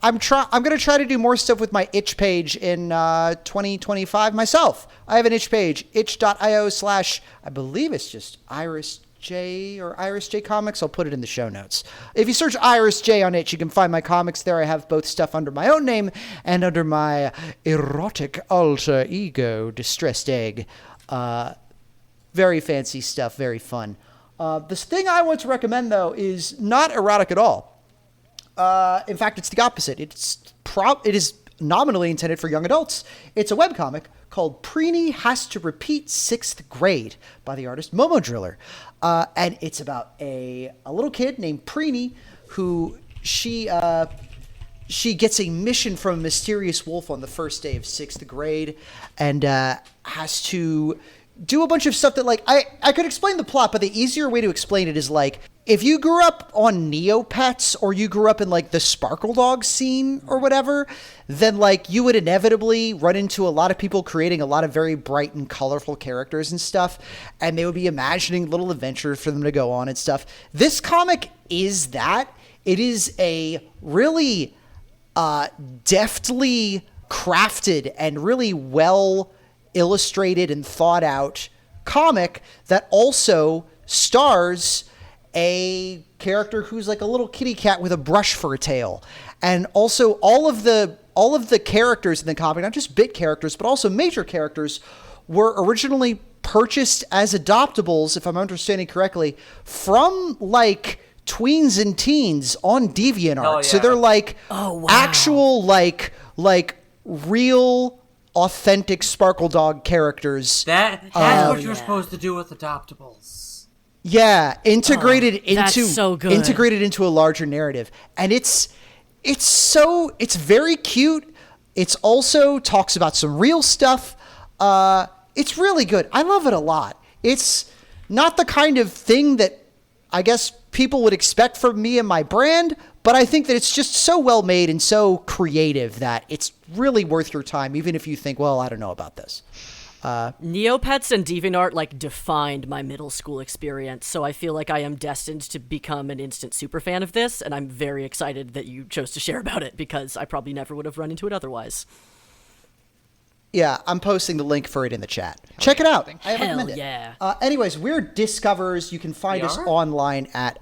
I'm going to try to do more stuff with my itch page in 2025 myself. I have an itch page, itch.io/ I believe it's just Iris J or Iris J Comics. I'll put it in the show notes. If you search Iris J on itch, you can find my comics there. I have both stuff under my own name and under my erotic alter ego, Distressed Egg. Very fancy stuff, very fun. This thing I want to recommend, though, is not erotic at all. In fact, it's the opposite. It is nominally intended for young adults. It's a webcomic called Preeny Has to Repeat 6th Grade by the artist Momo Driller. And it's about a little kid named Preeny who she gets a mission from a mysterious wolf on the first day of 6th grade and has to do a bunch of stuff that, like, I could explain the plot, but the easier way to explain it is, like, if you grew up on Neopets or you grew up in, like, the Sparkle Dog scene or whatever, then, like, you would inevitably run into a lot of people creating a lot of very bright and colorful characters and stuff, and they would be imagining little adventures for them to go on and stuff. This comic is that. It is a really deftly crafted and really well illustrated and thought out comic that also stars a character who's like a little kitty cat with a brush for a tail. And also all of the characters in the comic, not just bit characters, but also major characters, were originally purchased as adoptables, if I'm understanding correctly, from like tweens and teens on DeviantArt. Yeah. So they're like actual like real authentic Sparkle Dog characters. That's what you're supposed to do with adoptables. Yeah, integrated that's into so good. integrated into a larger narrative. And it's very cute. It's also talks about some real stuff. It's really good. I love it a lot. It's not the kind of thing that I guess people would expect from me and my brand, but I think that it's just so well made and so creative that it's really worth your time, even if you think, well, I don't know about this. Neopets and DeviantArt like defined my middle school experience, so I feel like I am destined to become an instant superfan of this, and I'm very excited that you chose to share about it because I probably never would have run into it otherwise. Yeah, I'm posting the link for it in the chat. Check it out. I recommend it. yeah. Anyways, we're Discoverers. You can find us online at,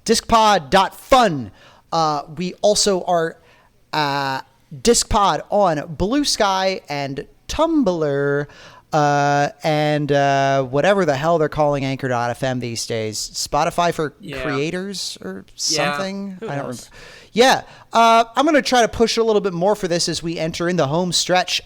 discpod.fun. We also are Discpod on Blue Sky and Tumblr and whatever the hell they're calling Anchor.fm these days. Spotify for creators or something? I don't remember. Yeah, I'm going to try to push it a little bit more for this as we enter in the home stretch.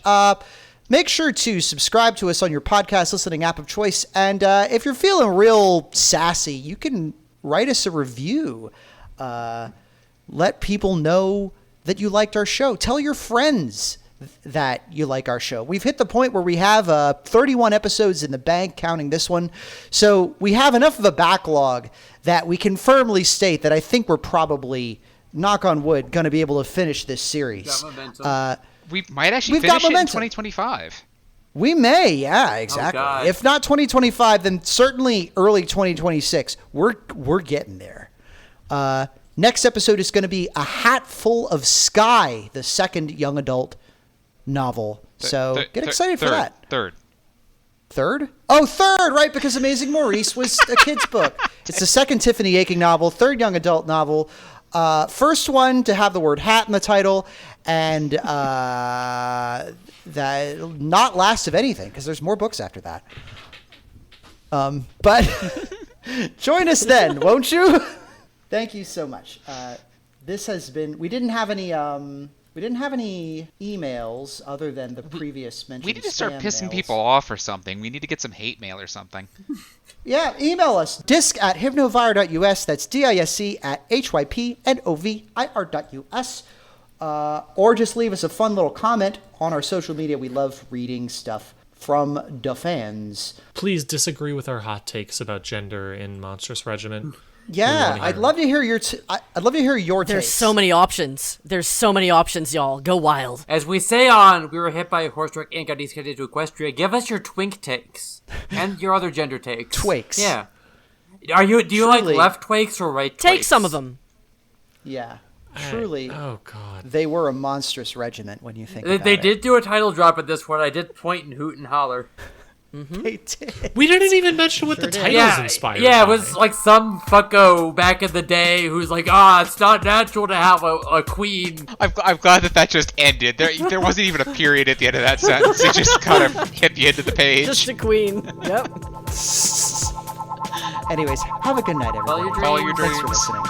Make sure to subscribe to us on your podcast listening app of choice. And if you're feeling real sassy, you can write us a review. Let people know that you liked our show. Tell your friends that you like our show. We've hit the point where we have 31 episodes in the bank, counting this one. So we have enough of a backlog that we can firmly state that I think we're probably, knock on wood, going to be able to finish this series. We might actually finish it in 2025. We may, yeah, exactly. Oh, if not 2025, then certainly early 2026. We're getting there. Next episode is going to be A Hat Full of Sky, the second young adult novel. So get excited for that. Third? Oh, third, right, because Amazing Maurice was a kid's book. It's the second Tiffany Aching novel, third young adult novel. First one to have the word hat in the title, and that not last of anything, because there's more books after that. But join us then, won't you? Thank you so much. This has been. We didn't have any emails other than the previous mentioned. We need to start pissing mails. people off or something. We need to get some hate mail or something. Yeah, email us. disc@hypnovire.us. That's disc@hypnovir.us. Or just leave us a fun little comment on our social media. We love reading stuff from the fans. Please disagree with our hot takes about gender in Monstrous Regiment. Yeah, I'd love to hear your. I'd love to hear your There's takes. so many options. There's so many options, y'all. Go wild. As we say on We Were Hit by a Horse Truck and Got Descended to Equestria, give us your twink takes and your other gender takes. Twakes. Yeah. Do you like left twakes or right twakes? Take some of them. Yeah, truly. Oh God. They were a monstrous regiment when you think about They it. did do a title drop at this one. I did point and hoot and holler. They did. We didn't even mention what the title's inspired Yeah, it by. was like some fucko back in the day who's like, it's not natural to have a queen. I'm glad that just ended. There wasn't even a period at the end of that sentence. It just kind of hit the end of the page. Just a queen. Yep. Anyways, have a good night, everyone. Follow your Follow your Thanks for dreams. listening.